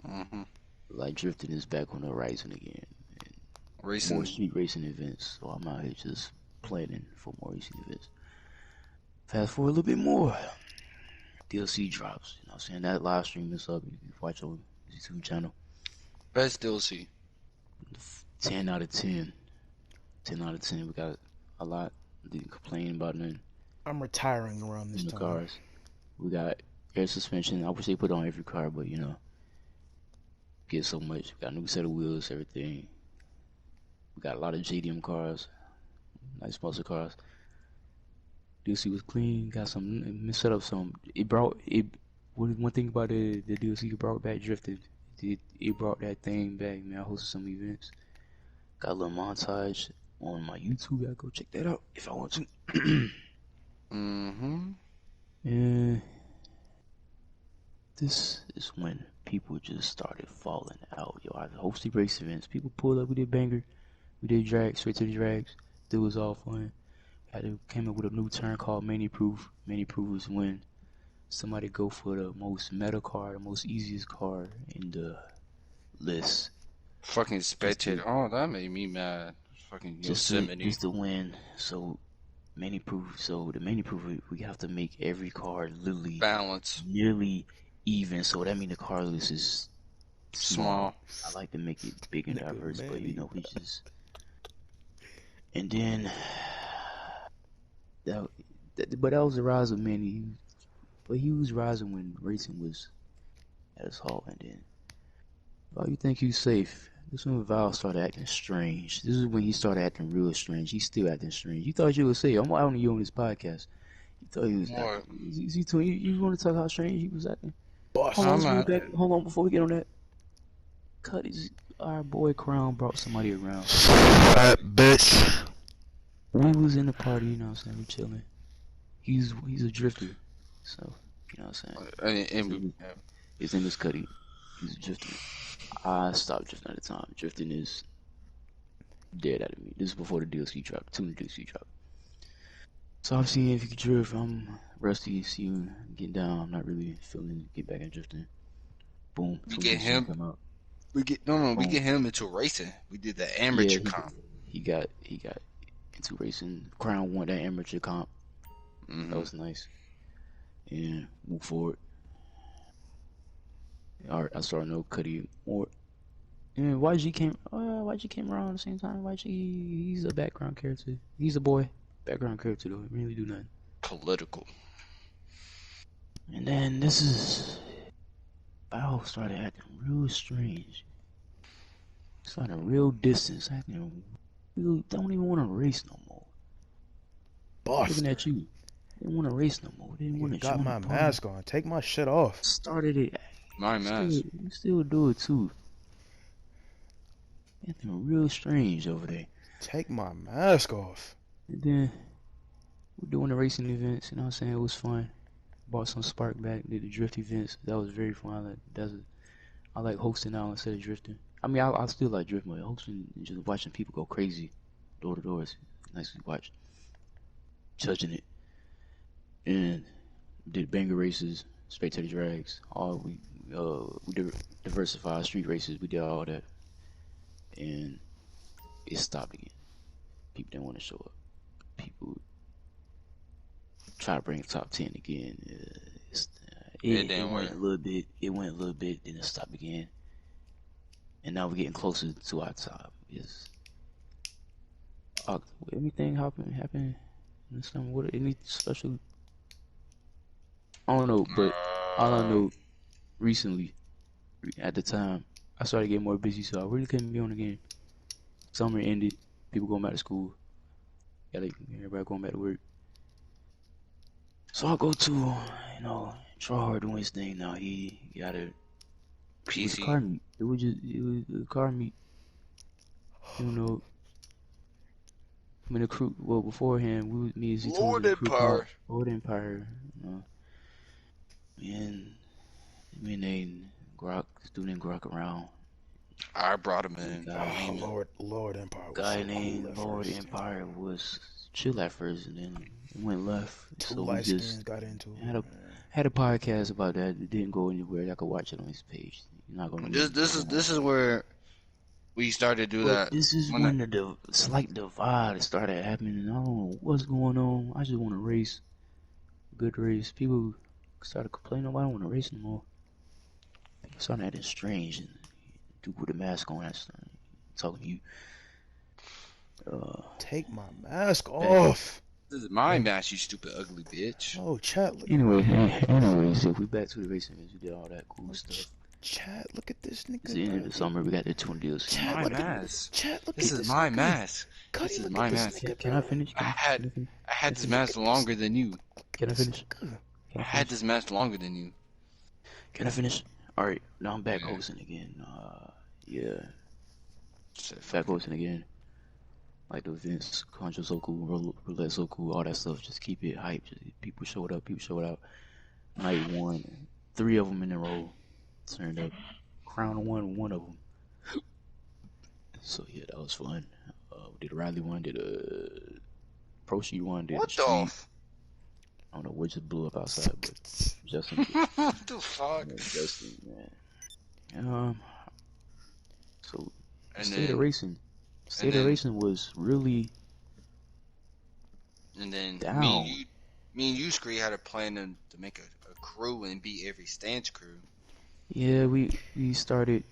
Mm-hmm. Like drifting is back on the horizon again. Racing. More street racing events. So I'm out here just planning for more racing events. Fast forward a little bit more. DLC drops. You know what I'm saying? That live stream is up. You can watch on YouTube channel. Best DLC. 10 out of 10. 10 out of 10. We got a lot. Didn't complain about nothing. I'm retiring around this In the time. cars. We got air suspension. I wish they put it on every car, but you know, get so much. We got a new set of wheels, everything. We got a lot of JDM cars, nice muscle cars. DLC was clean. Got some set up some. It brought it. One thing about the DLC, it brought back drifting. It brought that thing back. Man, I hosted some events. Got a little montage on my YouTube. I go check that out if I want to. Mm-hmm. And this is when people just started falling out. Yo, I hosted race events. People pulled up. We did banger. We did drag, straight to the drags. It was all fun. Came up with a new term called Many Proof. Many Proof is when somebody go for the most meta car, the most easiest car in the list. Fucking spectator. Oh, that made me mad. Fucking Yosemite. Just to win. So Many Proof. So the Many Proof, we have to make every car literally Balance. nearly even. So that means the car list is Small. I like to make it big and Nigga, diverse, but man, you know, we just. And then but that was the rise of Manny. But he was rising when racing was at its halt, and then Val, you think you safe? This is when Val started acting strange. This is when he started acting real strange. He's still acting strange. You thought you were safe. I'm out on you on this podcast. You thought he was What? acting. You want to talk how strange he was acting? Hold Boss. on, I'm not. hold on before we get on that. Cut his. Our boy Crown brought somebody around. Fat bitch. We was in the party, you know what I'm saying? We chilling. He's a drifter, so you know what I'm saying. And His name is Cuddy. He's a drifter. I stopped drifting at the time. Drifting is dead out of me. This is before the DLC drop. The DLC drop. So I'm seeing if you can drift. I'm rusty. See you getting down. I'm not really feeling get back in drifting. Boom. We Some get good shit him. come out. we Boom. get him into racing. We did the Yeah, amateur comp. he got into racing. Crown won that amateur comp. That Mhm. was nice. And move forward. Alright, I started to know Cuddy more. And YG came around at the same time. YG, he's a background character. He's a boy. Background character though. He really do nothing. Political. And then this is Bao started acting real strange. Started real distance, acting real, don't even want to race no more. Boss. Looking at you. Didn't want to race no more. Didn't want You to got join my the party. mask on. Take my shit off. Started it. My mask. You still do it too. Acting real strange over there. Take my mask off. And then we're doing the racing events, you know what I'm saying? It was fun. Bought some spark back, did the drift events. That was very fun. I like hosting now instead of drifting. I mean, I still like drifting, but hosting and just watching people go crazy door to door is nice to watch. Judging it. And did banger races, spectator drags. We diversified street races. We did all that. And it stopped again. People didn't want to show up. People try to bring the top 10 again. It didn't went work. a little bit. It went a little bit, then it stopped again. And now we're getting closer to our top. Anything happen in the summer? What any special? I don't know, but all I know recently, at the time, I started getting more busy, so I really couldn't be on the game. Summer ended, people going back to school. Everybody going back to work. So I go to, Tryhard doing his thing now. He got a PC. car meet. It was a car meet. I mean, the crew. Well, beforehand, me and Z Lord Empire. Lord Empire. And me and Grok, dude named Grok around. I brought him in. Lord Empire. Was Guy so named cool at Lord first. Empire was chill at first, and then it went left. Two So we light just skins got into it. had a had a podcast about that. It didn't go anywhere. I could watch it on his page. You're not gonna. This is where we started to do But that. this is when the slight divide started happening. And I don't know what's going on. I just want to race, good race. People started complaining. Nobody want to race no more. People started acting strange and dude with the mask on. That's talking to you. Take my mask off. This is my match, you stupid ugly bitch. Oh, chat. Anyways, if we back to the racing, we did all that cool stuff. Chat, look at this nigga. It's the end of the summer. We got the 2 deals. Chat, My look at mask. Chat, look This at is my nigga. mask. Cuddy, This is look my at this mask. nigga, Can I finish? I had this mask longer than you. Can I finish? I had this mask longer than you. Can I finish? All right, now I'm back hosting again. Yeah, back hosting again. Like the events, Conjure Soku, Roulette Soku, all that stuff. Just keep it hype. People showed up. People showed out. Night 1, 3 of them in a row turned up. Crown won 1 of them. So yeah, that was fun. We did a Riley one, did a Pro Sheet one, did What a the? Street. I don't know what just blew up outside, but Justin. What the fuck? Justin, man. So And State of then, Racing. State of Racing was really and then down. me and you, Scree, had a plan to make a crew and beat every stance crew. Yeah, we started.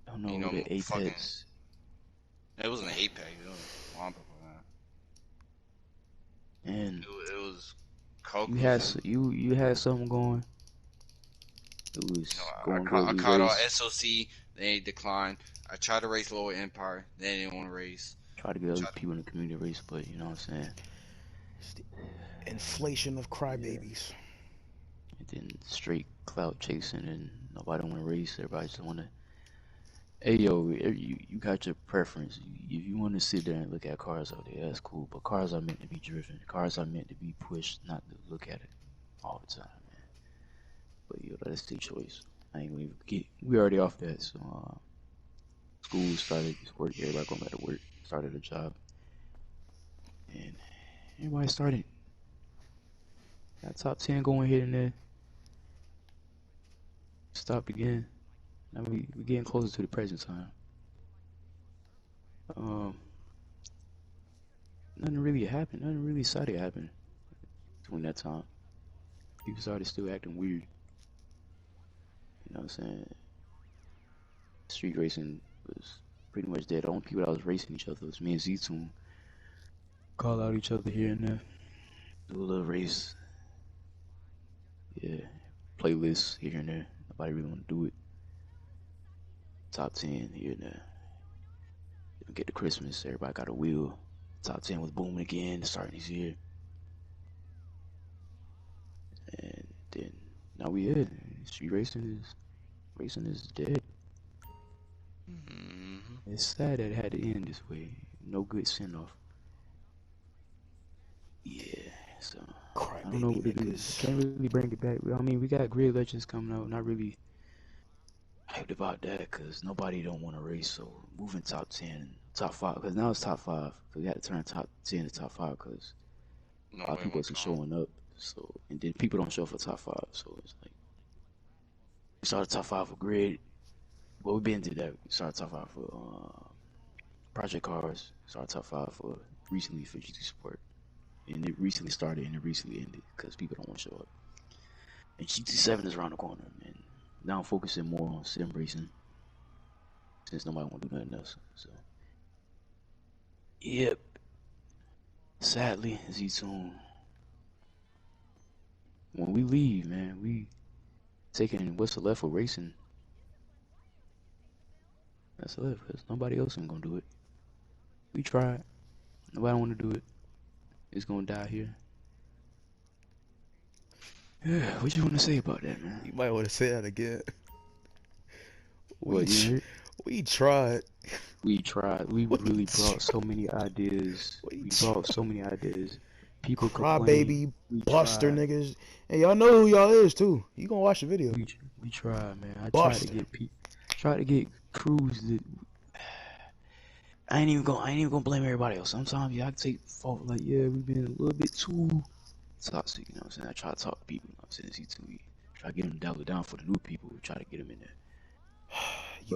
I don't know, You know, the fucking- Apex. It wasn't an Apex. It was long before that. And It was Coke. you had something going. It was You know, going good. I We caught all raced. SOC. They declined. I tried to race Lower Empire. They didn't want to race. Try to get other Try to, people in the community race, but you know what I'm saying. It's the inflation of crybabies. And then straight clout chasing, and nobody want to race. Everybody just want to. Hey yo, you got your preference. If you want to sit there and look at cars out there, that's cool. But cars are meant to be driven. Cars are meant to be pushed, not to look at it all the time, man. But yo, that's their choice. I ain't gonna even get. We already off that. So school started, work. Everybody going back to work. Started a job, and everybody started. Got top 10 going here and there. Stopped again. Now we getting closer to the present time. Nothing really happened. Nothing really exciting happened between that time. People started still acting weird. You know what I'm saying? Street racing was pretty much dead. The only people that was racing each other was me and Z-Tune. Call out each other here and there. Do a little race. Yeah. Playlists here and there. Nobody really want to do it. Top 10 here and there. Then get to Christmas. Everybody got a wheel. Top 10 was booming again, starting this year. And then now we here. Street racing is dead. It's sad that it had to end this way. No good send off. Yeah, so I don't know Crybaby what to do. niggas. Can't really bring it back. I mean, we got Grid Legends coming out. Not really hyped about that because nobody don't want to race. So moving top 10, top 5, because now it's top 5. So we had to turn top 10 to top 5 because a lot of people isn't showing up. So and then people don't show up for top 5. So it's like we started top 5 for Grid. Well, we been did that. We started top 5 for Project Cars. Started top 5 for recently for GT Sport. And it recently started and it recently ended because people don't want to show up. And GT7 is around the corner, man. Now I'm focusing more on sim racing since nobody want to do nothing else. So, yep. Sadly, Z-Tune. When we leave, man, we taking what's left for racing. That's left because nobody else ain't gonna do it. We tried. Nobody want to do it. It's gonna die here. Yeah, what you want to say about that, man? You might want to say that again. What, you heard? We tried. We tried. We What really you brought so many ideas. What you We brought so many ideas. People Crybaby, We Buster tried. niggas. And y'all know who y'all is too. You gonna watch the video. We tried, man. I Buster. tried to get crews that. I ain't even gonna blame everybody else. Sometimes y'all take fault. Like, yeah, we've been a little bit too toxic. You know what I'm saying? I try to talk to people. You know what I'm saying? See, try to get them dialed down for the new people. Try to get them in there. It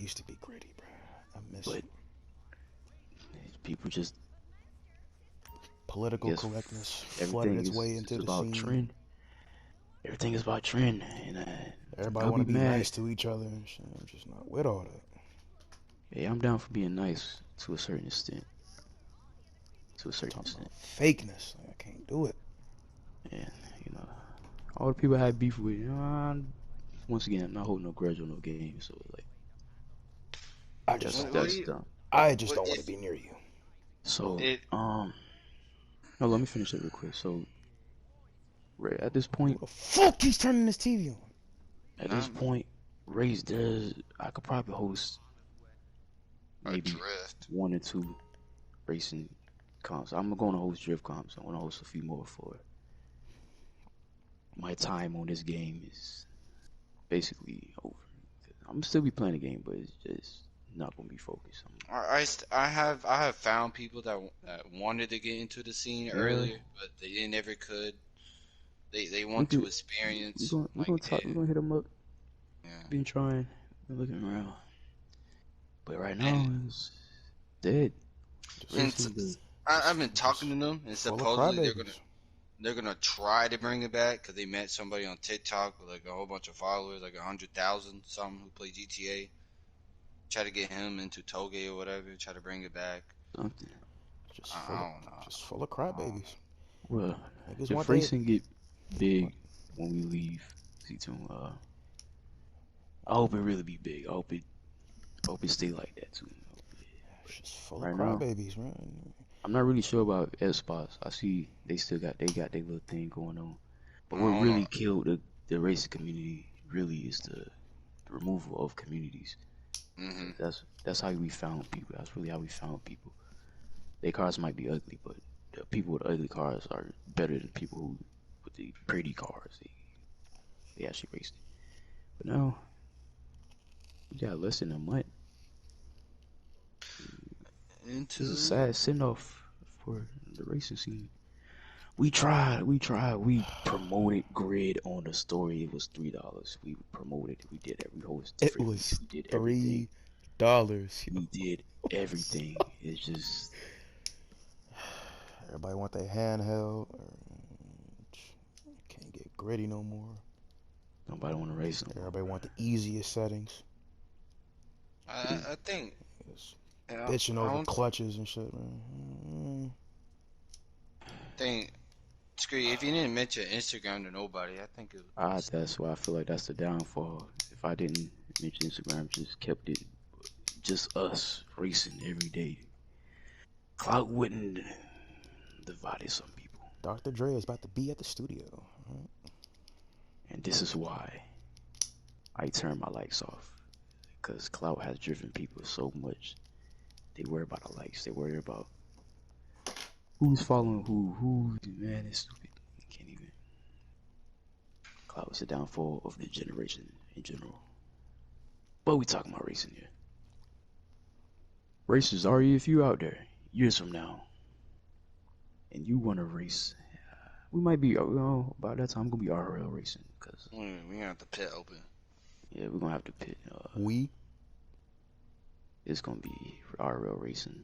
used to be gritty, bro. I miss But it. people just Political Yes, correctness everything flooded its is way into the about scene. trend. Everything is about trend, and Everybody don't want to be be mad. nice to each other and shit. I'm just not with all that. Yeah, I'm down for being nice to a certain extent. To a certain Talking extent, about fakeness. Like, I can't do it. and you know, all the people I had beef with. You know, once again, I'm not holding no grudge on no game, so like I just What- don't. what do you- dumb. I just what don't want if- to be near you. So It- no, let me finish it real quick. So, right at this Who point, the fuck keeps turning this TV on? at this point, Race does. I could probably host A maybe drift. 1 or 2 racing comps. I'm going to host drift comps. I want to host a few more for. My time on this game is basically over. I'm still be playing the game, but it's just not gonna be focused. I have found people that wanted to get into the scene earlier, but they never could. They want to experience. We're gonna talk. We're gonna hit them up. Yeah. Been trying. Been looking around. But right now And- it's dead. And Racing dead. I've been talking to them, and Full of supposedly crybabies. they're gonna try to bring it back because they met somebody on TikTok with like a whole bunch of followers, like 100,000, some who play GTA. Try to get him into Toge or whatever. Try to bring it back. Something. Just I full of, don't know. just full of crybabies. Well, Niggas if want racing get big when we leave, Z2, I hope it really be big. I hope it stay like that too. It's just full Right of now, crybabies, man. I'm not really sure about Xbox. I see they still got their little thing going on. But I what don't know. really killed the racing community really is the removal of communities. Hmm. That's how we found people. That's really how we found people. Their cars might be ugly, but the people with ugly cars are better than people who with the pretty cars. They actually raced it. But now we got less than a month. This is a Into sad send off for the racing scene. We tried. We promoted Grid on the story. It was $3. We promoted. We did every host It different weeks. was We did everything. $3. We did everything. It's just Everybody want their handheld. Can't get gritty no more. nobody want to race no more. Everybody want the easiest settings. I think It's yeah, bitching I over don't clutches and shit, man. think Scree, if you didn't mention Instagram to nobody, I think it would That's why I feel like that's the downfall. If I didn't mention Instagram, just kept it just us racing every day, clout wouldn't divided some people. Dr. Dre is about to be at the studio. Right? And this is why I turn my likes off. Because clout has driven people so much. They worry about the likes. They worry about who's following who. Man, it's stupid. You can't even. Clout is the downfall of the generation in general. But we talking about racing here. Racers, are you, if you out there, years from now, and you want to race, we might be, by that time, going to be RL racing. Because, we gonna have the pit open. yeah, we're going to have to pit. It's going to be RL racing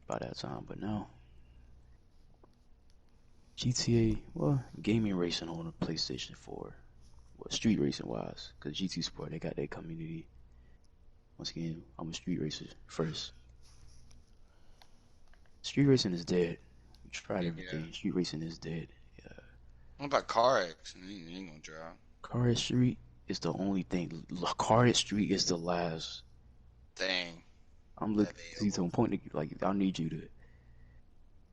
by that time. But now, GTA, well, gaming racing on the PlayStation 4. Well, street racing wise. Because GT Sport, they got their community. Once again, I'm a street racer first. Street racing is dead. We tried everything. Yeah. Street racing is dead. What about Car X? He ain't gonna drive. Car Street is the only thing. Car Street is the last. Dang. I'm looking. See, to a point that, like, I need you to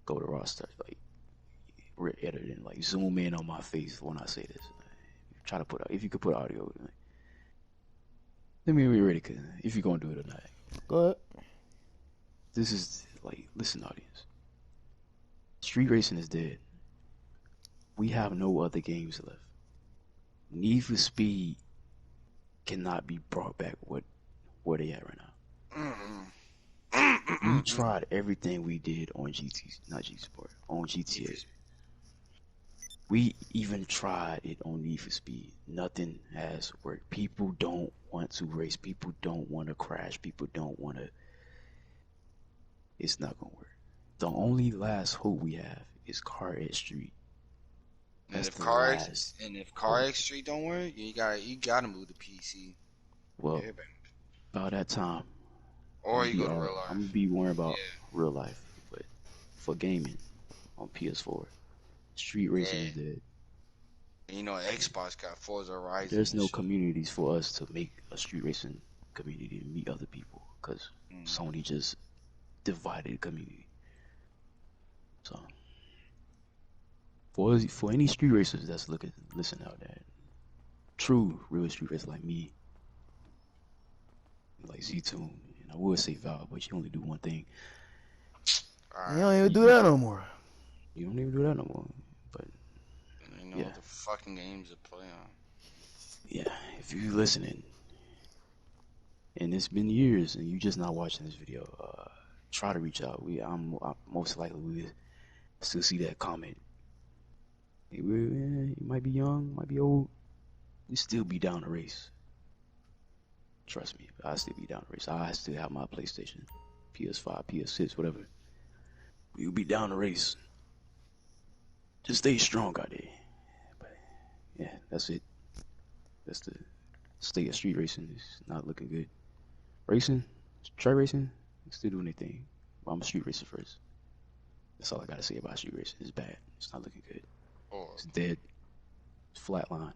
go to roster, like, edit and like zoom in on my face when I say this. Try to put, if you could put audio. Like, let me be ready, cause if you're gonna do it tonight, Go ahead. this is like, listen, audience. Street racing is dead. We have no other games left. Need for Speed cannot be brought back where they at right now. We tried everything we did on not GT Sport, on GTA. We even tried it on Need for Speed. Nothing has worked. People don't want to race. People don't want to crash. People don't want to. It's not gonna work. The only last hope we have is Car X Street. And That's if the Car last. X Street don't work, you gotta move to PC. Well, Yeah, by that time, or you go to real life. I'm gonna be worrying about Yeah. real life, but for gaming on PS4, street racing is dead. And you know, Xbox got Forza Horizon. There's and no shit. communities for us to make a street racing community and meet other people because Sony just divided the community. So for any street racers that's listen out there, true real street racers like me, like Z-Tune, and I would say Val, but you only do one thing. You don't even do that no more. You don't even do that no more. But You know yeah. what the fucking games to play on. yeah, if you're listening, and it's been years, and you just not watching this video, try to reach out. I'm most likely will still see that comment. You might be young, might be old, you still be down to race. Trust me, I still be down to race. I still have my PlayStation, PS5, PS6, whatever. You'll be down to race. Just stay strong out there. But yeah, that's it. That's the state of street racing. It's not looking good. Racing, try racing, still doing anything. But I'm a street racer first. That's all I gotta say about street racing. It's bad. It's not looking good. It's dead. It's flatline.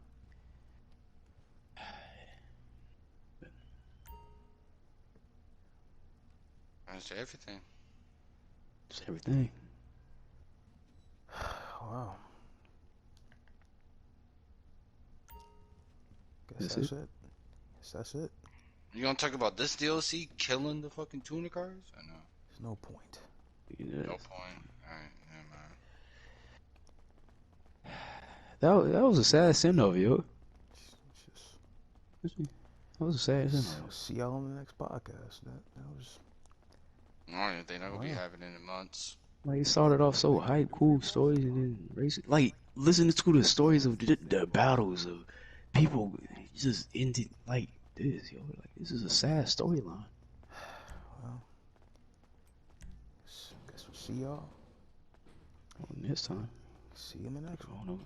That's everything. It's everything. Wow. Guess That's that's it. Guess that's it. You gonna talk about this DLC killing the fucking tuna cars? I know. There's no point. Yeah. No point. Alright, never mind. That was a sad send off, yo. It's That was a sad send just, off. see y'all on the next podcast. That was. I don't even think that will be Wow. happening in months. Like it started off so hype, cool stories, and then racing. Like listening to the stories of the battles of people just ended like this, yo. Like this is a sad storyline. Well, guess we'll see y'all. This time, See you in the next I one. don't know.